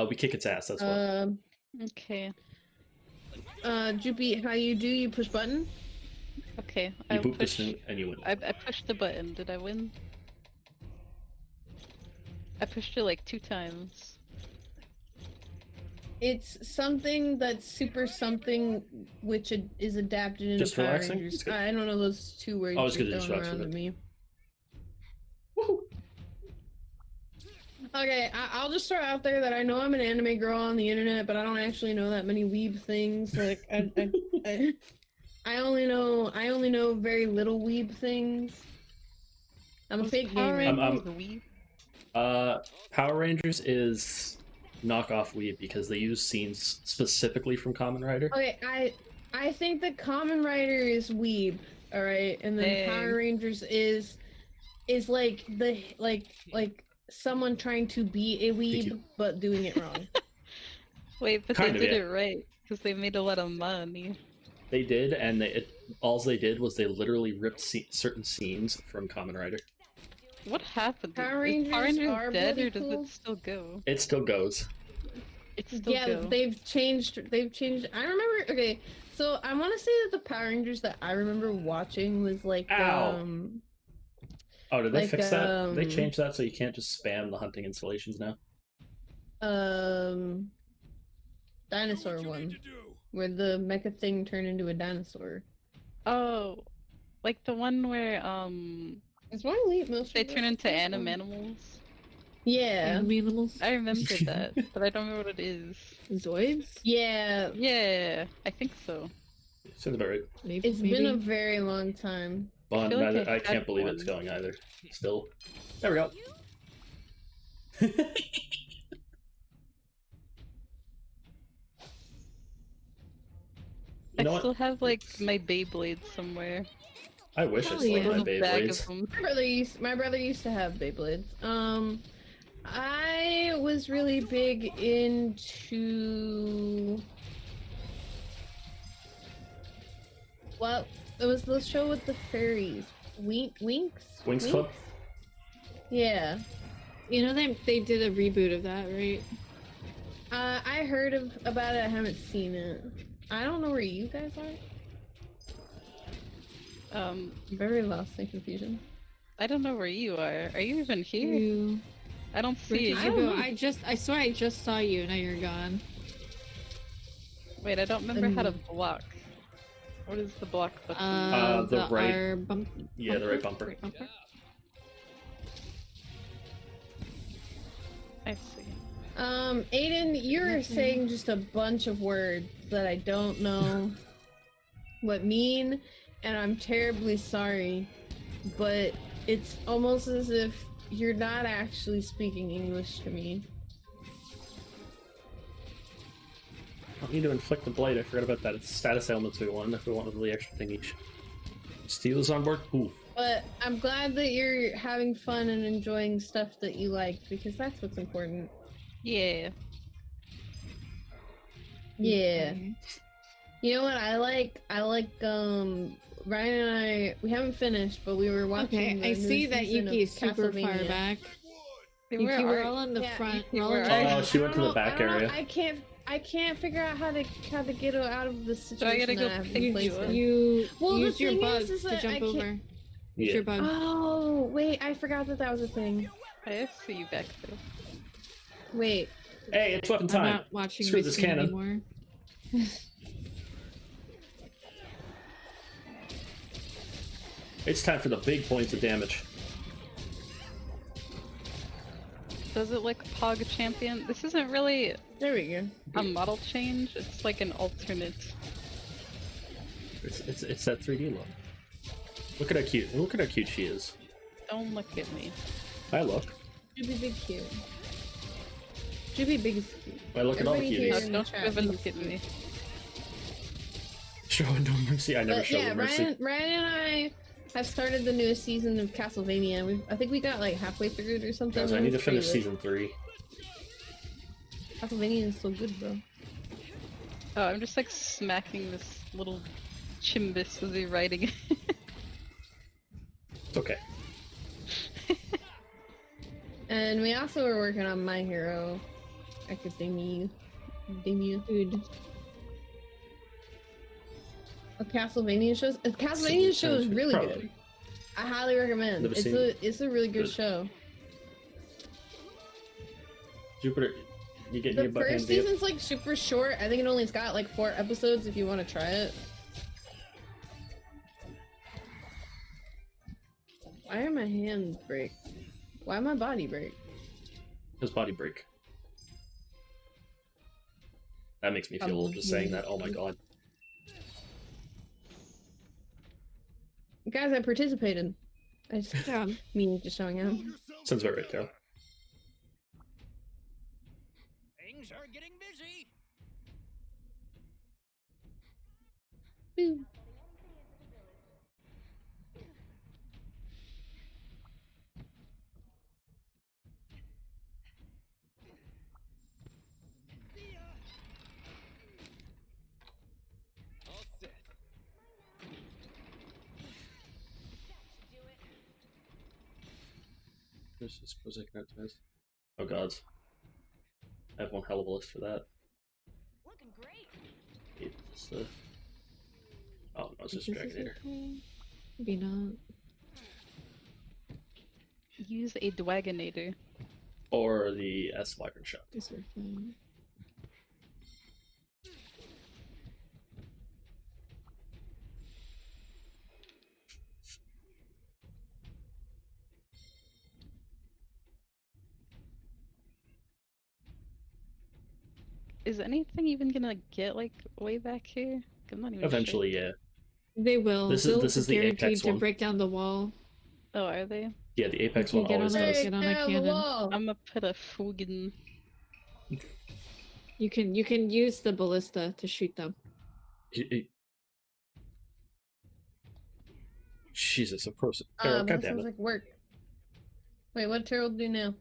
We kick its ass. That's what. Okay. Droopy, how you do? You push button? Okay. You I'll boop push. this thing and you win. I pushed the button. Did I win? I pushed it like 2 times. It's something that's super something which is adapted into Just Power relaxing? Rangers. It's good. I don't know those 2 words. Oh, it's you're good to just throwing relax around with at it. me. Okay, I'll just throw out there that I know I'm an anime girl on the internet, but I don't actually know that many weeb things. Like I only know very little weeb things. I'm a Was fake Power gamer. Rangers weeb? Power Rangers is knockoff Weeb because they use scenes specifically from Kamen Rider. Okay, I think that Kamen Rider is weeb, all right, and then Dang. Power Rangers is like the like someone trying to be a you. weeb but doing it wrong. Wait, but Kind they of, did yeah. it right because they made a lot of money. They did, and all they did was they literally ripped certain scenes from Kamen Rider. What happened? Power Is Power Rangers Rangers are dead bloody or does cool. it still go? It still goes. It still Yeah, go. they've changed. I remember. Okay, so I want to say that the Power Rangers that I remember watching was like Ow. Oh, did they like, fix that? They changed that so you can't just spam the hunting installations now. Dinosaur one, where the mecha thing turned into a dinosaur. Oh, like the one where It's one elite most. they turn into animals. Yeah. Animals. I remember that, but I don't remember what it is. Zoids? Yeah. Yeah, I think so. Sounds about right. Maybe. It's been a very long time. Bon, feel like I I can't had believe one. it's going either. Still. There we go. You know I what? still have like my Beyblades somewhere. I wish I Hell still had yeah. my Little bag of Beyblades. them. My brother used to have Beyblades. I was really big into well, it was the show with the fairies. Winx? Winx Club? Yeah. You know they did a reboot of that, right? I heard about it. I haven't seen it. I don't know where you guys are. I'm very lost in confusion. I don't know where you are. Are you even here? You. I don't Where see did you. you go? I swear I just saw you. Now you're gone. Wait, I don't remember how to block. What is the block button? The right- R bump. Yeah, the right bumper. Right bumper. I see. Aiden, you're saying just a bunch of words that I don't know what mean, and I'm terribly sorry, but it's almost as if you're not actually speaking English to me. I need to inflict the blight. I forgot about that. It's status elements we want if we want the extra thing each. Steel is on board? Ooh. But I'm glad that you're having fun and enjoying stuff that you like, because that's what's important. Yeah. Yeah. Okay. You know what I like? Ryan and I, we haven't finished, but we were watching Okay, the I new see that season of Yuki is super far Castlevania. back. Where Yuki, we're are- all in the Yeah, front. Yuki, We're all where in are the you? Oh, she I went to don't the know- back I don't know, area. I can't figure out how to get out of the situation gotta go that I have pick been you placed up. in. You Well, the use your thing bug is to that jump I can't- over. Use Yeah. your bug. Oh, wait, I forgot that was a thing. I see you back there. Wait, Hey, it's weapon I'm time. not watching Screw my this screen cannon. anymore. It's time for the big points of damage. Does it like Pog Champion? This isn't really there we go. a model change, it's like an alternate. It's that 3D look. Look at how cute she is. Don't look at me. I look. Droopy Big cute. Droopy Big is cute. I look at all the Everybody No, here cuties. in the don't chat ever thinks look at it's me. Show no mercy. I never But show yeah, them mercy. Ryan and I have started the newest season of Castlevania. I think we got like halfway through it or something. Guys, I need to It's pretty finish lit. season 3. Castlevania is so good, bro. Oh, I'm just like smacking this little chimbus as we're riding it. It's okay. And we also were working on My Hero Academia. Dude. A Castlevania show. A Castlevania show is really Probably. good. I highly recommend. Never seen it. It's a really good Good. show. Jupiter, you get The your butt first handed. season's like super short. I think it only's got like 4 episodes if you want to try it. Why are my hands break? Why my body break? His body break. That makes me feel old just saying that. Oh my god. Guys, I participated. I just Yeah. me just showing up. Sounds about right, Carol. Things are getting busy. Boo. All set. There's this Prozac note test. Oh god. I have one hell of a list for that. Looking great. It's the... Oh no, it's just This is Dragonator. okay. Maybe not. Use a Dwagonator. Or the S Wyvern Shot. These are fine. Is anything even gonna get like way back here? I'm not even Eventually, sure. yeah. They will. This They'll is the guaranteed Apex to one. break down the wall. Oh, are they? Yeah, the Apex You one get always on a- does. get on a down the cannon. wall. I'm gonna put a Fugen. You can use the ballista to shoot them. Jesus, of course. Carol, That God sounds damn it. like work. Wait, what Terrell do now?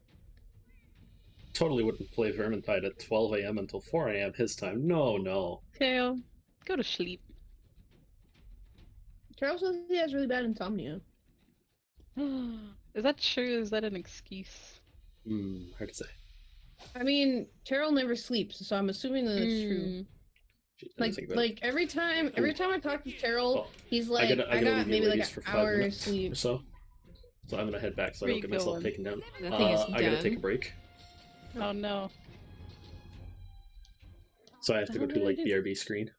Totally wouldn't play Vermintide at 12 a.m. until 4 a.m. his time. No, no. Kale, go to sleep. Terrell says he has really bad insomnia. Is that true? Is that an excuse? Hard to say. I mean, Terrell never sleeps, so I'm assuming that it's true. Mm. Jeez, I didn't think about it. Every time I talk to Terrell, Well, he's like, I, gotta got leave you maybe like ladies an for 5 hour of minutes sleep. or so. So I'm gonna head back so I Where don't you get myself going? taken down. That thing is I gotta take a done. break. Oh no. So I have to go What to did I like do? BRB screen.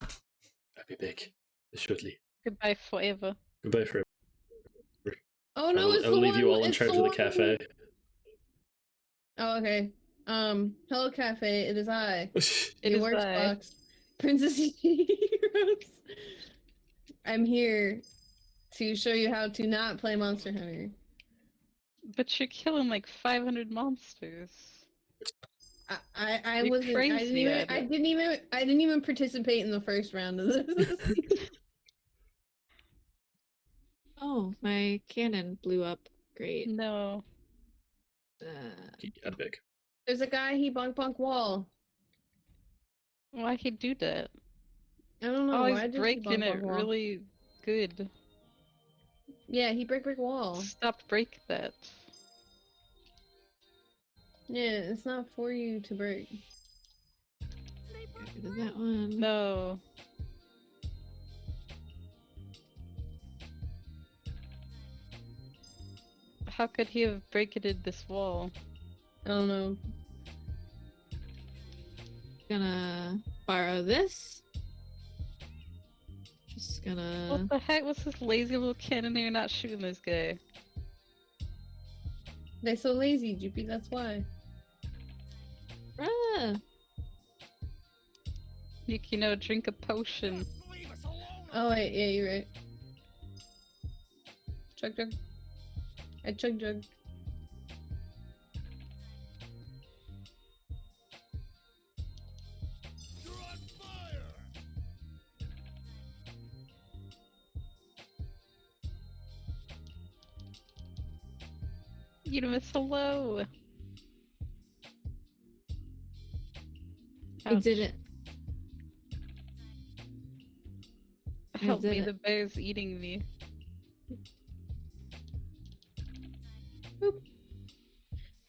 I'll be back shortly. Goodbye forever. Goodbye for Oh no, it's I'll the leave one. you all in it's charge the of the one- cafe. Oh, okay. Hello, cafe. It is I. It Your is works I. box, Princess Heroes. I'm here to show you how to not play Monster Hunter. But you're killing like 500 monsters. I You're wasn't. crazy at I it. didn't even participate in the first round of this. Oh, my cannon blew up. Great. No. I'm big. There's a guy. He bonk bonk wall. Why he do that? I don't know. Oh, Why he's did he breaking bonk it bonk wall? really good. Yeah, he break wall. Stop break that. Yeah, it's not for you to break. Get rid of that one. No. How could he have breaketed this wall? I don't know. Gonna borrow this. Just gonna. What the heck was this lazy little cannoneer not shooting this guy? They're so lazy, Joopy. That's why. Ah, Yukino, drink a potion. Leave us alone. Oh wait, yeah, you're right. Chug chug. I chug jug. Universe, hello! I did it. Help did me, it. the bear's eating me.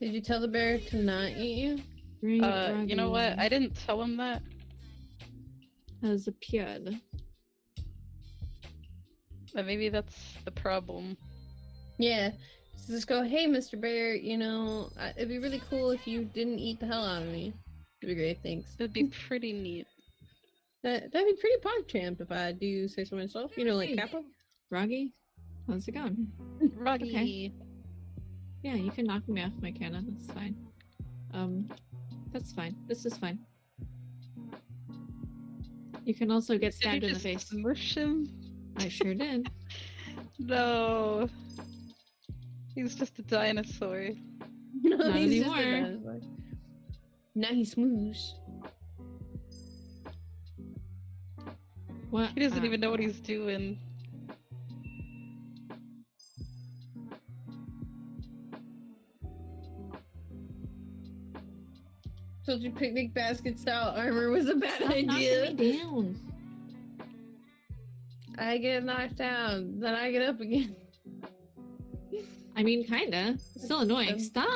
Did you tell the bear to not eat you? Great You know what? I didn't tell him that. Has appeared. But maybe that's the problem. Yeah. So just go, hey, Mr. Bear, you know, it'd be really cool if you didn't eat the hell out of me. It'd be great, thanks. It'd be pretty neat. That'd be pretty PogChamp if I do say so myself. You know, like Hey. Kappa. Roggy, how's it going? Roggy! Okay. Yeah, you can knock me off my cannon, that's fine. That's fine. This is fine. You can also get stabbed in the face. Smush him? I sure did. No. He's just a dinosaur. No, Not he's just a anymore. dinosaur. Now he's smoosh. What? He doesn't even know what he's doing. Told you picnic basket style armor was a bad Stop idea. knocking me down. I get knocked down, then I get up again. I mean, kinda. It's still annoying. Stop!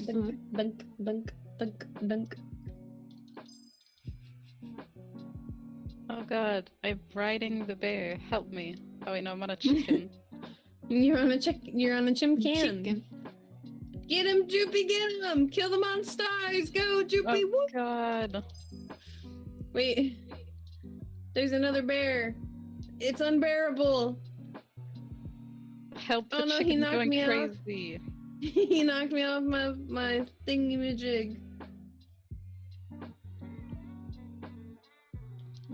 Dunk, dunk, dunk, dunk, dunk. Oh god, I'm riding the bear. Help me. Oh wait, no, I'm on a chicken. You're on a chim can. Chicken. Get him, Droopy, get him! Kill them on stars! Go, Droopy! Oh Whoop! god. Wait. There's another bear. It's unbearable. Help, the Oh no, he chicken's knocked going me off. crazy. He knocked me off my thingy-majig.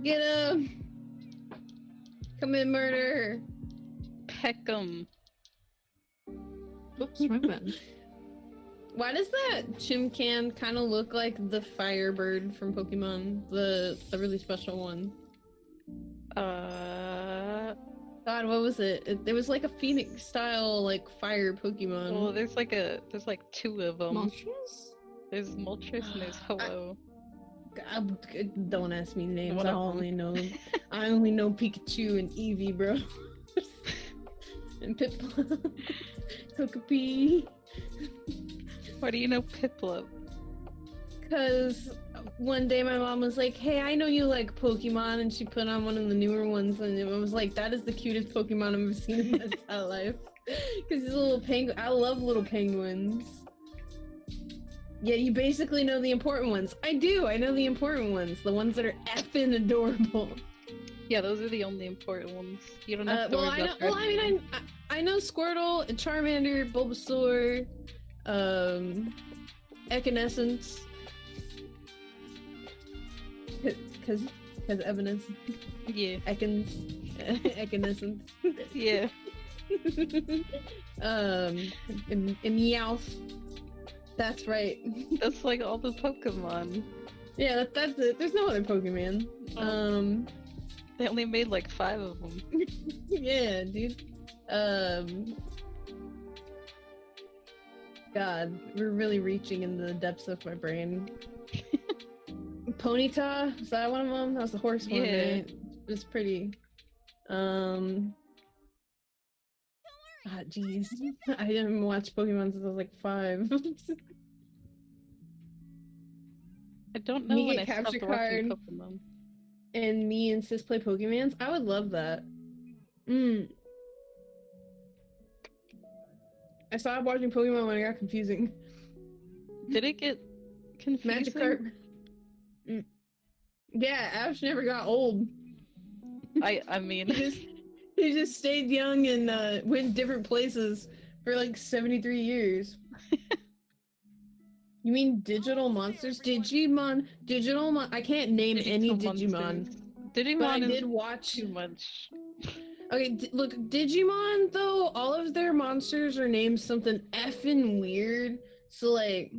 Get him! Commit murder! Peck him. Oops, wrong button. Why does that Chimcan kind of look like the Firebird from Pokemon? The really special one. God, what was it? It was like a Phoenix style, like fire Pokemon. Well, there's like two of them. Moltres? There's Moltres and there's Ho-Oh. God, don't ask me names. One I of 'em. only know Pikachu and Eevee, bro. And Piplup, Togepi. Why do you know Piplup? Cause one day my mom was like, "Hey, I know you like Pokemon," and she put on one of the newer ones, and it was like, "That is the cutest Pokemon I've ever seen in my entire life." Cause he's a little penguin. I love little penguins. Yeah, you basically know the important ones. I do. I know the important ones. The ones that are effing adorable. Yeah, those are the only important ones. You don't have to Well, worry I know. about Well, I mean, I know Squirtle, Charmander, Bulbasaur, Evanescence. Cause Evanescence. Yeah. Evanescence. Yeah. And Meowth. That's right. That's like all the Pokemon. Yeah, that's it. There's no other Pokemon. They only made like 5 of them. Yeah, dude. God, we're really reaching into the depths of my brain. Ponyta, is that one of them? That was the horse one, Yeah. right? It's pretty. Ah, jeez. I didn't watch Pokemon since I was like 5. I don't know Me when get I stopped capture watching card. Pokemon. And me and Sis play Pokemons. I would love that. I stopped watching Pokemon when it got confusing. Did it get confusing? Magikarp. Yeah, Ash never got old. I mean, He just stayed young and went different places for like 73 years. You mean digital monsters? Digimon, I can't name any Digimon. monsters. Digimon But I is did watch. too much. Okay, look, Digimon though, all of their monsters are named something effing weird. So like,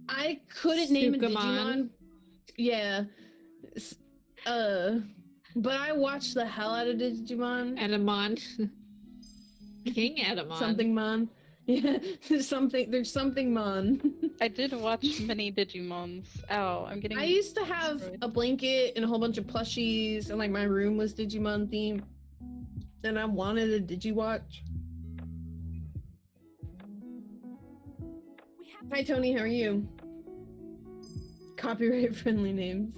I couldn't name a Digimon. Yeah. But I watched the hell out of Digimon. Edamon. King Edamon. Something Mon. Yeah, there's something Mon. I did watch many Digimons. Ow, I'm getting. I used to have destroyed. a blanket and a whole bunch of plushies, and like my room was Digimon themed. And I wanted a Digiwatch. Hi Tony, how are you? Copyright friendly names.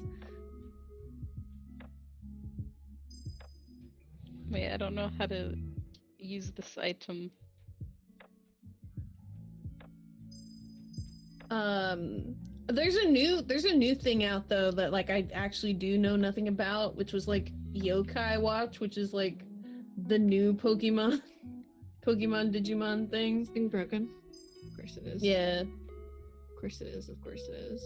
Wait, I don't know how to use this item. There's a new thing out though that like I actually do know nothing about, which was like Yokai Watch, which is like the new Pokemon Digimon thing. It's being broken. Of course it is. Yeah. Of course it is. Of course it is.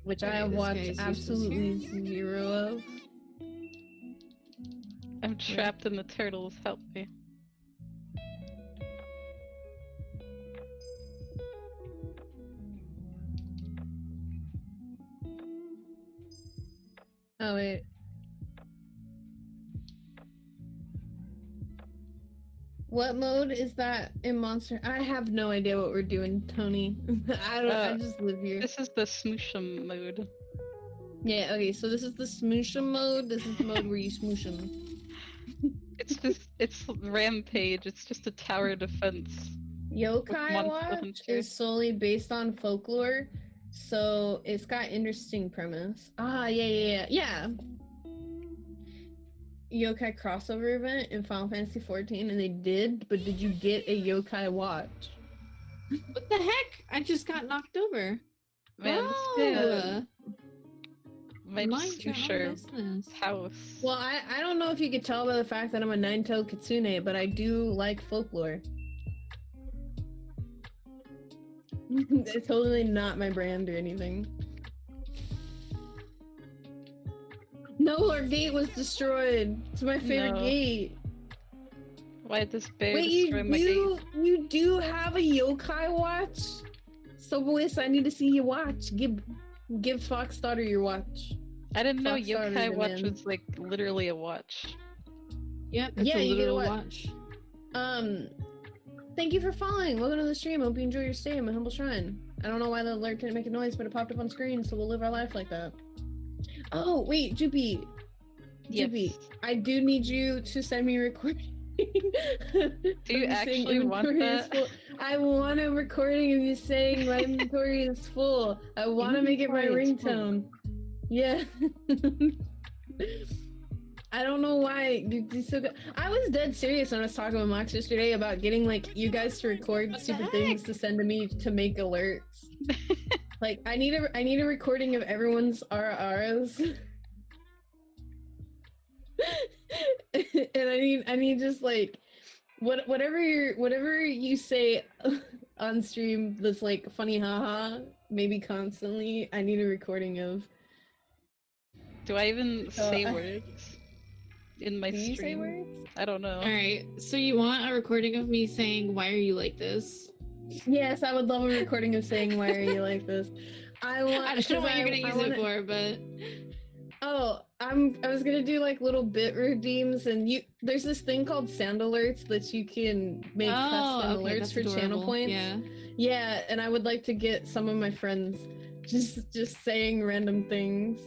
Which Okay, I have this watched guy's useless absolutely here. zero of. I'm trapped in the turtles. Help me. Oh wait. What mode is that in Monster? I have no idea what we're doing, Tony. I just live here. This is the smoosh'em mode. Yeah, okay, so this is the smoosh'em mode. This is the mode where you smoosh 'em. It's Rampage. It's just a tower defense. Yokai Monster Watch Hunter. is solely based on folklore, so it's got interesting premise. Ah, yeah. Yokai crossover event in Final Fantasy XIV, and they did, but did you get a Yokai Watch? What the heck? I just got knocked over. Man, Oh, this my mind your own smoosher business. house. Well, I don't know if you could tell by the fact that I'm a nine-tailed kitsune, but I do like folklore. It's totally not my brand or anything. No, our gate was destroyed. It's my favorite No. gate. Why did this bear Wait, destroy my gate? you do have a yokai watch? So, Bliss, I need to see your watch. Give Fox Daughter your watch. I didn't know Fox Daughter Yokai Watch demand. was like literally a watch. Yep, it's Yeah, a you get a literal watch. watch. Thank you for following. Welcome to the stream. Hope you enjoy your stay in my humble shrine. I don't know why the alert didn't make a noise, but it popped up on screen, so we'll live our life like that. Oh, wait, Joopy. Joopy, I do need you to send me a recording. Do you actually want that? I want a recording of you saying my inventory is full. I want to make it my Inventory is full. ringtone. Yeah. I don't know why. I was dead serious when I was talking with Max yesterday about getting like you guys to record What the stupid things heck? to send to me to make alerts. Like I need a recording of everyone's RRs. And I need just like whatever you say on stream that's like funny haha maybe constantly. I need a recording of. Do I even say I- words in my Do you say stream? words? I don't know. Alright, so you want a recording of me saying, why are you like this? Yes, I would love a recording of saying why are you like this. I want. I don't know what you're gonna use wanna- it for, but... Oh, I was gonna do like little bit redeems, and there's this thing called sound alerts that you can make custom okay, alerts that's for channel adorable. points. Yeah. Yeah, and I would like to get some of my friends just saying random things.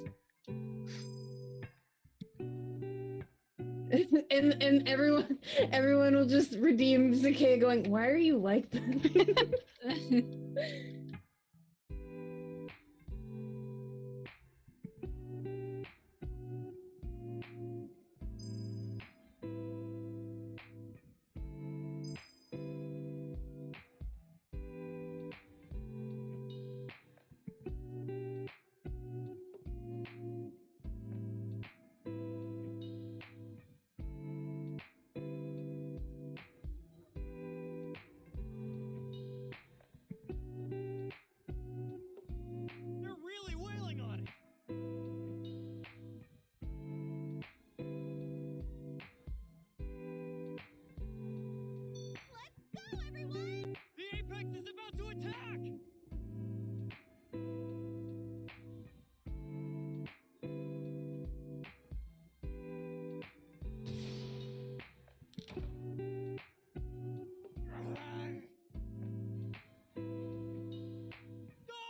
and everyone will just redeem Zakea going, why are you like that?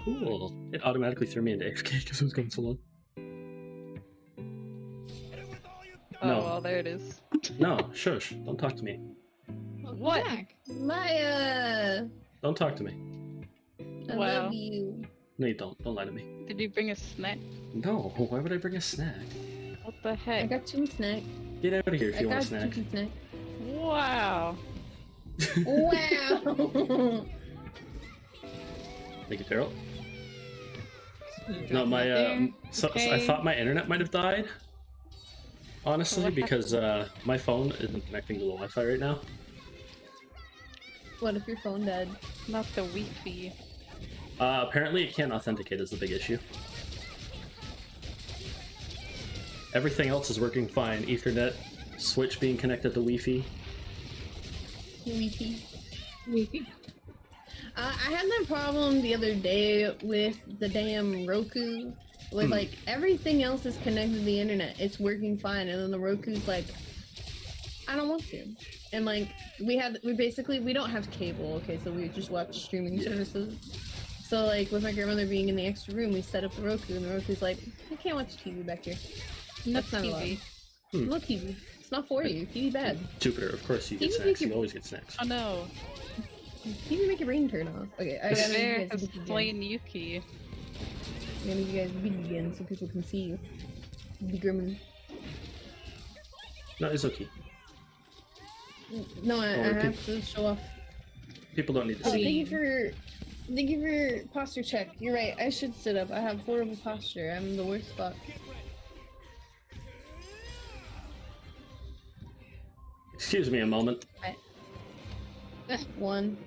Cool. It automatically threw me into AFK because it was going so long. Oh, No. well, there it is. No, shush. Don't talk to me. Welcome What? back. Maya, Don't talk to me. I Wow. love you. No, you don't. Don't lie to me. Did you bring a snack? No, why would I bring a snack? What the I heck? got two snack. Get out of here if I you want got a snack. two snack. Wow. Wow. Thank you, Terrell. Drop No, it my there. so I Okay. thought my internet might have died. Honestly, What because my phone isn't connecting to the Wi-Fi right now. What if your phone died? Not the Wi-Fi. Apparently, it can't authenticate is the big issue. Everything else is working fine. Ethernet, switch being connected to Wi-Fi. Wi-Fi. Wi-Fi. I had that problem the other day with the damn Roku. With like everything else is connected to the internet, it's working fine, and then the Roku's like, I don't want to. And like we don't have cable, okay, so we just watch streaming services. So like with my grandmother being in the extra room, we set up the Roku, and the Roku's like, I can't watch TV back here. No That's not TV. allowed. Hmm. No TV. It's not for you. TV bad. Jupiter, of course you get TV snacks. make You you- always get snacks. Oh no. TV make your brain turn off. Okay, I The gotta bear make you guys has big again. slain Yuki. I'm gonna make you guys big again so people can see you. Be grimming. No, it's okay. No, I Or have to show off. People don't need to Oh, see. thank you for your posture check. You're right. I should sit up. I have horrible posture. I'm in the worst spot. Excuse me a moment. One.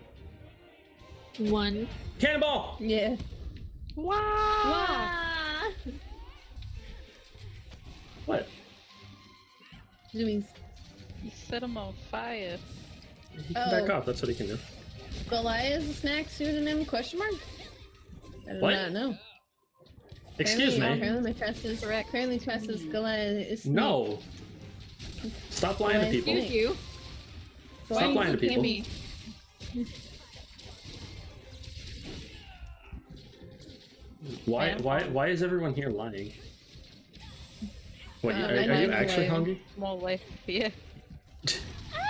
One. Cannonball! Yeah. Wow. Ah! What? Zoomies. You set him on fire. He can back Oh. off. That's what he can do. Goliath is a snack pseudonym question mark? I do What? not know. Excuse me. Apparently my fast is Goliath is snack. No. Stop lying to Why? people. Excuse you. Stop Why are you lying to looking at people. me? Why is everyone here lying? What, I are you know actually why. hungry? More life. Yeah.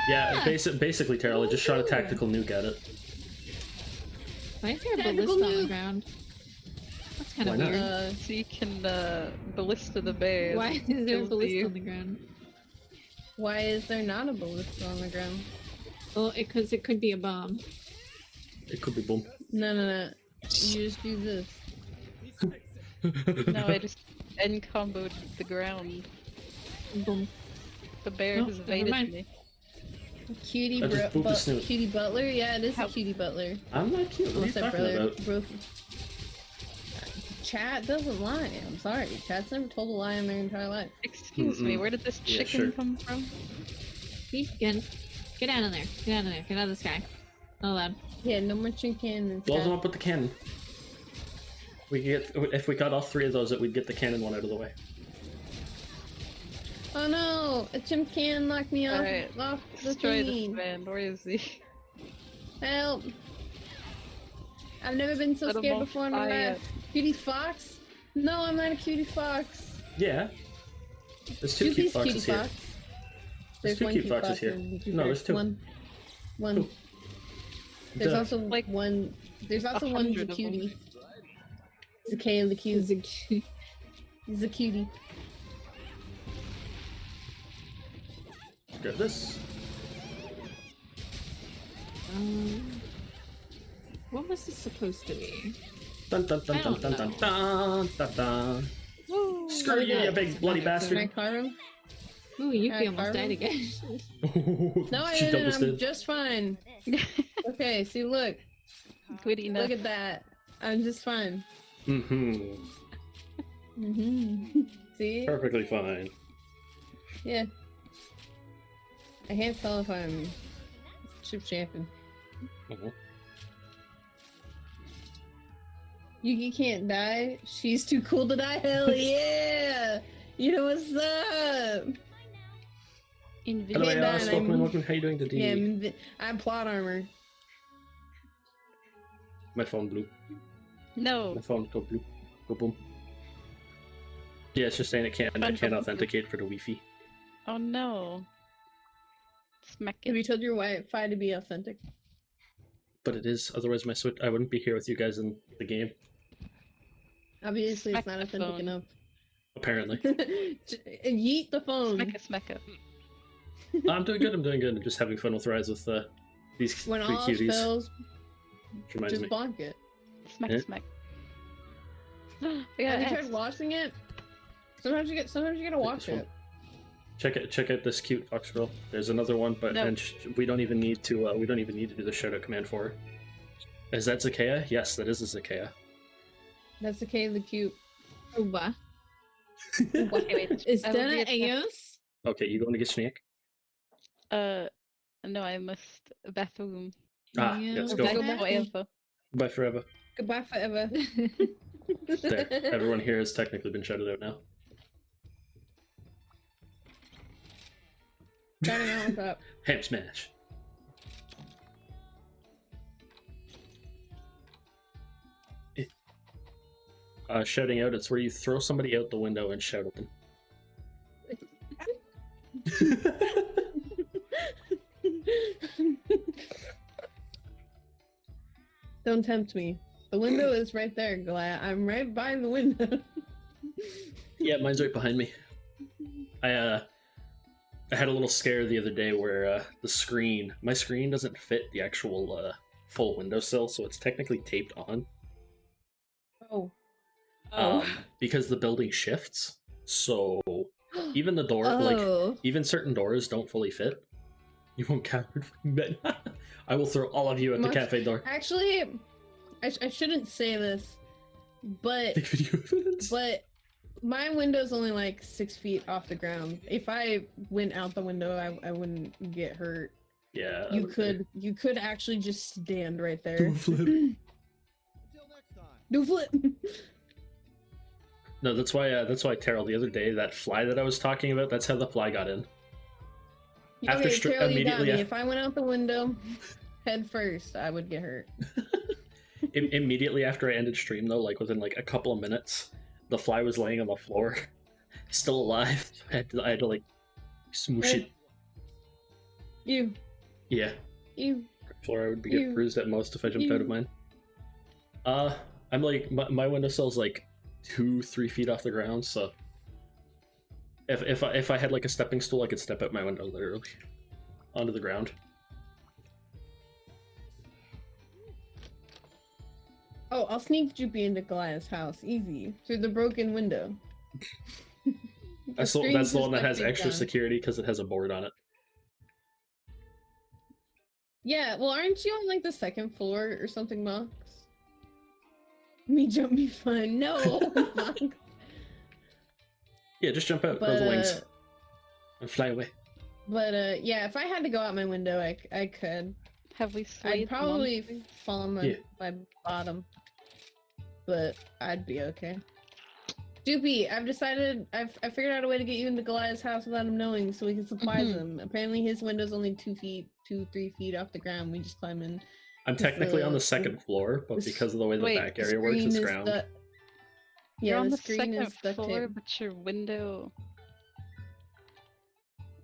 Yeah, basically, Terrell, I just shot a tactical nuke at it. Why is there a Tactical ballista on the nuke. ground? That's kind Why of not? weird. So you can ballista the bear. Why is there a kills ballista you. on the ground? Why is there not a ballista on the ground? Well, because it could be a bomb. It could be boom. No. You just do this. No, I just end comboed the ground. Boom. The bear Oh, has never evaded mind. me. Cutie I just booped a snoot. Cutie Butler? Yeah, it is How- a Cutie Butler. I'm not cute. What are you What's up, talking brother? about? Bro. Chat doesn't lie. I'm sorry. Chat's never told a lie in their entire life. Excuse me, Mm-mm. where did this Yeah, chicken sure. come from? Get down in there. Get down in there. Get out of the sky. Not allowed. Yeah, no more chicken. Blow them up with the cannon. We could get if we got all three of those, we'd get the cannon one out of the way. Oh no! A chimp can knock me off, Alright, off the Destroy this thing. man. Where is he? Help! I've never been so Set him scared on before in my fire. life. Cutie fox? No, I'm not a cutie fox. Yeah. There's two cute Snoopy's cutie foxes here. fox. There's two one cute cute foxes fox here. and No, there's two. One. Two. There's Duh. also Like, one. There's also one 100 of them. cutie. It's a K of the cute. Is it- He's a cutie. Get this. What was this supposed to be? Dun dun dun I dun don't dun dun know. dun dun dun. Woo! Screw you, you big bloody Can I bastard. carve him? Ooh, Yuki Alright, almost Carmen. died again. No, I She double didn't. I'm stood. just fine. Okay, see, look. Good enough. Look at that. I'm just fine. Mm-hmm. See? Perfectly fine. Yeah. I can't tell if I'm chip champion. Mhm. Yuki can't die. She's too cool to die. Hell yeah! You know what's up? Invisible. Hello, Hey, AR, man, Smokeman, I'm- welcome. How you doing today? Yeah, I'm plot armor. My phone blew. No. My phone go bloop, go boom. Yeah, it's just saying I can't authenticate for the Wi-Fi. Oh no. Smack Have you it. told your Wi-Fi to be authentic? But it is, otherwise my Switch, I wouldn't be here with you guys in the game. Obviously, Smack it's not the authentic phone. enough. Apparently. Yeet the phone. Smack it. I'm doing good, I'm just having fun with Rise with these When three all else cuties. fails, Which reminds just me. bonk it. Smack Eh? smack. Yeah, Have you tried washing it? Sometimes you gotta wash This one. it. Check out this cute fox girl. There's another one, but No. and we don't even need to do the shout out command for her. Is that Zakea? Yes, that is a Zakea. That's the K of the cute. Oh, what? Okay, wait. Is I will that be a Eos? Okay, you going to get Snake? No, I must bathroom. Ah, let's go. Go Go back. forever. Bye forever. Goodbye forever. There, everyone here has technically been shouted out now. Starting out with that. Ham smash. Shouting out, it's where you throw somebody out the window and shout at them. Don't tempt me. The window is right there, Glad. I'm right by the window. Yeah, mine's right behind me. I had a little scare the other day where my screen doesn't fit the actual full windowsill, so it's technically taped on. Oh. Because the building shifts, so even the door, like Oh. even certain doors don't fully fit. You won't coward but I will throw all of you at the Must- cafe door. Actually, I shouldn't say this, but Take video evidence. but my window's only like 6 feet off the ground. If I went out the window, I wouldn't get hurt. Yeah. You could actually just stand right there. Do a flip. Until next time. Do a flip. No, that's why Terrell the other day, that fly that I was talking about, that's how the fly got in. After Okay, Carol, you got immediately me. af- If I went out the window head first, I would get hurt. Immediately after I ended stream though, like within like a couple of minutes, the fly was laying on the floor, still alive. I had to like smoosh it. You. Yeah, You. floor I would get You- bruised at most if I jumped out of mine. I'm like my windowsill's like 2-3 feet off the ground, so if I had like a stepping stool, I could step out my window literally onto the ground. Oh, I'll sneak Droopy into Goliath's house. Easy. Through the broken window. That's screen's the just one that like has big extra down. security because it has a board on it. Yeah, well, aren't you on like the second floor or something, Mox? Me jump me fun. No, Mox. Yeah, just jump out, grow the wings, and fly away. But yeah, if I had to go out my window, I could. Have we I'd swayed probably monsters? fall on Yeah. my bottom, but I'd be okay. Doopy, I figured out a way to get you into Goliath's house without him knowing, so we can surprise him. Apparently, his window's only 2-3 feet off the ground. We just climb in. I'm It's technically on the the- second floor, but this- because of the way the Wait, back The area works, screen it's is ground. the- You're Yeah, on the the screen second is duct floor, tape. but your window.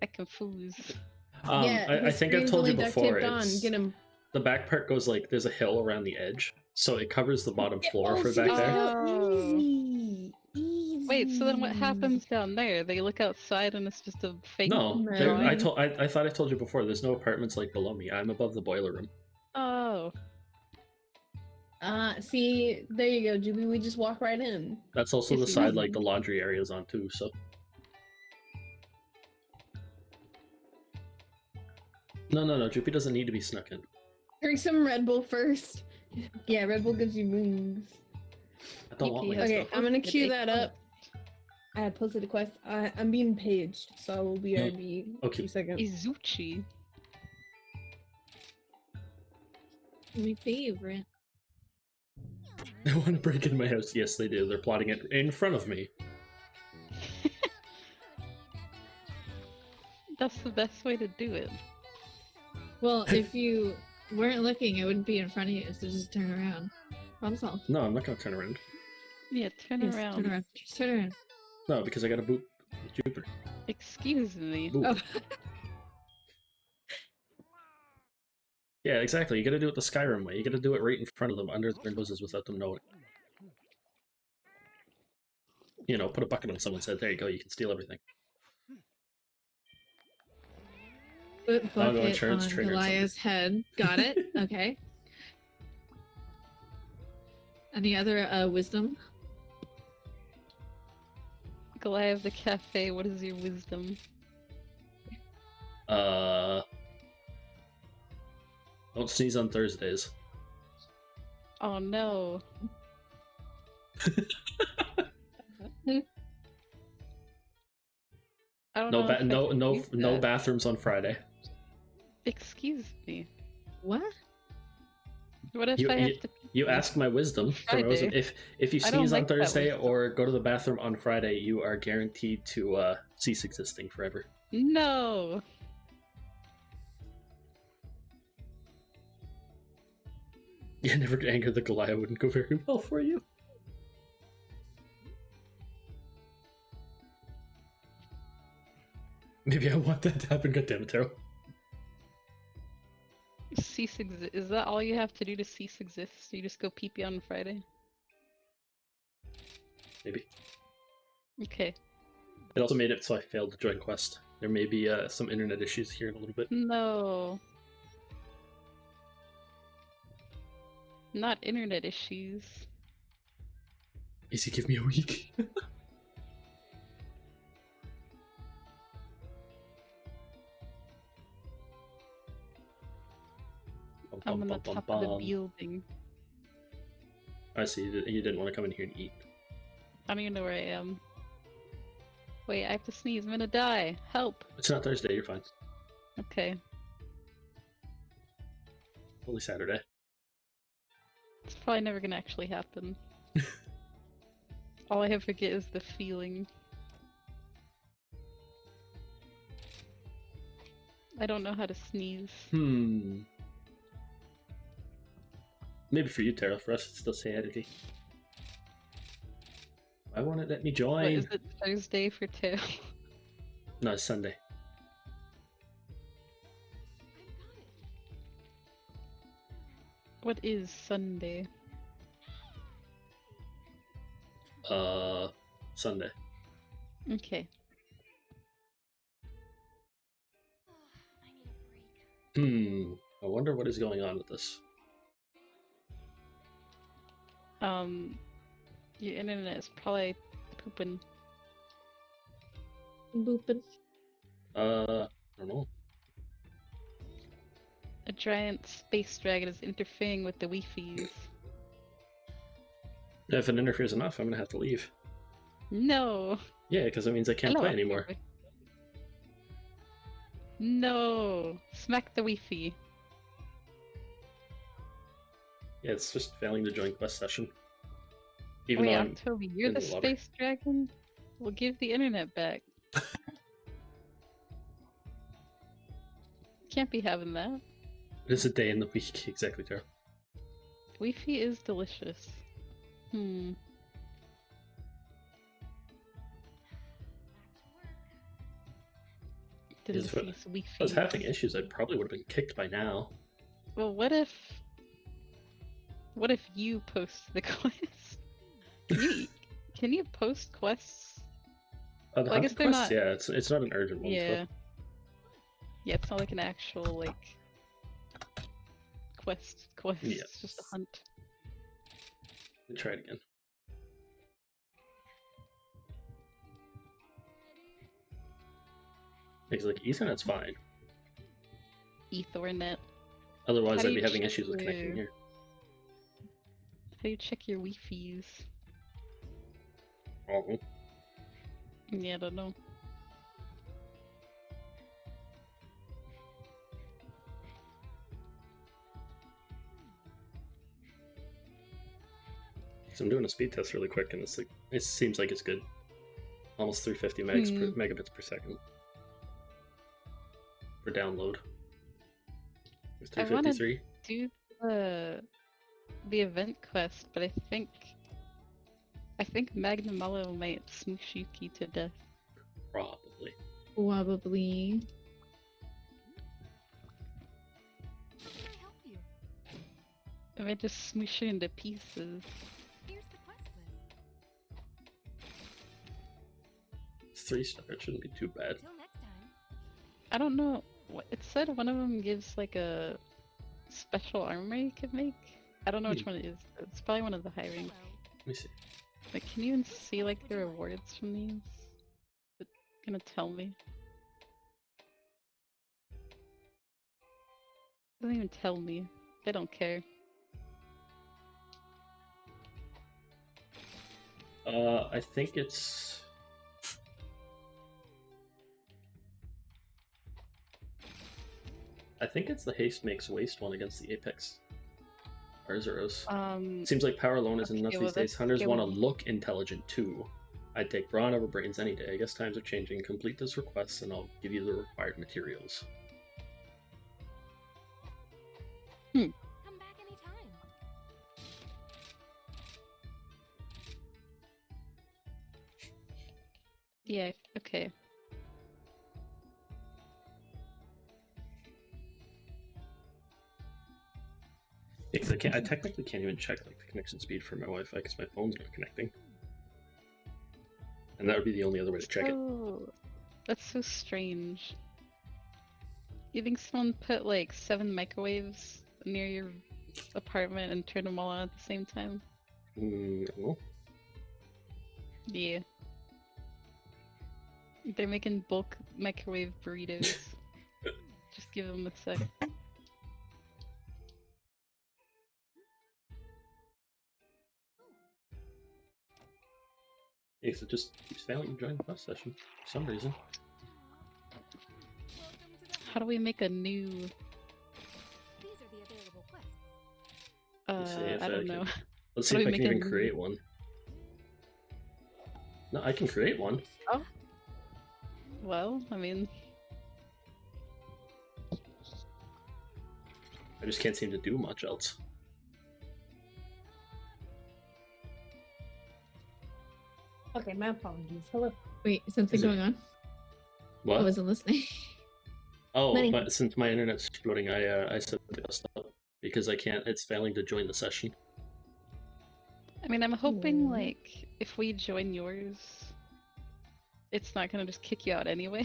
I confused. Yeah, I his think I've screen's told you only duct before. taped on. It's, Get him. the back part goes like there's a hill around the edge, so it covers the bottom floor for see, back there. Oh. Easy. Easy. Wait, so then what happens down there? They look outside and it's just a fake. No, No. there, I thought I told you before. There's no apartments like below me. I'm above the boiler room. Oh. See, there you go, Juby. We just walk right in. That's also Yes, the you side do. like the laundry area is on too. So. No, Droopy doesn't need to be snuck in. Drink some Red Bull first. Yeah, Red Bull gives you wings. I don't want DP my has Okay, stuff. I'm gonna posted cue a that up. I had posted a quest. I'm being paged, so I will be No. RB. Okay. 2 seconds. Izuchi. My favorite. They want to break in my house. Yes, they do. They're plotting it in front of me. That's the best way to do it. Well, if you weren't looking, it wouldn't be in front of you, so just turn around. Problem solved. No, I'm not gonna turn around. Yeah, turn Yes, around. turn around. Just turn around. No, because I gotta boot Jupiter. Excuse me. Boot. Oh. Yeah, exactly. You gotta do it the Skyrim way. You gotta do it right in front of them, under their noses, without them knowing. You know, put a bucket on someone's head. There you go. You can steal everything. Put I'll go bucket insurance on triggered Goliath's head. Got it. Okay. Any other wisdom? Goliath the cafe, what is your wisdom? Don't sneeze on Thursdays. Oh no. I don't know. If I can use No that. bathrooms on Friday. Excuse me. What? What if You I have to? you ask my wisdom for my wisdom. Friday. If you I don't sneeze on like that Thursday wisdom. or go to the bathroom on Friday, you are guaranteed to cease existing forever. No. Yeah, never anger the Goliath wouldn't go very well for you. Maybe I want that to happen. God damn it, Taro. Cease exist. Is that all you have to do to cease exist? You just go pee pee on Friday? Maybe. Okay. It also made it so I failed to join Quest. There may be some internet issues here in a little bit. No. Not internet issues. Easy, give me a week. I'm on the top of the building. I see. You didn't want to come in here and eat. I don't even know where I am. Wait, I have to sneeze. I'm gonna die. Help. It's not Thursday. You're fine. Okay. Only Saturday. It's probably never gonna actually happen. All I ever get is the feeling. I don't know how to sneeze. Maybe for you, Tara. For us, it's still sanity. Why won't it let me What, join? is it Thursday for Tail? No, it's Sunday. What is Sunday? Sunday. Okay. I need a break. I wonder what is going on with this. Your internet is probably pooping. Booping. I don't know. A giant space dragon is interfering with the Wi-Fi's. If it interferes enough, I'm gonna have to leave. No! Yeah, because it means I can't Hello, play anymore. everybody. No! Smack the Wi-Fi. Yeah, it's just failing to join quest session. Even Wait, though I'm October, you're in the the water. space dragon? We'll give the internet back. Can't be having that. it is a day in the week, exactly, Tara. Wi-Fi is delicious. Back to work. Is Delicious if I Wi-Fi. was having issues, I probably would have been kicked by now. Well, what if you post the quest? Can you post quests? The Well, I guess hunted they're quest, not- yeah, it's not an urgent one. Yeah. Yeah, it's not like an actual like quest. Yeah. It's just a hunt. Let me try it again. Because like Ethernet's fine. Ethernet. Otherwise, How do I'd be you having check issues with connecting your- here. How do you check your Wi-Fi's? Oh, Yeah, I don't know. so I'm doing a speed test really quick, and it's like it seems like it's good. Almost 350 megabits per second for download. It's I wanna 353. Do the the event quest, but I think Magnamello might smoosh Yuki to death. Probably. Probably. How can I help you? I might just smoosh her into pieces. Here's the quest list. 3-star, it shouldn't be too bad. Till next time. I don't know. It said one of them gives like a special armor you can make. I don't know which one it is. It's probably one of the high rank. Hello. Let me see. Like, can you even see like the rewards from these? Is it gonna tell me? Doesn't even tell me. I don't care. I think it's... I think it's the haste makes waste one against the Apex. Arzuros. Seems like power alone isn't okay, enough well, these days. that's Hunters want to scary. look intelligent too. I'd take brawn over brains any day. I guess times are changing. Complete this request and I'll give you the required materials. Come back anytime. Yeah, okay. Yeah, 'cause I technically can't even check like the connection speed for my Wi-Fi because my phone's not connecting. And that would be the only other way to check it. Oh, that's so strange. You think someone put like 7 microwaves near your apartment and turned them all on at the same time? No. Yeah. They're making bulk microwave burritos. Just give them a sec. Yeah, 'cause it just keeps failing to join the bus session for some reason. Welcome to the How do we make a new? These are the available quests. Let's see if I don't know. Let's see How if do I we can make a even create one. No, I can create one. Oh. Well, I mean, I just can't seem to do much else. Okay, my apologies. Hello. Wait, is something Is it- going on? What? I wasn't listening. Oh, Money. but since my internet's floating, I set the desktop because I can't. It's failing to join the session. I'm hoping Hmm. like if we join yours, it's not gonna just kick you out anyway.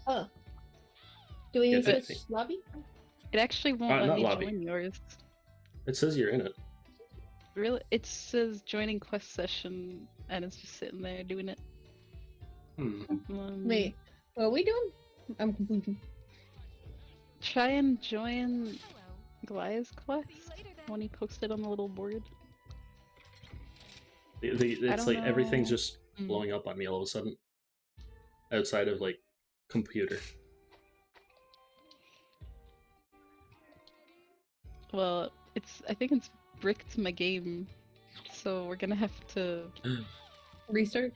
Oh. Do we Yeah, need to I switch think- lobby? It actually won't let not me lobby. join yours. It says you're in it. Really, it says joining quest session, and it's just sitting there doing it. Wait, what are we doing? I'm confused. Try and join Hello. Goliath's quest See you later then. when he posted on the little board. It's don't like everything's know. just Mm. blowing up on me all of a sudden. Outside of like computer. Well, I think it's bricked my game, so we're gonna have to. Restart?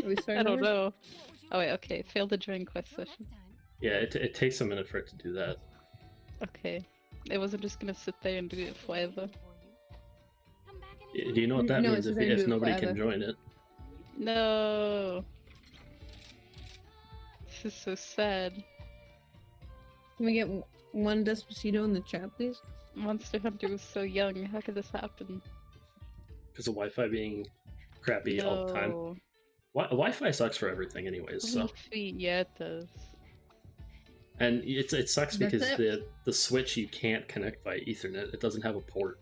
Are we I starting don't over? know. What would you Oh wait, like? okay. Failed to join quest Till session. next time. Yeah, it takes a minute for it to do that. Okay. It wasn't just gonna sit there and do it forever. Come back Do anytime. you know what that No, means it's if, gonna do if it nobody forever. can join it? No. This is so sad. Can we get one Despacito in the chat, please? Monster Hunter was so young. How could this happen? Because of Wi-Fi being crappy all the time. No. Wi-Fi sucks for everything anyways, so. Weak feet, yeah, it does. And it sucks That's because it? the Switch you can't connect via Ethernet. It doesn't have a port.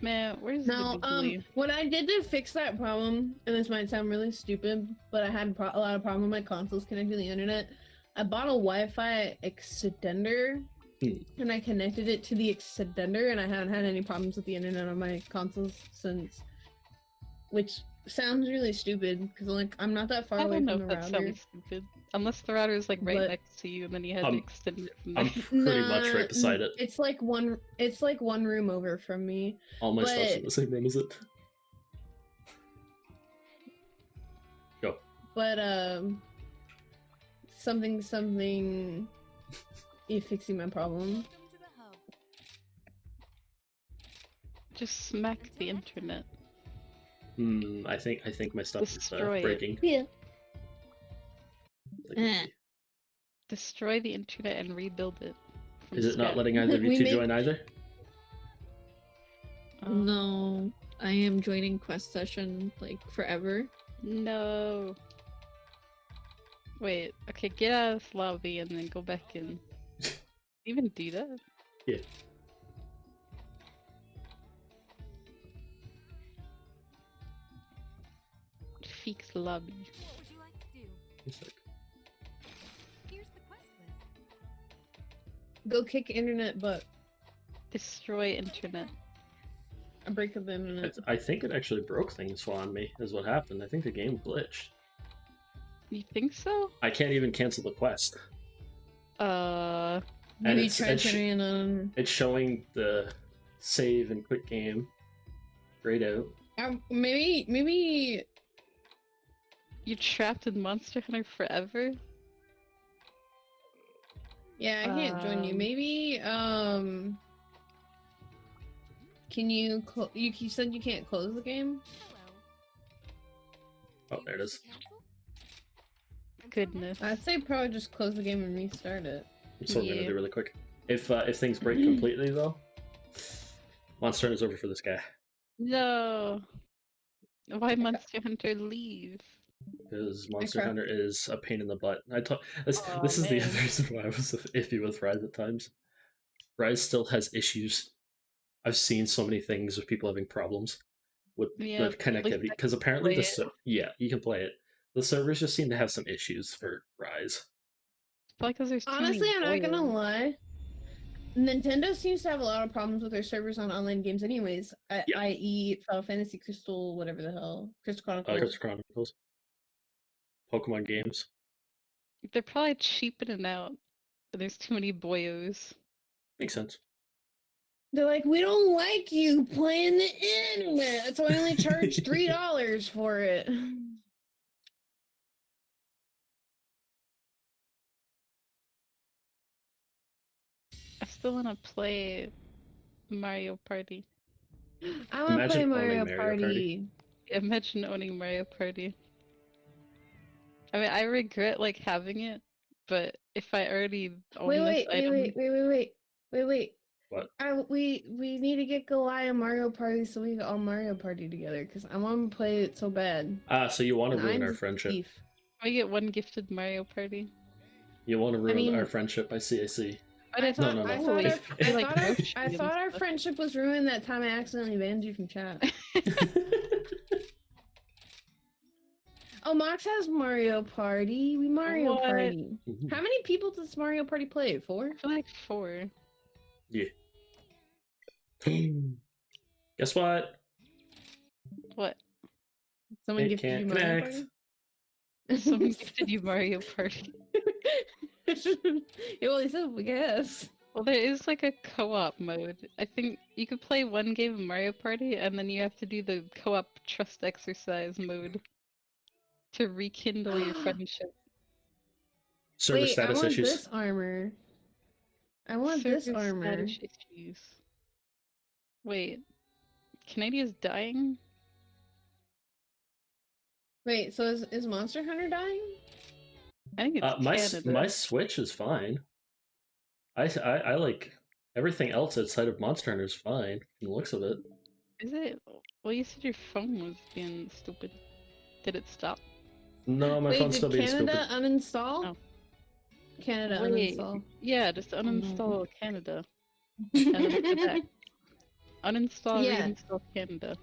Man, where's No, the googly? what I did to fix that problem, and this might sound really stupid, but I had a lot of problem with my consoles connected to the internet. I bought a Wi-Fi extender, and I connected it to the extender, and I haven't had any problems with the internet on my consoles since. Which sounds really stupid because like I'm not that far I away don't know from if the that router. sounds stupid. Unless the router is like right But- next to you, and then you had to Um, extend it from there. I'm pretty much right beside it. It's like one room over from me. All my stuff's in but- the same room as it. Go. But something is fixing my problem. Welcome to the hub. Just smack the internet. I think my stuff Destroy is it. breaking. Yeah. Like, Eh. Destroy the internet and rebuild it. From is it not scratch. letting either of you We two made- join either? No, I am joining quest session like forever. No. Wait, okay, get out of this lobby and then go back in. Even do that? Yeah. Feeks lobby. What would you like to do? It's like, Here's the quest list. Go kick internet butt. Destroy internet. A break of the internet. I think it actually broke things on me, is what happened. I think the game glitched. You think so? I can't even cancel the quest. And Maybe it's- try it's sh- turning it on. It's showing the save and quit game grayed out. Maybe. You're trapped in Monster Hunter forever? Yeah, I can't join you. Maybe. Can you? You said you can't close the game. Hello. Oh, there it is. Cancel? Goodness. I'd say probably just close the game and restart it. That's what we're gonna Yeah. do really quick. If things break completely though, Monster Hunter's over for this guy. No. Why Monster Hunter leave? Because Monster Okay. Hunter is a pain in the butt. This Aw, is the man. other reason why I was iffy with Rise at times. Rise still has issues. I've seen so many things with people having problems with Yeah, the at least connectivity I because can apparently play the yeah, you can play it. The servers just seem to have some issues for Rise. Probably because there's too many Honestly, I'm not gonna boyos. lie. Nintendo seems to have a lot of problems with their servers on online games, anyways. Yeah. I.e., Final Fantasy Crystal, whatever the hell, Crystal Chronicles. Crystal Chronicles, Pokemon games. They're probably cheapening out. But there's too many boyos. Makes sense. They're like, we don't like you playing the internet, so I only charge $3 for it. I still want to play Mario Party. I want to Imagine play owning Mario Mario Party. Party. Imagine owning Mario Party. I mean, I regret like having it, but if I already own this item, Wait. What? We need to get Goliath Mario Party so we can all Mario Party together because I want to play it so bad. So you want to And ruin I'm our friendship? thief. I get one gifted Mario Party. You want to ruin mean- our friendship by CAC? But I it's thought, no, I no. thought, If- our, if- I, like thought our, Yoshi I and thought our stuff. friendship was ruined that time I accidentally banned you from chat. Oh, Mox has Mario Party. We Mario What? Party. How many people does Mario Party play? 4? I feel like 4. Guess what? What? Someone It gifted you can't Mario connect. Party? Someone gifted you Mario Party. Yeah, well, he said, I guess. Well, there is like a co-op mode. I think you could play one game of Mario Party, and then you have to do the co-op trust exercise mode to rekindle your friendship. Server Wait, I status want issues. this armor. I want this Server armor. status issues. Wait, Canadia's dying? Wait, so is Monster Hunter dying? I think it's My Canada. my Switch is fine. I like everything else outside of Monster Hunter is fine from the looks of it. Is it? Well, you said your phone was being stupid. Did it stop? No, my Wait, phone's did still being Canada stupid. uninstall? Oh. Canada Wait, uninstall. yeah, just uninstall Canada. And then put it back. Uninstall, Yeah. reinstall Canada.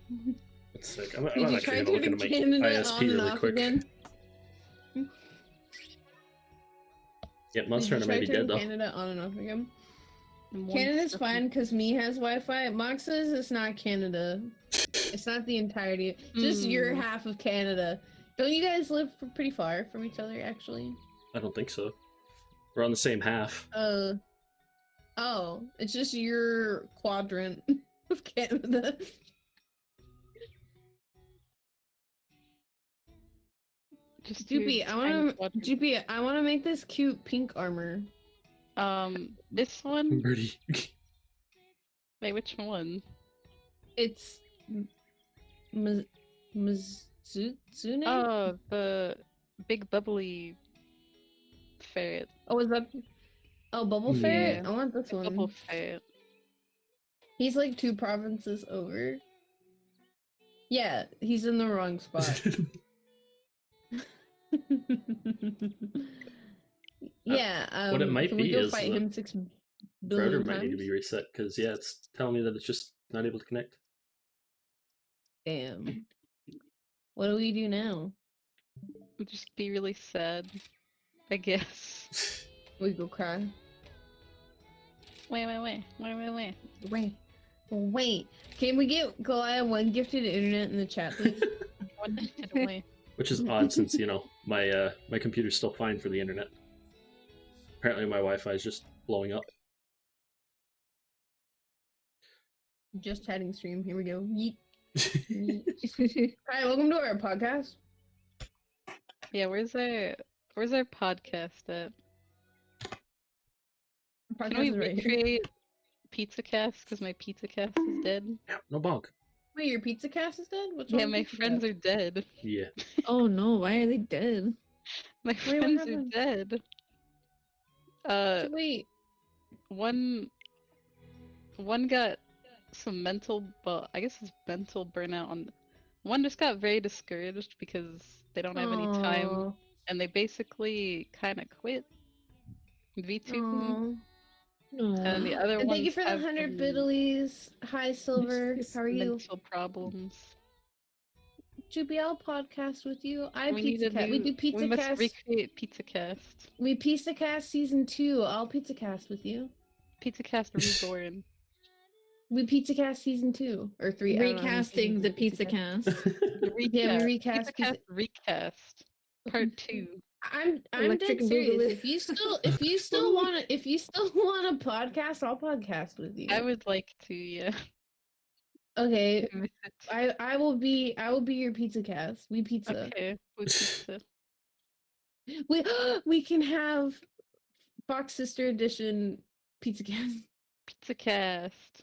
It's sick. I'm Did you actually try gonna look turning into my Canada ISP on and really off quick. again? Yep, Monster Did Hunter you may try be turning dead though. Canada on and off again? And one Canada's second. fine because me has Wi-Fi. Mox says it's not Canada. It's not the entirety. Just your Hmm. half of Canada. Don't you guys live pretty far from each other, actually? I don't think so. We're on the same half. Oh, it's just your quadrant of Canada. Just do Doopy, I want to make this cute pink armor. This one? Birdie. Wait, which one? It's Mizune? Oh, the big bubbly ferret. Oh, is that? Oh, Bubble Ferret? Yeah. I want this The one. bubble ferret. He's like 2 provinces over. Yeah, he's in the wrong spot. Yeah, what it might can we be go is fight the him 6 router billion might need to times? be reset because yeah, it's telling me that it's just not able to connect. Damn. What do we do now? Just be really sad, I guess. We go cry. Wait. Wait. Can we get Goliath one gifted internet in the chat, please? One minute away. Which is odd since my my computer's still fine for the internet. Apparently my Wi-Fi is just blowing up. Just chatting stream. Here we go. Yeet. Yeet. Hi, welcome to our podcast. Yeah, where's our podcast at? Our Can we podcast is right here. recreate Pizza Cast? Because my Pizza Cast is dead. Yeah, no bonk. Wait, your pizza cast is dead? What's Yeah, wrong with my Pizza friends Cast? are dead. Yeah. Oh no, why are they dead? My what friends are happened? dead. So wait. One got some mental, well, I guess it's mental burnout on. One just got very discouraged because they don't have any time, Aw. and they basically kind of quit VTubing. Aw. No. And the other And one thank you for the 100 biddies. Hi, Silver. How are you? mental problems. Juby, I'll podcast with you. I We need Pizza a Cast. We new- do Pizza We must Cast. recreate Pizza Cast. We Pizza Cast season 2. I'll Pizza Cast with you. Pizza Cast Reborn. We Pizza Cast season 2 or 3. I don't know how many Recasting seasons the of Pizza Cast. Yeah, we recast Pizza Cast Recast. Part 2. I'm Electric dead serious. Boogaloo. If you still want a podcast, I'll podcast with you. I would like to, yeah. Okay, I will be your Pizza Cast. We pizza. Okay, with pizza. We can have Fox Sister Edition Pizza Cast. Pizza Cast.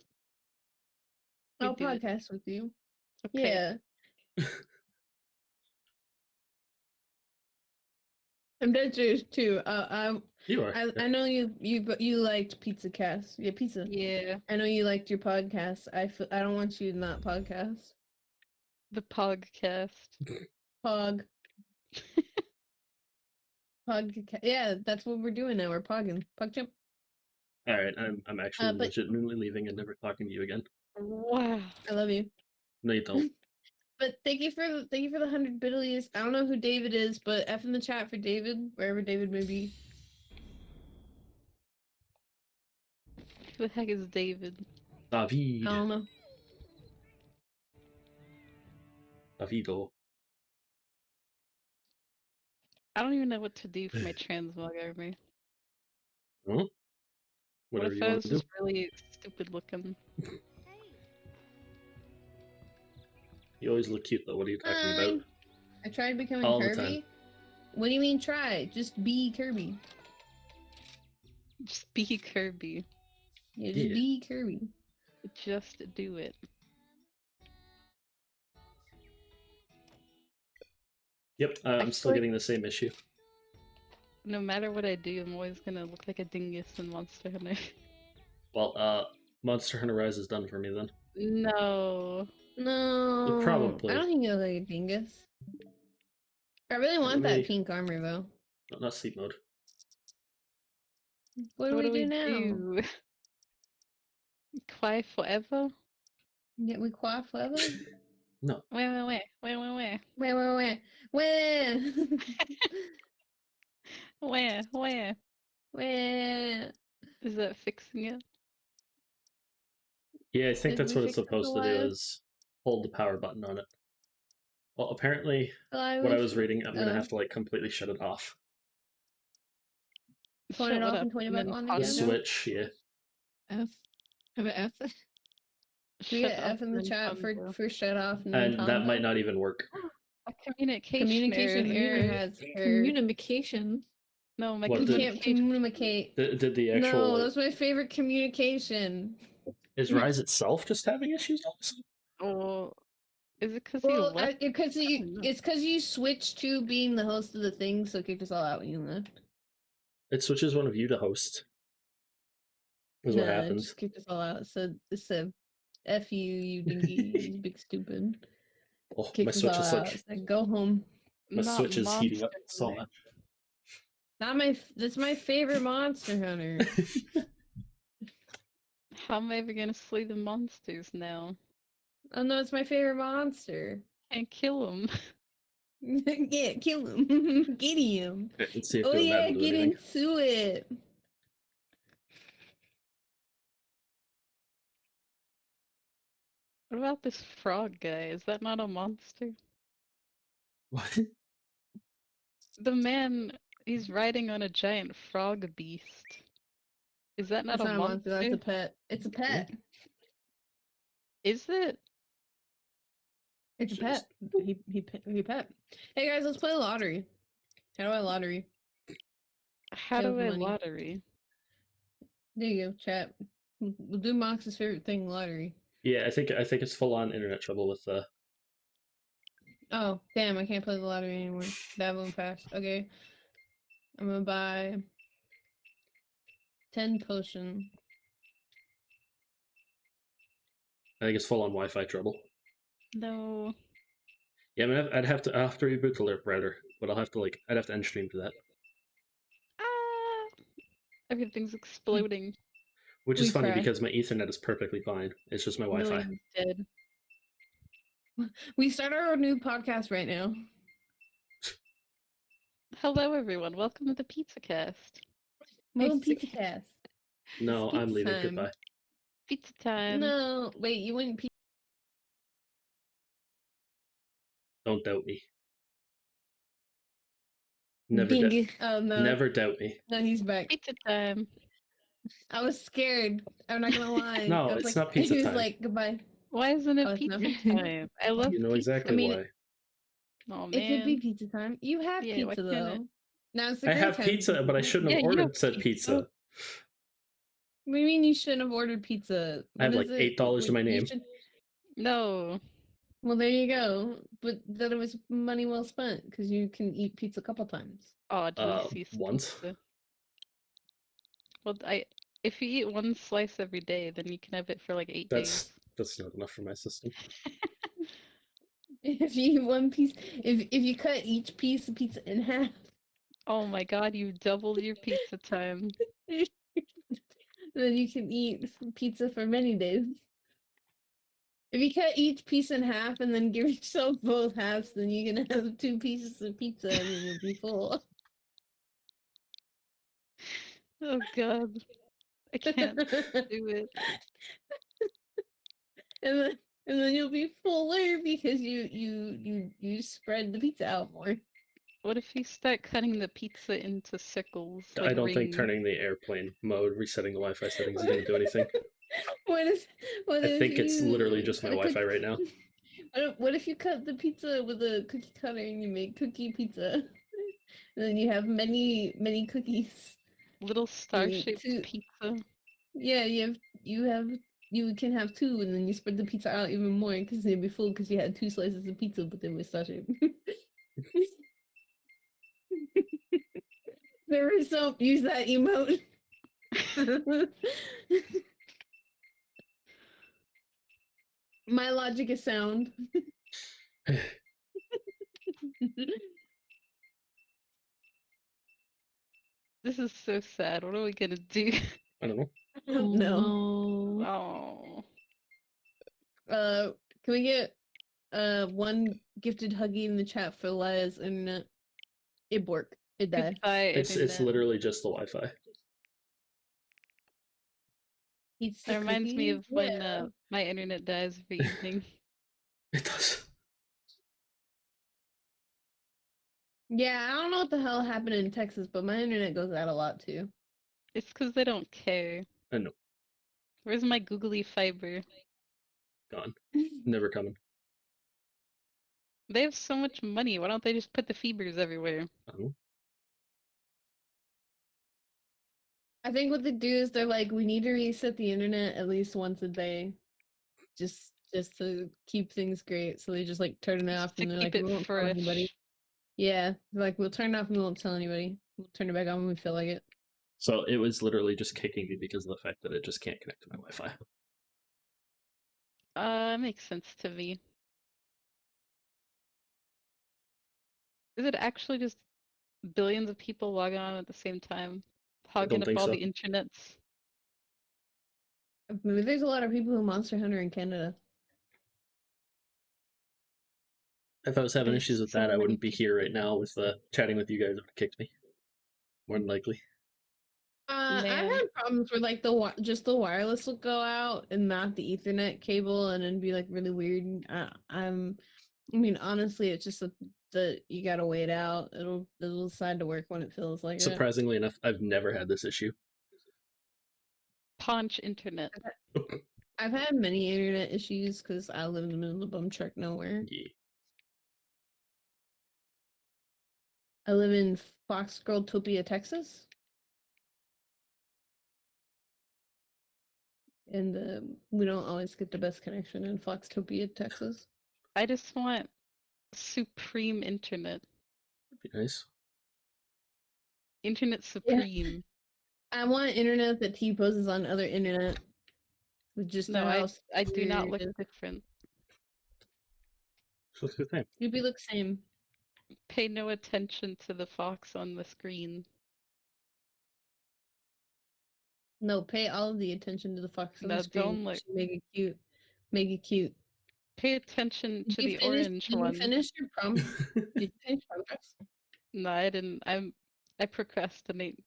We I'll do it. podcast with you. Okay. Yeah. I'm dead serious too. You are. I know you liked Pizza Cast. Yeah, pizza. Yeah. I know you liked your podcast. I don't want you to not podcast. The Pogcast. Pog. Pog. Yeah, that's what we're doing now. We're pogging. Pog jump. All right, I'm actually but- legitimately leaving and never talking to you again. Wow. I love you. No, you don't. But thank you for the 100 biddies. I don't know who David is, but F in the chat for David, wherever David may be. Who the heck is David? David. I don't know. Davido. I don't even know what to do for my transmog army. Huh? What Whatever if you I want was to do. just really stupid looking? You always look cute though. What are you talking about? I tried becoming All the Kirby. time. What do you mean try? Just be Kirby. Just be Kirby. Yeah, just Yeah. be Kirby. Just do it. Yep, I'm still feel like- getting the same issue. No matter what I do, I'm always gonna look like a dingus in Monster Hunter. Well, Monster Hunter Rise is done for me then. No. No. Probably. I don't think you're like a dingus. I really want Maybe. that pink armor though. Not sleep mode. What do we do now? Cry forever? Get we quiet forever? No. Where? Where? Where? Where? Is that fixing it? Yeah, I think Did that's we what it's fix it supposed to do alive? is hold the power button on it. Well, apparently, what I wish- was reading, I'm gonna oh. have to like completely shut it off. Turn it Shut off up and turn it and back then on pause again? it. Switch, yeah. F. Have an F. Do we get Shut up F in the and chat pause for shut off and And that combo? might not even work. A communication Communication error. error has occurred. Communication. No, my What We did- can't communication. communicate. Did the actual No, like, that's my favorite communication. is Rise itself just having issues also? Oh, is it because he Well, left? because I don't know. it's because you switched to being the host of the thing, so it kicked us all out when you left. It switches one of you to host. Is what Nah, it happens. just kicked us all out. So it said, "F you, you dinky, you big stupid." Oh, my Kicked us Switch all is out. like Said, "Go home." my Not Switch is heating Monster up so Hunter. much. Not my. That's my favorite Monster Hunter. How am I ever gonna slay the monsters now? Oh no, it's my favorite monster. Can't kill him. Yeah, kill him. Get him. Let's see if Oh doing that yeah, will do get anything. into it. What about this frog guy? Is that not a monster? What? The man, he's riding on a giant frog beast. Is that not That's a not a monster. That's a monster? pet. It's a pet. Is it? It's a Should just- pet. He pet. Hey guys, let's play lottery. How do I lottery? How Save do I money. lottery? There you go, chat. We'll do Mox's favorite thing, lottery. Yeah, I think it's full on internet trouble with Oh, damn, I can't play the lottery anymore. That won't pass. Okay. I'm gonna buy 10 potion. I think it's full on Wi-Fi trouble. No. Yeah, I mean, I'd have to reboot the router, but I'd have to end stream to that, Ah! Everything's exploding. which is We funny cry. because my Ethernet is perfectly fine. It's just my Wi-Fi. Millions dead. We start our new podcast right now. Hello, everyone. Welcome to the Pizza Cast. Little Pizza pizza cast. No, It's I'm pizza leaving. time. Goodbye. Pizza time. No, wait, you wouldn't pizza. Don't doubt me. Never doubt. Dingy. Oh no. Never doubt me. No, he's back. Pizza time. I was scared. I'm not gonna lie. No, I was it's like, not pizza he was time. like, goodbye. Why isn't it Oh, it's not. pizza time? I love You know pizza. exactly I mean, why. Oh, man. It could be pizza time. You have Yeah, why pizza can't though. it? Now it's the I great have time. pizza, but I shouldn't have Yeah, you ordered have said pizza. pizza. What do you mean you shouldn't have ordered pizza? I have What like is it? $8 to my You name. should- No. Well, there you go. But then it was money well spent because you can eat pizza a couple times. Oh, delicious once. pizza. Well, if you eat one slice every day, then you can have it for like 8 days. That's not enough for my system. If you eat one piece, if you cut each piece of pizza in half, Oh my god, you doubled your pizza time. then you can eat pizza for many days. If you cut each piece in half and then give yourself both halves, then you can have 2 pieces of pizza and then you'll be full. Oh god. I can't do it. and then you'll be fuller because you spread the pizza out more. What if you start cutting the pizza into circles? I Like don't think rings? turning the airplane mode, resetting the Wi-Fi settings is going to do anything. What if I think it's you literally just my cut a Wi-Fi right now. What if you cut the pizza with a cookie cutter and you make cookie pizza? And then you have many cookies. Little star-shaped two- pizza? Yeah, you can have 2 and then you spread the pizza out even more because they'd be full because you had 2 slices of pizza but they were star shaped. There was soap, use that emote. My logic is sound. This is so sad. What are we gonna do? I don't know. No. Oh. Can we get one gifted huggy in the chat for Lia's internet? It worked. It died. Goodbye, It's internet. literally just the Wi-Fi. It's That reminds me of when yeah. my internet dies every evening. It does. Yeah, I don't know what the hell happened in Texas, but my internet goes out a lot too. It's because they don't care. I know. Where's my googly fiber? Gone. Never coming. They have so much money. Why don't they just put the fibers everywhere? Oh. I think what they do is they're like, we need to reset the internet at least once a day. Just just to keep things great. So they just like turn it Just off to and they're keep like, we it won't tell anybody. fresh. Yeah, they're like, we'll turn it off and we won't tell anybody. We'll turn it back on when we feel like it. So it was literally just kicking me because of the fact that it just can't connect to my Wi-Fi. Makes sense to me. Is it actually just billions of people logging on at the same time, hogging up think all so. the internets? Maybe there's a lot of people who Monster Hunter in Canada. If I was having There's issues with so that, I many wouldn't be people. here right now with chatting with you guys. It would have kicked me. More than likely. I've Man. had problems where like just the wireless will go out and not the Ethernet cable, and then be like really weird. I mean, honestly, it's just the you gotta wait out. It'll decide to work when it feels like it. Surprisingly enough, I've never had this issue. Paunch internet. I've had many internet issues because I live in the middle of bumchuck nowhere. Yeah. I live in Foxgirl-topia, Texas. And we don't always get the best connection in Foxtopia, Texas. I just want supreme internet. That'd be nice. Internet supreme. I want internet that T-poses on other internet. With just No, how I do not look weird it is. different. So it's a good thing. You'd look same. Pay no attention to the fox on the screen. No, pay all of the attention to the fox on No, the screen. don't look. Make it cute. Make it cute. Pay attention to the orange did one. you finish your prom? Did you finish progress? No, I didn't. I procrastinate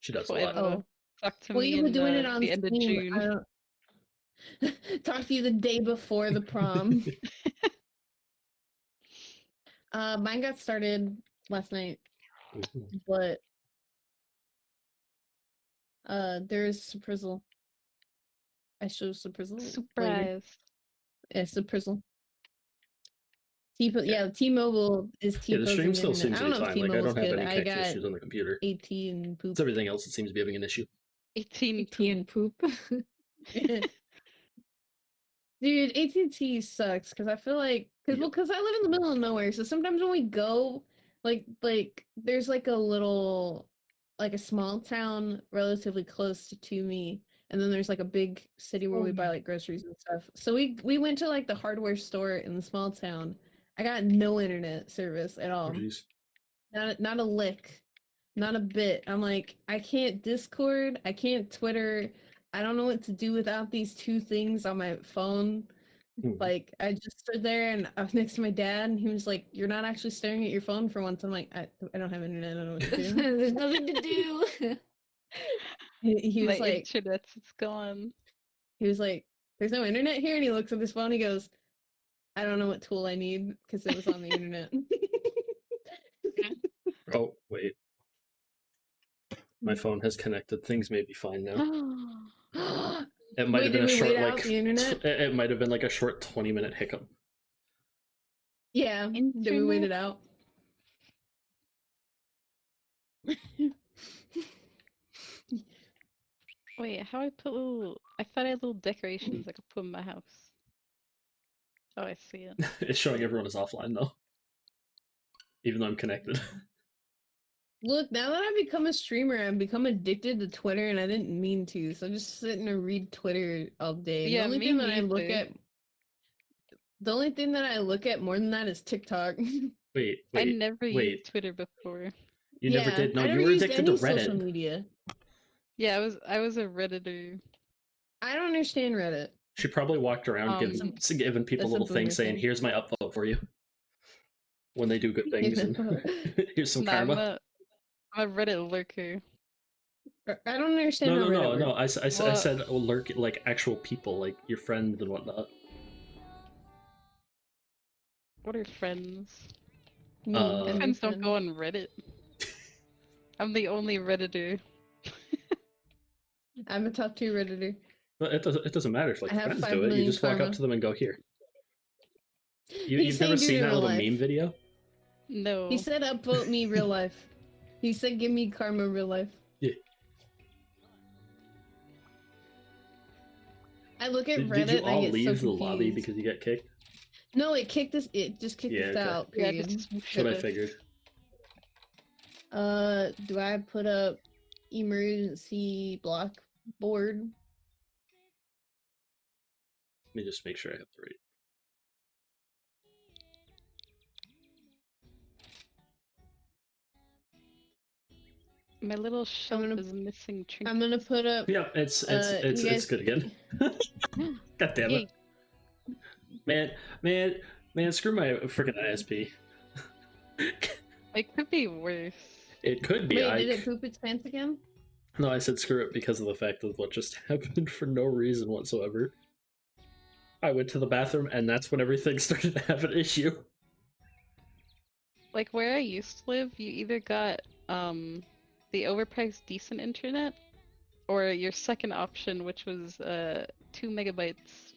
She does a forever. lot. Oh. Talk to Well, me you were in doing it the on end of Steam. June. I don't... Talk to you the day before the prom. Mine got started last night, but there's Surprizzle. I show Surprizzle later. Surprise. Yeah, Surprizzle. T-Mobile is Yeah, the stream T-posing still internet. seems I to don't be know if fine. Like I T-Mobile's don't have good. any I connection got issues on the computer. AT and poop. It's everything else that seems to be having an issue. 18. Tea and poop. Dude, AT&T sucks because I feel like because I live in the middle of nowhere, so sometimes when we go, like there's like a small town relatively close to me, and then there's like a big city where we buy like groceries and stuff. So we went to like the hardware store in the small town. I got no internet service at all. Oh, jeez. Not a lick. Not a bit. I'm like, I can't Discord, I can't Twitter. I don't know what to do without these two things on my phone. Like, I just stood there and I was next to my dad, and he was like, "You're not actually staring at your phone for once." I'm like, I don't have internet. I don't know what to do. There's nothing to do. He was My like, internet is gone. "There's no internet here," and he looks at his phone. He goes, "I don't know what tool I need because it was on the internet." Oh, wait. My phone has connected. Things may be fine now. It might Wait, have been a did we short, wait out like, the internet? it might have been like a short 20-minute hiccup. Yeah. Did we Internet? wait it out? Wait, how I put little... I thought I had little decorations I could put in my house. Oh, I see it. It's showing everyone is offline though. Even though I'm connected. Look, now that I've become a streamer, I've become addicted to Twitter, and I didn't mean to. So I'm just sitting and read Twitter all day. And Yeah, the only me thing that I look neither. at, the only thing that I look at more than that is TikTok. Wait, I never used wait. Twitter before. You never did? No, I never you were used addicted to any social Reddit. media. Yeah, I was a Redditor. I don't understand Reddit. She probably walked around giving people that's a little boomer things saying, thing. "Here's my upvote for you." When they do good things, and here's some Nah, karma. I'm a Reddit lurker. I don't understand. No. I said lurk like actual people, like your friends and whatnot. What are friends? Me, Uh, and Friends don't go on Reddit. I'm the only Redditor. I'm a top tier Redditor. But it doesn't matter if like I have friends 5 do it. You million just walk karma. up to them and go here. He's You've never saying do it seen in that real little life. meme video? No. He said upvote me real life. He said give me karma real life. Yeah. I look at Did Reddit you and I all get leave so the lobby confused. because you got kicked? No, it kicked us. It just kicked Yeah, us okay. out. Yeah, Period. just That's what I figured. Do I put up emergency block board? Let me just make sure I have the right. My little shelf gonna- is missing trinkets. I'm gonna put up. Yeah, it's you guys- good again. God damn it, man! Screw my freaking ISP. It could be worse. It could be. Wait, did it poop its pants again? No, I said screw it because of the fact of what just happened for no reason whatsoever. I went to the bathroom and that's when everything started to have an issue. Like where I used to live, you either got the overpriced decent internet, or your second option, which was 2 megabytes.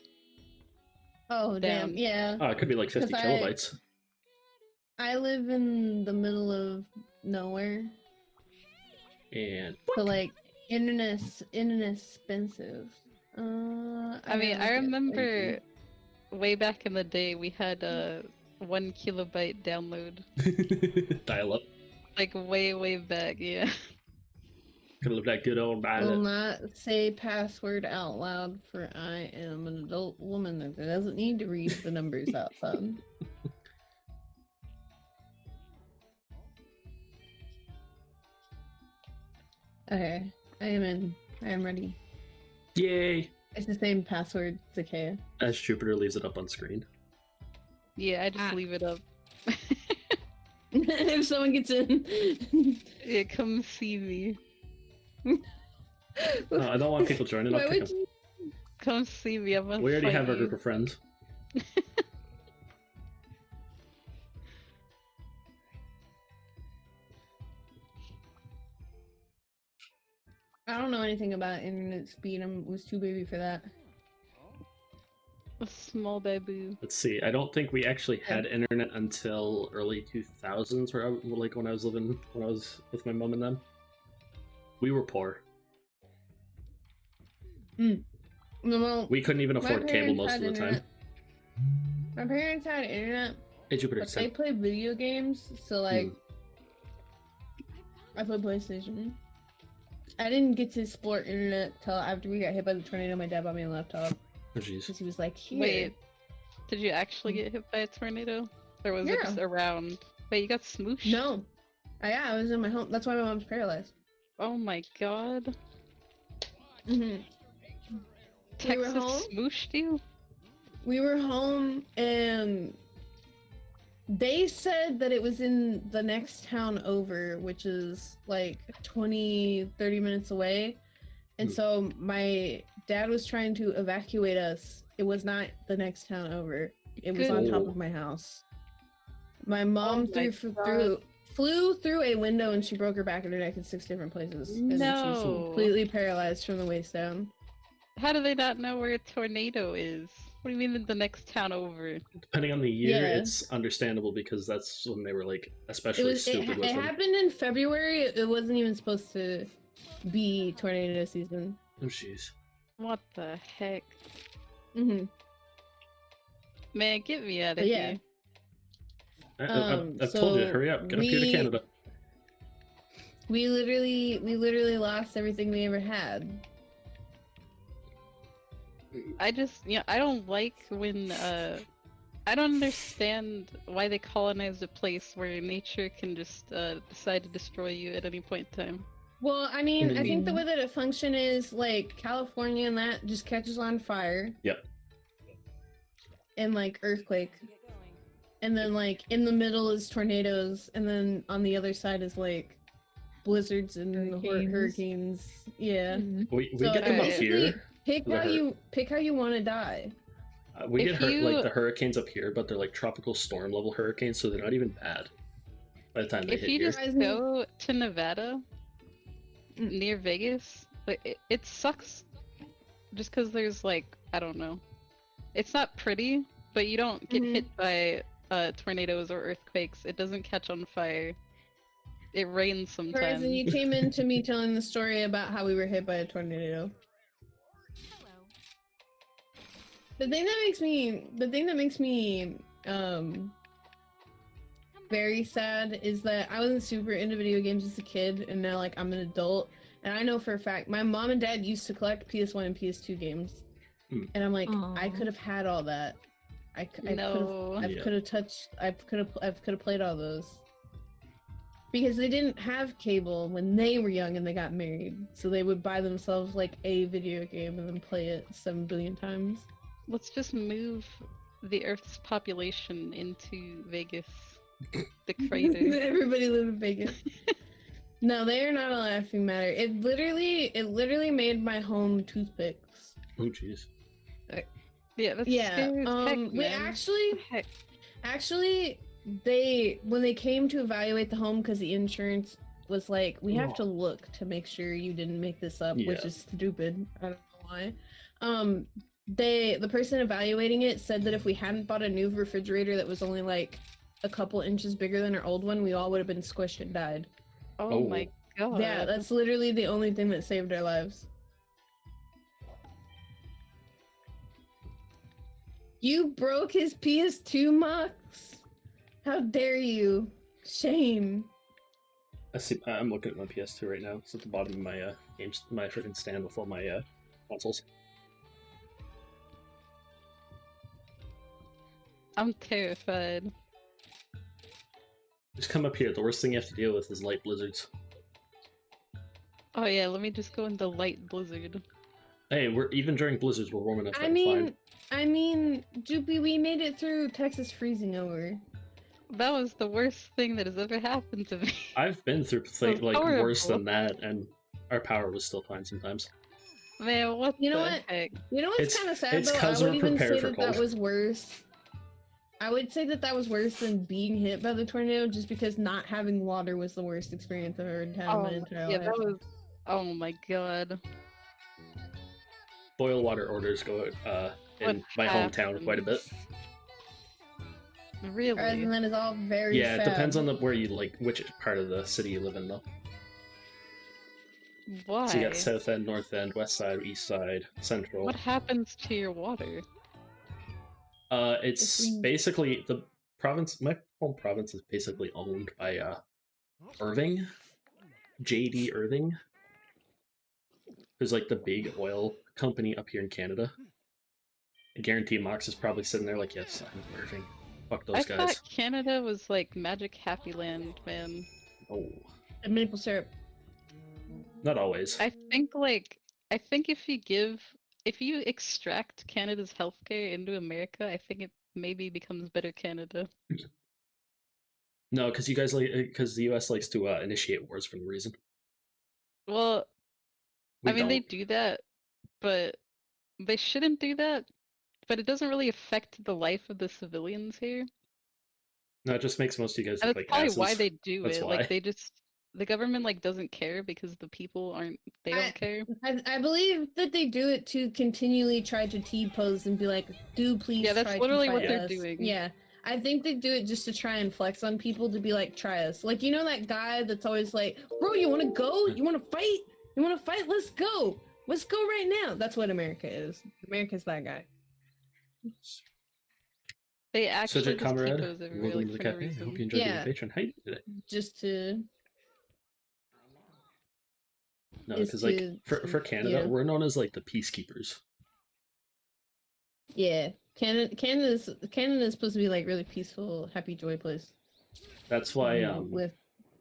Oh damn! Down. Yeah. Oh, it could be like 50 'Cause kilobytes. I live in the middle of nowhere, And so like internet's expensive. I mean, I remember way back in the day we had a 1 kilobyte download. dial up. Like way back, yeah. Could live that good old I will dial up. not say password out loud, for I am an adult woman that doesn't need to read the numbers outside. Okay, I am in. I am ready. Yay! It's the same password, Zakea. As Jupiter leaves it up on screen. Yeah, I just leave it up. If someone gets in. Yeah, come see me. I don't want people joining. Why I'll kick would them. you? Come see me. I'm gonna We already fight have our you. group of friends. I don't know anything about internet speed. I was too baby for that. A small babu. Let's see. I don't think we actually had internet until early 2000s, where like when I was with my mom and them. We were poor. Well, We couldn't even my afford cable parents most had of the time. internet. My parents had internet, Hey Jupiter, but they play video games, so like I play PlayStation. I didn't get to explore internet till after we got hit by the tornado. My dad bought me a laptop oh jeez. because he was like, "Here." Wait, did you actually get hit by a tornado? Or was it just Yeah. around? Wait, you got smooshed? No. Yeah, I was in my home. That's why my mom's paralyzed. Oh my god. Mm-hmm. Texas home? smooshed you? We were home, and they said that it was in the next town over, which is like 20, 30 minutes away. And so my dad was trying to evacuate us. It was not the next town over. It was on top of my house. My mom my flew through a window, and she broke her back and her neck in 6 different places. And she's No. completely paralyzed from the waist down. How do they not know where a tornado is? What do you mean the next town over? Depending on the year, Yeah. it's understandable because that's when they were like It especially was. stupid with It them. happened in February. It wasn't even supposed to be tornado season. Oh jeez. What the heck? Mm-hmm. Man, get me out of But yeah. here. I've told you, so hurry up, get up here to Canada. We literally lost everything we ever had. I just, I don't like when, I don't understand why they colonized a place where nature can just decide to destroy you at any point in time. Well, I mean, I think the way that it function is like California and that just catches on fire. Yep. And like earthquake. And then like in the middle is tornadoes, and then on the other side is like blizzards and hurricanes. Yeah. We So get them up basically, here. Pick how you want to die. We If get you- like the hurricanes up here, but they're like tropical storm level hurricanes, so they're not even bad by the time they If hit you here. just go to Nevada, near Vegas, like, it sucks just because there's like, I don't know. It's not pretty, but you don't get hit by tornadoes or earthquakes. It doesn't catch on fire. It rains sometimes. Horizon, you came into me telling the story about how we were hit by a tornado. The thing that makes me very sad is that I wasn't super into video games as a kid, and now like I'm an adult, and I know for a fact my mom and dad used to collect PS1 and PS2 games, and I'm like, I could have had all that. I could have played all those. Because they didn't have cable when they were young and they got married, so they would buy themselves like a video game and then play it 7 billion times. Let's just move the Earth's population into Vegas, the crater. Everybody live in Vegas. No, they are not a laughing matter. It literally made my home toothpicks. Oh jeez. Yeah, that's scary as heck, man. Actually, when they came to evaluate the home, because the insurance was like, we have to look to make sure you didn't make this up, which is stupid. I don't know why. The person evaluating it said that if we hadn't bought a new refrigerator that was only like a couple inches bigger than our old one, we all would have been squished and died. Oh my god. Yeah, that's literally the only thing that saved our lives. You broke his PS2, Mox? How dare you? Shame. I'm looking at my PS2 right now. It's at the bottom of my my freaking stand with all my consoles. I'm terrified. Just come up here. The worst thing you have to deal with is light blizzards. Oh yeah, let me just go into light blizzard. Hey, we're even during blizzards, we're warm enough. I mean, Joopy, we made it through Texas freezing over. That was the worst thing that has ever happened to me. I've been through like worse than that, and our power was still fine sometimes. Man, what you know the what? heck? You know what's kind of sad it's though? I we're would even prepared say for that cold. that was worse. I would say that was worse than being hit by the tornado, just because not having water was the worst experience I've ever had in my entire life. That was. Oh my god. Boil water orders go in my hometown quite a bit. Really? And then it's all very Yeah, it sad. depends on where you which part of the city you live in though. Why? So you got south end, north end, west side, east side, central. What happens to your water? It's basically the province. My home province is basically owned by Irving, JD Irving, who's like the big oil company up here in Canada. I guarantee Mox is probably sitting there like, yes, I'm Irving. Fuck those guys. I thought Canada was like Magic Happy Land, man. Oh. And maple syrup. Not always. I think if you extract Canada's healthcare into America, I think it maybe becomes better Canada. No, because the U.S. likes to initiate wars for no reason. Well, they do that, but they shouldn't do that. But it doesn't really affect the life of the civilians here. No, it just makes most of you guys And look that's like probably asses. why they do That's it. why. Like the government like doesn't care because the people don't care. I believe that they do it to continually try to T-pose and be like, do please Yeah, that's try literally to what fight they're us. doing. Yeah. I think they do it just to try and flex on people to be like, try us. Like, you know that guy that's always like, bro, you want to go? You want to fight? You want to fight? Let's go. Let's go right now. That's what America is. America's that guy. They actually Cedric just Comrade, T-pose everywhere, welcome like, to the for no cafe. I reason. hope you enjoyed Yeah. your patron. How you doing today? Just to... No, is because like to- for Canada, yeah. we're known as like the peacekeepers. Yeah. Canada's supposed to be like really peaceful, happy, joy place. That's why with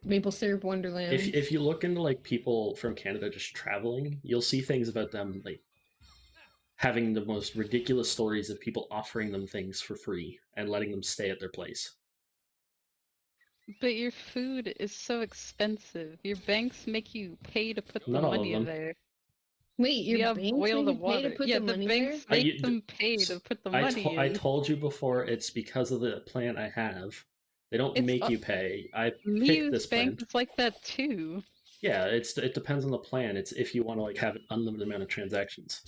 maple syrup wonderland. if you look into like people from Canada just traveling, you'll see things about them like having the most ridiculous stories of people offering them things for free and letting them stay at their place. But your food is so expensive. Your banks make you pay to put the Not all of money in them. there. Wait, your banks boil make the you pay water. to put Yeah, the the money banks there? make them pay to put the I money in. told you before, it's because of the plan I have. They don't It's make a- you pay. I picked Miu's this plan. bank is like that too. Yeah, it depends on the plan. It's if you want to like have an unlimited amount of transactions.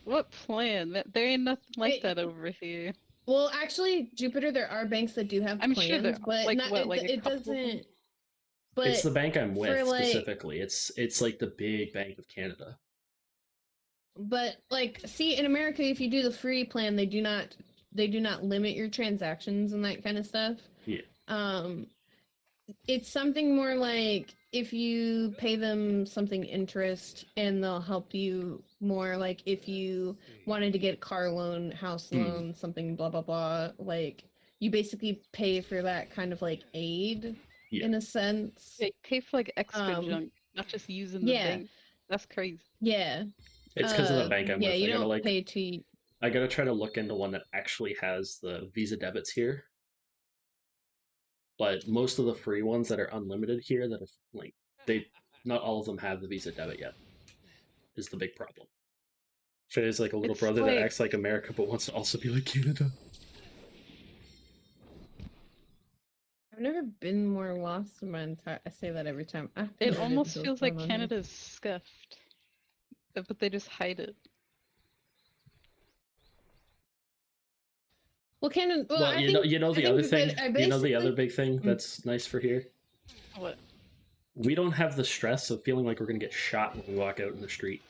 What plan? There ain't nothing like Wait. that over here. Well, actually, Jupiter, there are banks that do have I'm plans, sure there are. but Like not, what, like a it couple? doesn't. But It's the bank I'm with for, like- specifically. It's like the big Bank of Canada. But like, see, in America, if you do the free plan, they do not limit your transactions and that kind of stuff. Yeah. It's something more like if you pay them something interest and they'll help you more, like if you wanted to get a car loan, house loan, something blah blah blah, like you basically pay for that kind of like aid in a sense. Yeah, you pay for like extra junk, not just using the bank. That's crazy. Yeah. It's because of the bank I'm with. You I gotta don't pay to. I gotta try to look into one that actually has the Visa debits here. But most of the free ones that are unlimited here, that are like not all of them have the Visa debit yet. Is the big problem. Trey's like a little brother that acts like America but wants to also be like Canada. I've never been more lost in my entire. I say that every time. It almost feels like Canada's scuffed, but they just hide it. Well, Canada. Well, I think, you know the other thing. You know the other big thing that's nice for here. What? We don't have the stress of feeling like we're gonna get shot when we walk out in the street.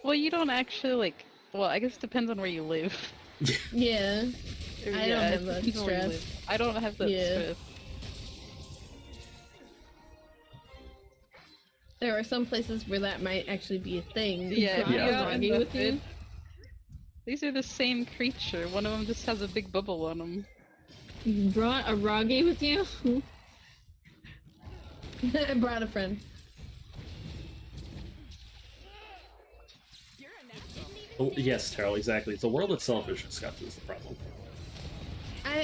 Well, you don't actually like. Well, I guess it depends on where you live. Yeah. I don't have that stress. I don't have that stress. There are some places where that might actually be a thing. Yeah. With you. These are the same creature. One of them just has a big bubble on them. You brought a Ragi with you? I brought a friend. Oh, yes, Terrell, exactly. The world itself is just scuffed is the problem.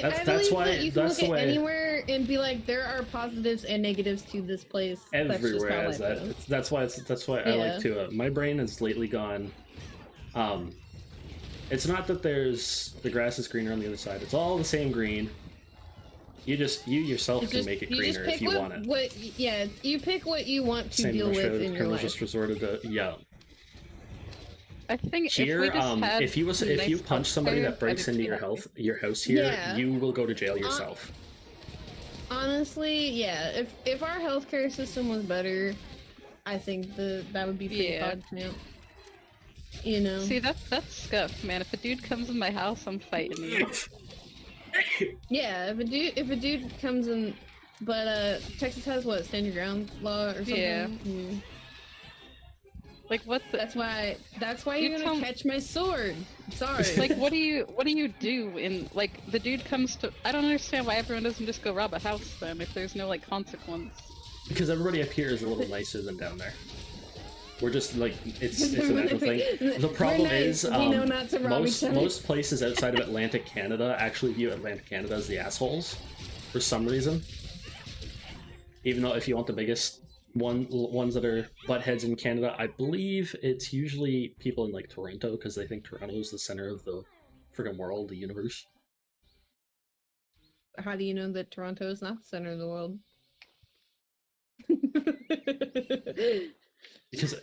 That's why you can look at anywhere and be like, there are positives and negatives to this place. Everywhere has that. That's why I like to. My brain has lately gone. It's not that the grass is greener on the other side. It's all the same green. You yourself can make it greener if you want it. You pick what you want to deal with in your life. Just resorted to I think here, if you punch somebody that breaks into your house here, you will go to jail yourself. Honestly, yeah. If our healthcare system was better, I think that would be pretty fucked. You know. See, that's scuff, man. If a dude comes in my house, I'm fighting you. Yeah, if a dude comes in, but Texas has what, stand your ground law or something. Yeah. Like what? That's why you're gonna catch my sword. Sorry. Like what do you do in like the dude comes to? I don't understand why everyone doesn't just go rob a house then if there's no like consequence. Because everybody up here is a little nicer than down there. We're just like it's a natural thing. The problem is most places outside of Atlantic Canada actually view Atlantic Canada as the assholes for some reason. Even though if you want the biggest ones that are butt heads in Canada, I believe it's usually people in like Toronto because they think Toronto is the center of the friggin' world, the universe. How do you know that Toronto is not the center of the world? Because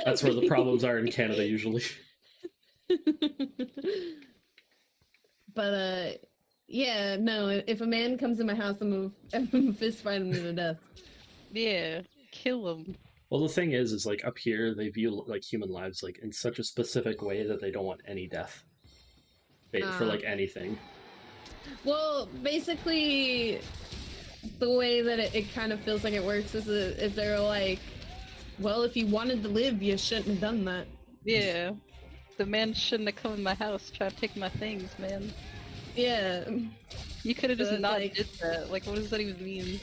that's where the problems are in Canada usually. But yeah, no, if a man comes in my house, I'm gonna fist fight him to the death. Yeah, kill him. Well, the thing is like up here they view like human lives like in such a specific way that they don't want any death for like anything. Well, basically, the way that it kind of feels like it works is if they're like, well, if you wanted to live, you shouldn't have done that. Yeah, the man shouldn't have come in my house trying to take my things, man. Yeah. You could have just not did that. Like, what does that even mean?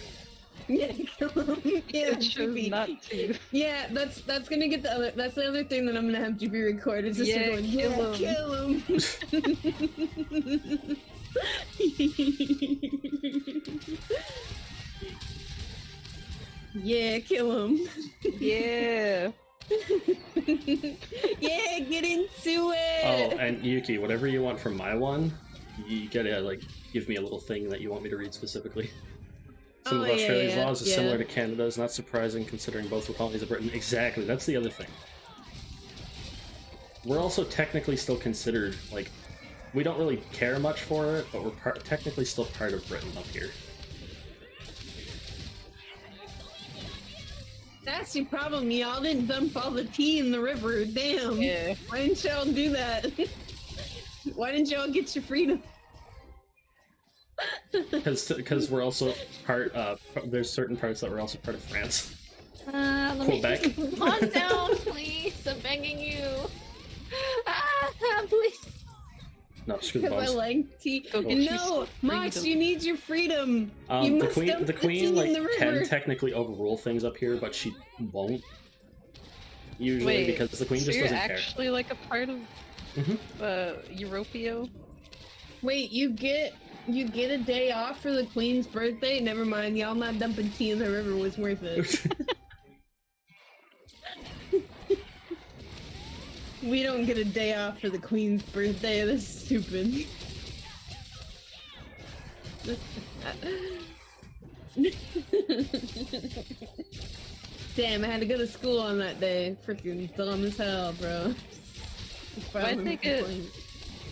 Yeah, kill him. Yeah, chose not to. Yeah, that's gonna get that's the other thing that I'm gonna have to be recorded. Just kill him. Yeah, kill him. Yeah. Yeah, get into it. Oh, and Yuki, whatever you want from my one, you gotta like give me a little thing that you want me to read specifically. Some of Australia's laws is similar to Canada's, not surprising considering both were colonies of Britain. Exactly, that's the other thing. We're also technically still considered, like, we don't really care much for it, but we're technically still part of Britain up here. that's your problem. Y'all didn't dump all the tea in the river. Damn. Yeah. Why didn't y'all do that? Why didn't y'all get your freedom? Because we're also part. There's certain parts that we're also part of France. Let me Quebec. calm down, please. I'm begging you. Please. No, screw the Because I bombs. like tea. Go get No, your Max, freedom. you need your freedom. You The must queen, dump the tea queen, in like the can river. technically overrule things up here, but she won't. Usually, Wait, because the queen so just you're doesn't care. actually like a part of Mhm. Europeo? Wait, you get a day off for the queen's birthday? Never mind, y'all not dumping tea in the river was worth it. We don't get a day off for the queen's birthday. That's stupid. Damn, I had to go to school on that day. Freaking dumb as hell, bro. I think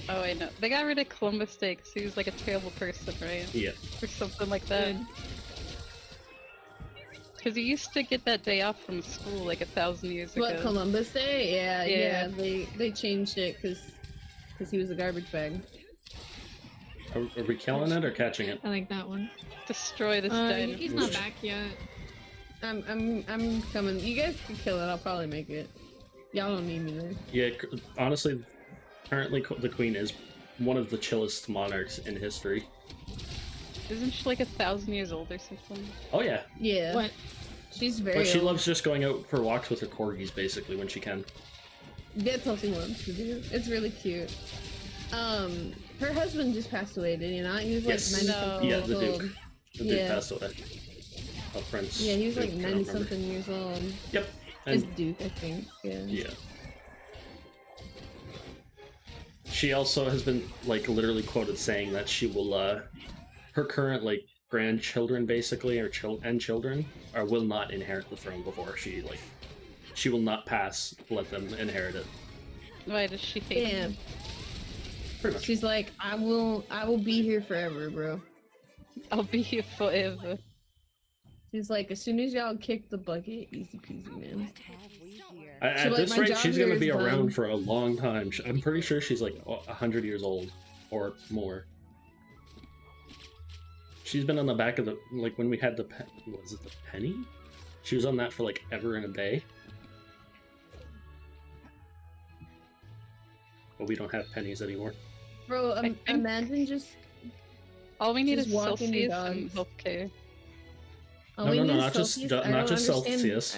Oh, I know. They got rid of Columbus Day because he was like a terrible person, right? Yeah. Or something like that. Because he used to get that day off from school like 1,000 years What, ago. Columbus Day? Yeah, Yeah. they changed it because he was a garbage bag. Are we killing it or catching it? I like that one. Destroy this dinosaur. He's not back yet. I'm coming. You guys can kill it. I'll probably make it. Y'all don't need me there. Yeah, honestly, currently the queen is one of the chillest monarchs in history. Isn't she like 1,000 years old or something? Oh yeah, Yeah. What? She's very but she old. loves just going out for walks with her corgis basically when she can. That's all she wants to do. It's really cute. Her husband just passed away, did he not? He was like Yes. 90 No. something Yeah, years the old. Duke. The Duke Yeah. passed away. Oh, Prince. Yeah, he was like Duke, I 90 don't remember. something years old. Yep. It's And Duke, I think. Yeah. yeah. She also has been like literally quoted saying that she will her current like grandchildren basically or children will not inherit the throne before she will not let them inherit it. Why does she hate Yeah. him? Pretty much. She's like, I will be here forever, bro. I'll be here forever. She's like, as soon as y'all kick the bucket, easy peasy, man. What have we here? So, At like, this my rate, job she's here gonna be is around done. for a long time. I'm pretty sure she's like 100 years old or more. She's been on the back of the like when we had the was it the penny? She was on that for like ever and a day. But we don't have pennies anymore. Bro, think- imagine just All we need Just is walking your Celsius and dogs. healthcare. all No, we no, need is not just- Celsius. not I don't just understand- Celsius.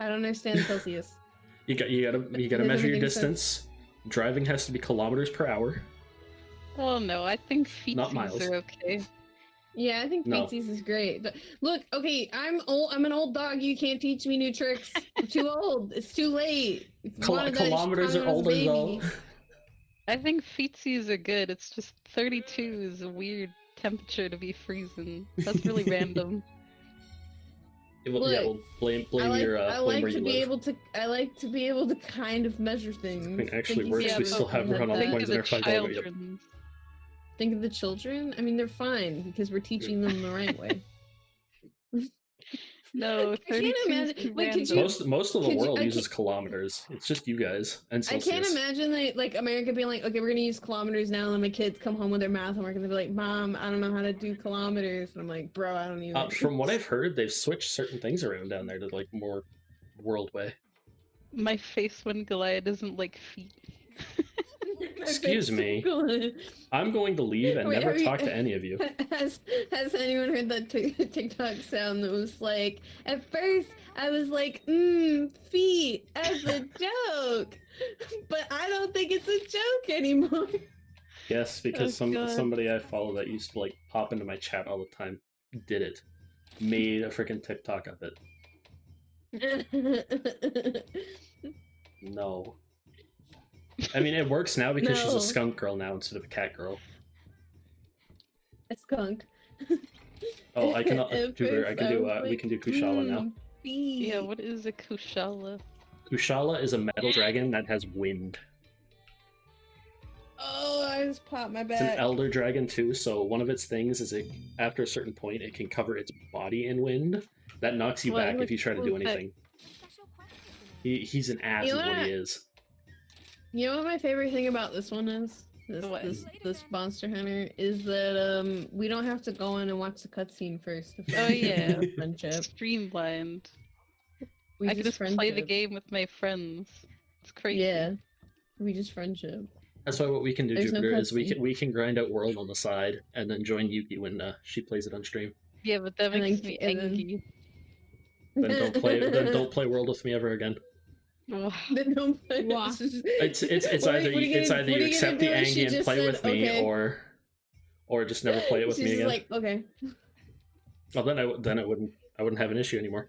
I don't understand Celsius. You gotta That measure your doesn't make sense. distance. Driving has to be kilometers per hour. Oh no, I think Not feetsies miles. are okay. Yeah, I think No. feetsies is great. But look, okay, I'm old. I'm an old dog. You can't teach me new tricks. I'm too old. It's too late. If you wanted that, you should Kilometers tell are me when I was a older though. baby. I think feetsies are good. It's just 32 is a weird temperature to be freezing. That's really random. Well, yeah, Look, well, blame I like, your I blame like where to you be live. able to. I like to be able to kind of measure things. I mean, Thank actually you works. so We much still for have pointing run all that the Think out. of coins in the our 5 yep. children. Think of the children. I mean, they're fine because we're teaching them the right way. No, I 32 can't is imagine- too wait, could random. you- Most of the could you- world I uses can't- kilometers. It's just you guys and I Celsius. can't imagine like America being like, okay, we're gonna use kilometers now, and then my kids come home with their math homework and they'll be like, Mom, I don't know how to do kilometers, and I'm like, bro, I don't even. From what I've heard, they've switched certain things around down there to like more world way. My face when Goliath doesn't like feet. Excuse me. I'm going to leave and Wait, never have you- talk to any of you. Has anyone heard that TikTok sound that was like, at first I was like, feet as a joke, but I don't think it's a joke anymore. Yes, because Oh, God. somebody I follow that used to like pop into my chat all the time did it. Made a freaking TikTok of it. No. I mean, it works now because she's No. a skunk girl now instead of a cat girl. A skunk. Oh, I can At Vtuber, I first can do was we like, can do Kushala now. feet. Yeah, what is a Kushala? Kushala is a metal dragon that has wind. Oh, I just popped my It's an back. elder dragon too, so one of its things is after a certain point it can cover its body in wind. That knocks you back if you try to do anything. He's an ass You is know what he what? is. You know what my favorite thing about this one is? What? This Monster Hunter is that we don't have to go in and watch the cutscene first. To Oh yeah, friendship. streamlined. We I can just play the friendship. game with my friends. It's crazy. Yeah, we just friendship. That's why what we can do, There's no Jupiter, is cutscene. we can grind out World on the side and then join Yuki when she plays it on stream. Yeah, but that And makes then- me and then- angry. Then don't play World with me ever again. Ugh. Then don't play. Wow. It's What are either you it's gonna- either what you are you accept gonna the do? She Angie and just play said, with me, okay. or just never play it with She's me just again. like, okay. Well, then I wouldn't have an issue anymore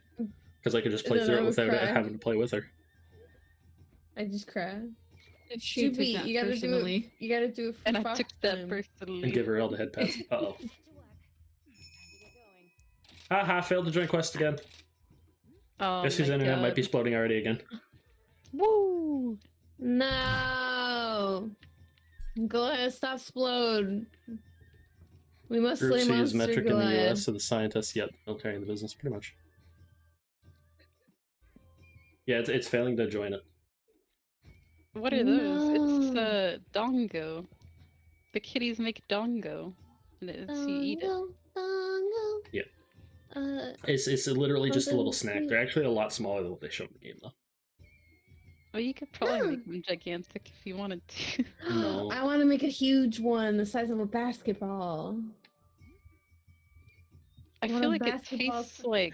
because I could just play Then through I it would without cry. having to play with her. I just cried. She took Juby, that you gotta personally. do it. You gotta do it. For And I Fox took that time. personally. And give her all the head pads. Uh oh. Time to get going. Haha, failed to join quest again. Oh Guess whose my internet might God. be exploding already again. Woo! No. Go ahead, stop explode. We must Group slay C is Monster metric in the Goliath. US, so the scientists, yep, they'll carry the business pretty much. Yeah, it's failing to join it. What are those? It's No. dongo. The kitties make dongo. And it's you eat it. Dongo. Yeah. It's It's literally just a little Dongo, snack. sweet. They're actually a lot smaller than what they show in the game, though. Well, you could probably Oh. make them gigantic if you wanted to. No. I want to make a huge one the size of a basketball. I Want feel a like it basketball tastes like.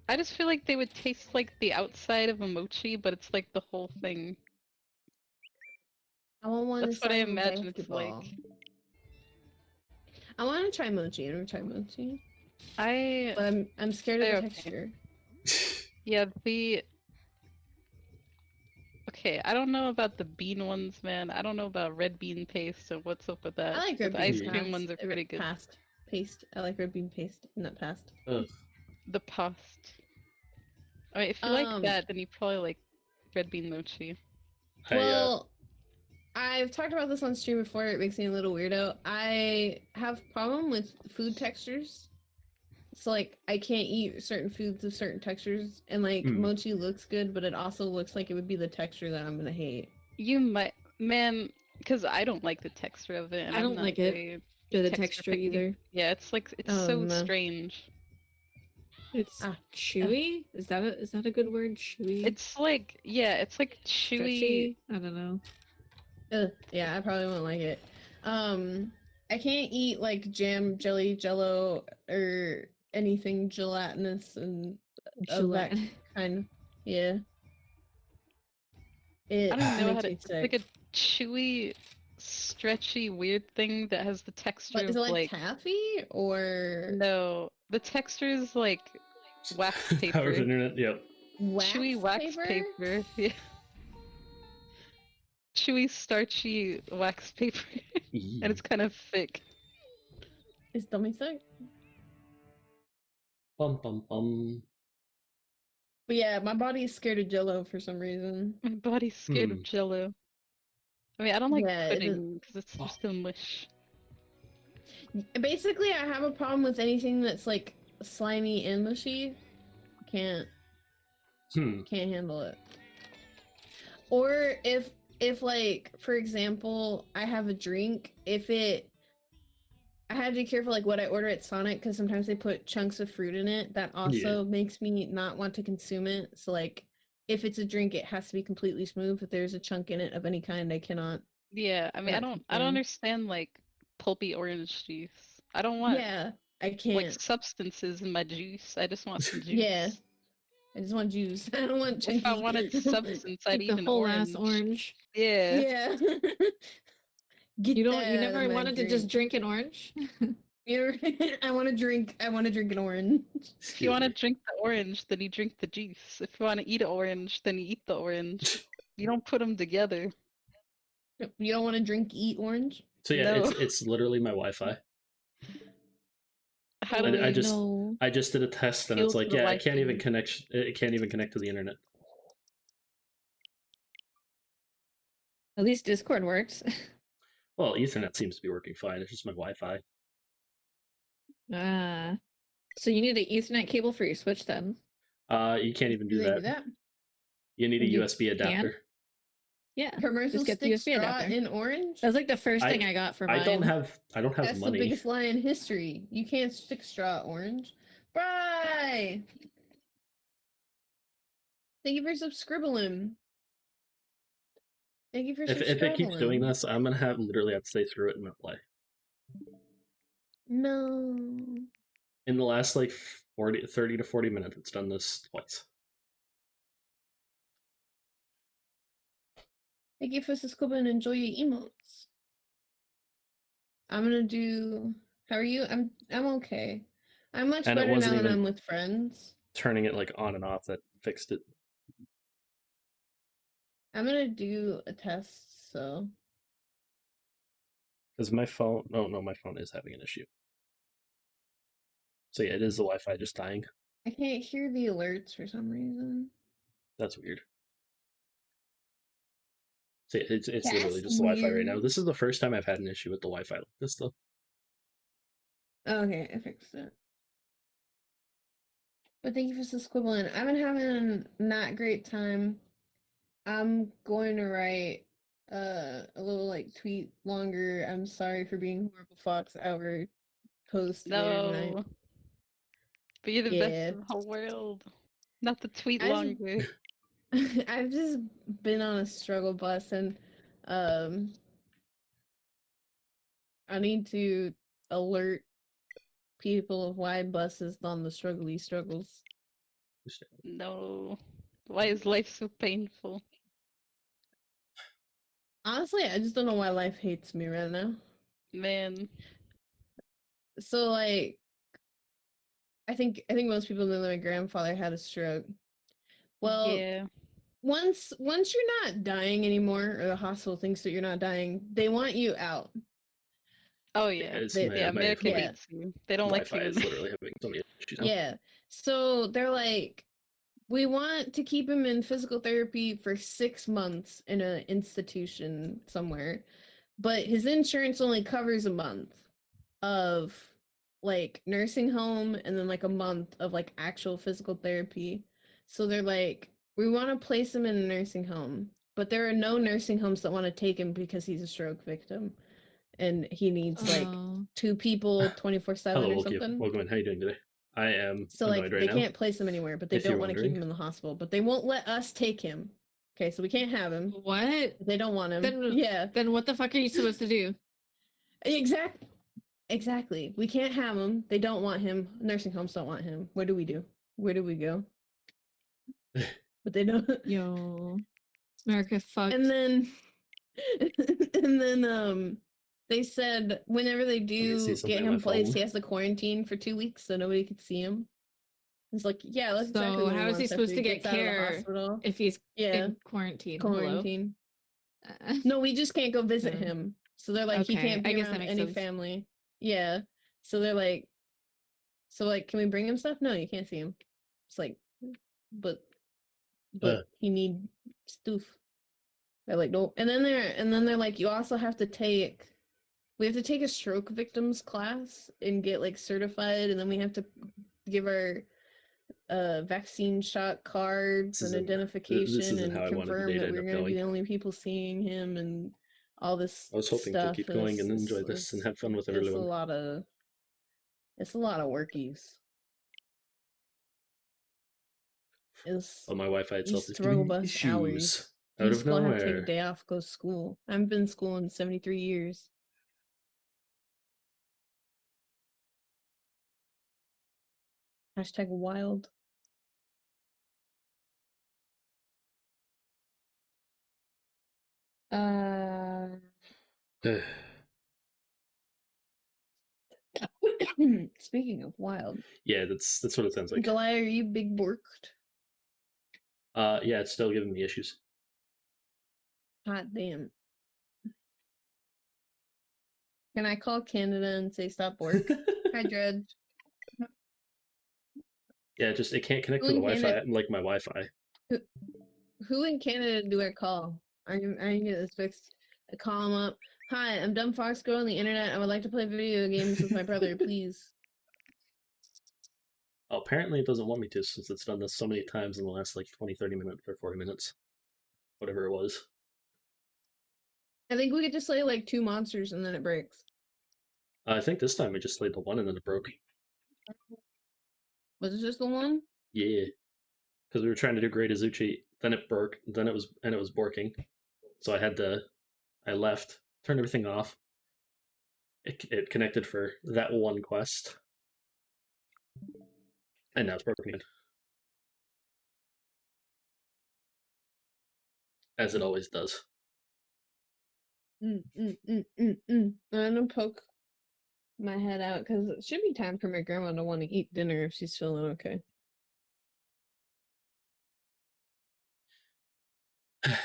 I just feel like they would taste like the outside of a mochi, but it's like the whole thing. I want one That's the what I size of a imagine it's like. basketball. I want to try mochi. I've never tried mochi, I but I'm scared of They're the okay. texture. yeah the. Okay, I don't know about the bean ones, man. I don't know about red bean paste, so what's up with that? I like But red the bean ice paste. cream ones are pretty good. Paste. I like red bean paste, not past. Ugh. The past. I mean, if you like Um, that, then you probably like red bean mochi. Well, I've talked about this on stream before. It makes me a little weirdo. I have problem with food textures. So like I can't eat certain foods with certain textures, and like Hmm. mochi looks good, but it also looks like it would be the texture that I'm gonna hate. You might, man, because I don't like the texture of it. And I I'm don't not like it. very Or the texture texture picky. either. Yeah, it's like it's Oh, so no. strange. It's Ah, chewy. Is that a good word? Chewy. It's like it's like chewy. Stretchy? I don't know. Yeah, I probably won't like it. I can't eat like jam, jelly, jello, or anything gelatinous and of that Gelatin. kind. Yeah. It I don't even know makes how to. me It's like sick. a chewy, stretchy, weird thing that has the texture But is of it like taffy or no, the texture is like wax Power of paper. internet, yep. Chewy wax paper. Yeah. Chewy, starchy wax paper, and it's kind of thick. Is dummy sick? Bum bum bum. But yeah, my body is scared of Jello for some reason. My body's scared of Jello. I mean, I don't like Yeah, it is- pudding because it's just a mush. Basically, I have a problem with anything that's like slimy and mushy. Can't handle it. Or if like for example, I have a drink, I had to be careful like what I order at Sonic because sometimes they put chunks of fruit in it. That also makes me not want to consume it. So like if it's a drink, it has to be completely smooth. If there's a chunk in it of any kind, I cannot. Yeah, I mean, I Not don't consume. understand like pulpy orange juice. I don't want Yeah, I like can't. substances in my juice. I just want some juice. Yeah. I just want juice. I don't want chunky. If I wanted substance, I'd Like eat the an whole orange. ass orange. Yeah. Yeah. Get You that out never of my wanted to just drink an orange? I want to drink an orange. If you want to drink the orange, then you drink the juice. If you want to eat an orange, then you eat the orange. You don't put them together. You don't want to eat orange? So yeah, No. it's literally my Wi-Fi. How do I we just- know. I just did a test and Appeal it's to like, the yeah, Wi-Fi. it can't even connect to the internet. At least Discord works. Well, Ethernet seems to be working fine. It's just my Wi-Fi. So you need an Ethernet cable for your Switch then? You can't even do Do they that. do that? You need a You USB adapter. can? Yeah. Commercial Just get the stick USB straw adapter. in orange? That was like the first thing I got for mine. I don't have That's money. the biggest lie in history. You can't stick straw orange. Bry! Thank you for subscribbling. Thank you for If it keeps doing subscribbling. this, I'm gonna literally have to stay through it and not play. No. In the last like 30 to 40 minutes, it's done this twice. Thank you for subscribing and enjoy your emotes. I'm gonna do. How are you? I'm okay. I'm much And it better now wasn't that even I'm with friends. turning it like on and off that fixed it. I'm gonna do a test, so. Because my phone, no, my phone is having an issue. So yeah, it is the Wi-Fi just dying. I can't hear the alerts for some reason. That's weird. So yeah, it's That's literally just the Wi-Fi right now. weird. This is the first time I've had an issue with the Wi-Fi like this though. Okay, I fixed it. But thank you for subscribbling. I've been having not great time. I'm going to write a little like tweet longer. I'm sorry for being horrible fox hour post later tonight. No. But you're the Yeah. best in the whole world. Not the tweet I just- longer. I've just been on a struggle bus and I need to alert people of why bus is on the struggly struggles. No. Why is life so painful? Honestly, I just don't know why life hates me right now. Man. So like I think most people know that my grandfather had a stroke. Well, yeah. once you're not dying anymore, or the hospital thinks that you're not dying, they want you out. Oh yeah. Yeah, America yeah. hates you. They don't like Wi-Fi you. is literally having so many issues now. Yeah. So they're like, we want to keep him in physical therapy for 6 months in an institution somewhere, but his insurance only covers a month of like nursing home and then like a month of like actual physical therapy. So they're like, we want to place him in a nursing home, but there are no nursing homes that want to take him because he's a stroke victim and he needs like 2 people 24/7 Hello, or Wilkie. something. Welcome in. How you doing today? I am So annoyed like right they now. can't place him anywhere, but they if don't you're want to keep wondering. him in the hospital, but they won't let us take him. Okay, so we can't have him. What? They don't want him. Then, yeah. Then what the fuck are you supposed to do? Exactly. We can't have him. They don't want him. Nursing homes don't want him. What do we do? Where do we go? But they don't. Yo, America fucked. And then, they said whenever they do see something get on my him placed, phone. he has to quarantine for 2 weeks so nobody could see him. It's like, yeah, that's So exactly what how is he wants supposed after to get gets out of the care hospital. if he's Yeah, in quarantine? Hello? quarantine. No, we just can't go visit Yeah. him. So they're like, he Okay, can't I be guess that around makes any sense. family. Yeah. So they're like, can we bring him stuff? No, you can't see him. It's like, but he need stuff. They're like, nope. And then they're like, you also have to take. We have to take a stroke victims class and get like certified, and then we have to give our vaccine shot cards and identification and confirm that we're going to be the only people seeing him and all this. I was hoping to keep going and enjoy this and have fun with everyone. It's a lot of workies. My Wi-Fi itself is struggle giving bus issues hours. out of Have to take a nowhere. day off, go to school. I haven't been in school in 73 years. Hashtag wild. Speaking of wild. Yeah, that's what it sounds like. Goliath, are you big borked? Yeah, it's still giving me issues. Hot damn. Can I call Canada and say stop work? Hi, Dredge. Yeah, it can't connect to the Wi-Fi, like my Wi-Fi. Who in Canada do I call? I can get this fixed. I call him up. Hi, I'm Dumb Fox Girl on the internet. I would like to play video games with my brother, please. Oh, apparently it doesn't want me to since it's done this so many times in the last like 20, 30 minutes or 40 minutes. Whatever it was. I think we could just slay like 2 monsters and then it breaks. I think this time we just slayed the one and then it broke. Was it just the one? Yeah. Because we were trying to do Great Azuchi, then it broke, then it was borking. So I left, turned everything off. It connected for that one quest. And now it's broken again. As it always does. I'm gonna poke my head out because it should be time for my grandma to want to eat dinner if she's feeling okay. I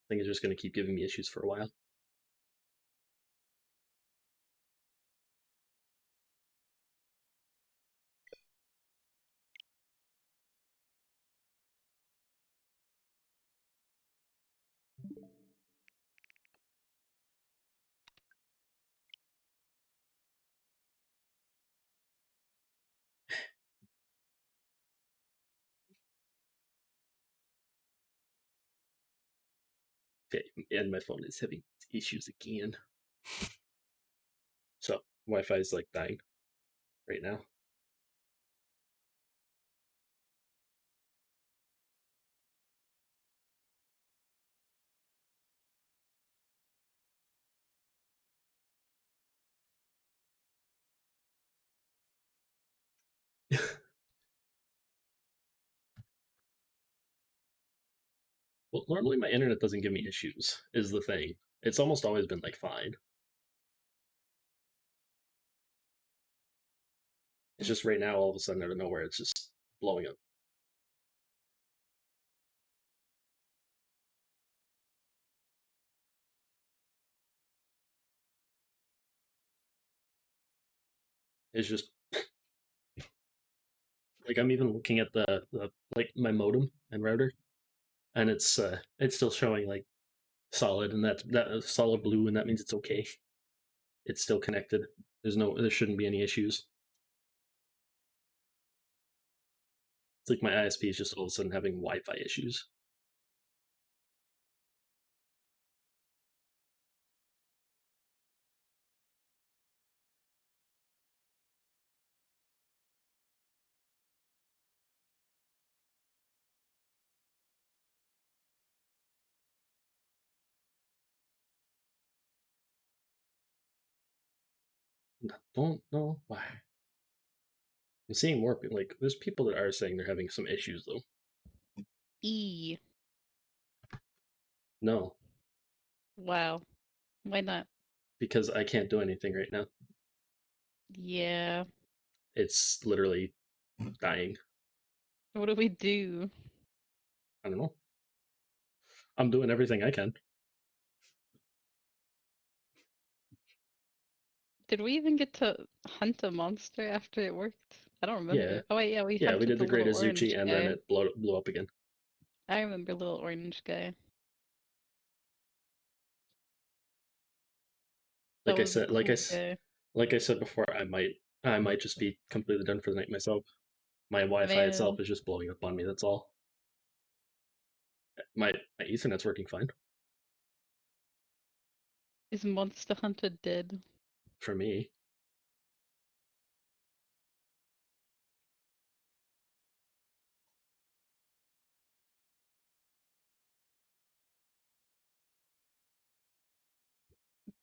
think it's just going to keep giving me issues for a while. Okay, and my phone is having issues again. So, Wi-Fi is like dying right now. Well, normally my internet doesn't give me issues, is the thing. It's almost always been like fine. It's just right now, all of a sudden, out of nowhere, it's just blowing up. It's just like I'm even looking at the like my modem and router, and it's still showing like solid, and that solid blue, and that means it's okay. It's still connected. There shouldn't be any issues. It's like my ISP is just all of a sudden having Wi-Fi issues. I don't know why. I'm seeing more like there's people that are saying they're having some issues though. E. No, Wow. Why not? because I can't do anything right now. Yeah. It's literally dying. What do we do? I don't know. I'm doing everything I can. Did we even get to hunt a monster after it worked? I don't remember. Yeah. Oh wait, yeah, we Yeah, we hunted did the Great little orange Azuchi, and then guy. it blew up again. I remember little orange guy. Like That I was a said, cool guy. like I said before, I might just be completely done for the night myself. My Wi-Fi itself Man, is just blowing up on me. That's all. My Ethernet's working fine is Monster Hunter dead? for me.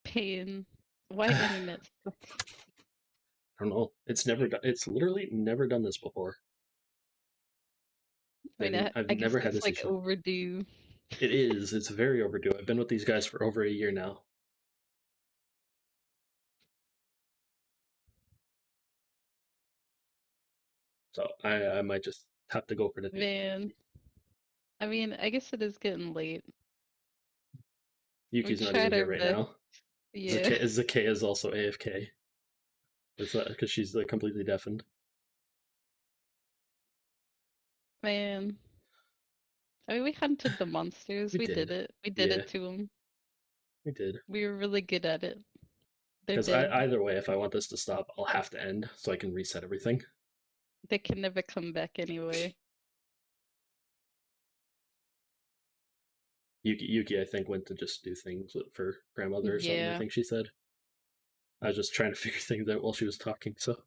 Pain. Why internet sucks? I don't know. It's never done. It's literally never done this before. I mean, I've I guess never had it's this like issue. overdue. It is. It's very overdue. I've been with these guys for over a year now. So I might just have to go for the night. Man. I mean, I guess it is getting late. We Yuki's not tried even our here right best. now. Yeah. Zakea is also AFK. Because she's like completely deafened. Man. I mean, we hunted the monsters. We We did. did it. We did Yeah. it to them. We did. We were really good at it. They're Because dead. either way, if I want this to stop, I'll have to end so I can reset everything. They can never come back anyway. Yuki, I think, went to just do things for grandmother or something, I Yeah. think she said. I was just trying to figure things out while she was talking, so.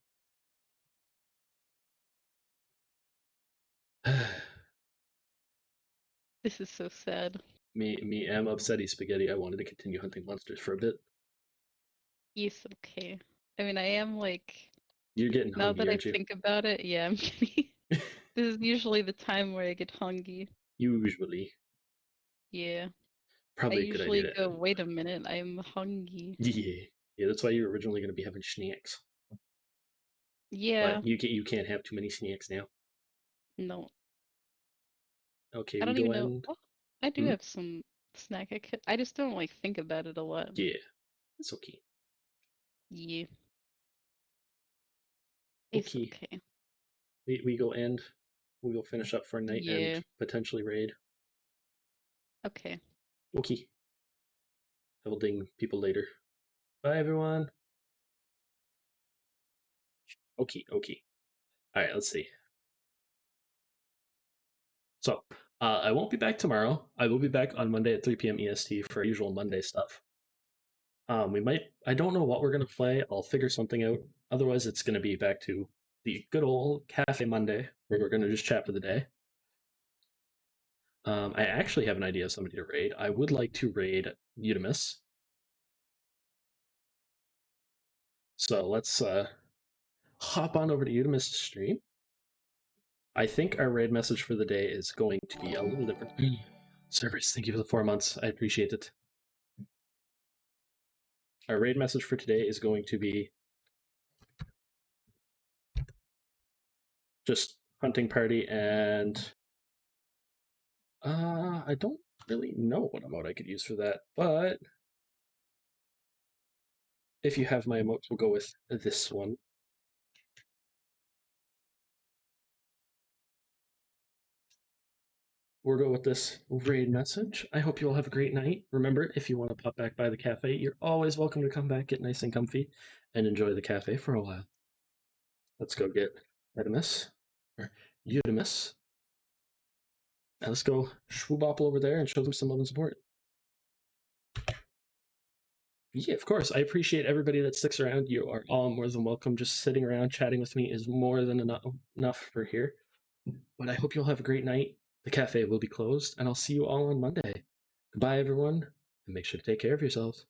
This is so sad. me am upsetty spaghetti. I wanted to continue hunting monsters for a bit. It's okay. I mean, I am like, You're getting now hungry, that I aren't you? think about it, yeah, I'm getting. This is usually the time where I get hungry. Usually. Yeah. Probably I a good usually idea. go, wait a minute, I'm hungry. Yeah, that's why you were originally going to be having snacks. Yeah. But you can't have too many snacks now. No. Okay, I we don't go even know. end. Oh, I do have some snack. I just don't like think about it a lot. Yeah, it's okay. Yeah. It's Okay. okay. We go end. We go finish up for a night Yeah. and potentially raid. Okay. Okay. I will ding people later. Bye, everyone. Okay. Alright, let's see. So, I won't be back tomorrow. I will be back on Monday at 3 p.m. EST for our usual Monday stuff. I don't know what we're going to play. I'll figure something out. Otherwise, it's going to be back to the good old Cafe Monday, where we're going to just chat for the day. I actually have an idea of somebody to raid. I would like to raid Utimus. So let's hop on over to Utimus stream. I think our raid message for the day is going to be a little different. Servers, thank you for the 4 months. I appreciate it. Our raid message for today is going to be just hunting party, and I don't really know what emote I could use for that, but if you have my emote, we'll go with this one. We'll go with this raid message. I hope you all have a great night. Remember, if you want to pop back by the cafe, you're always welcome to come back, get nice and comfy, and enjoy the cafe for a while. Let's go get Utimus. Now let's go swoobopple over there and show them some love and support. Yeah, of course. I appreciate everybody that sticks around. You are all more than welcome. Just sitting around chatting with me is more than enough for here. But I hope you'll have a great night. The cafe will be closed, and I'll see you all on Monday. Goodbye, everyone, and make sure to take care of yourselves.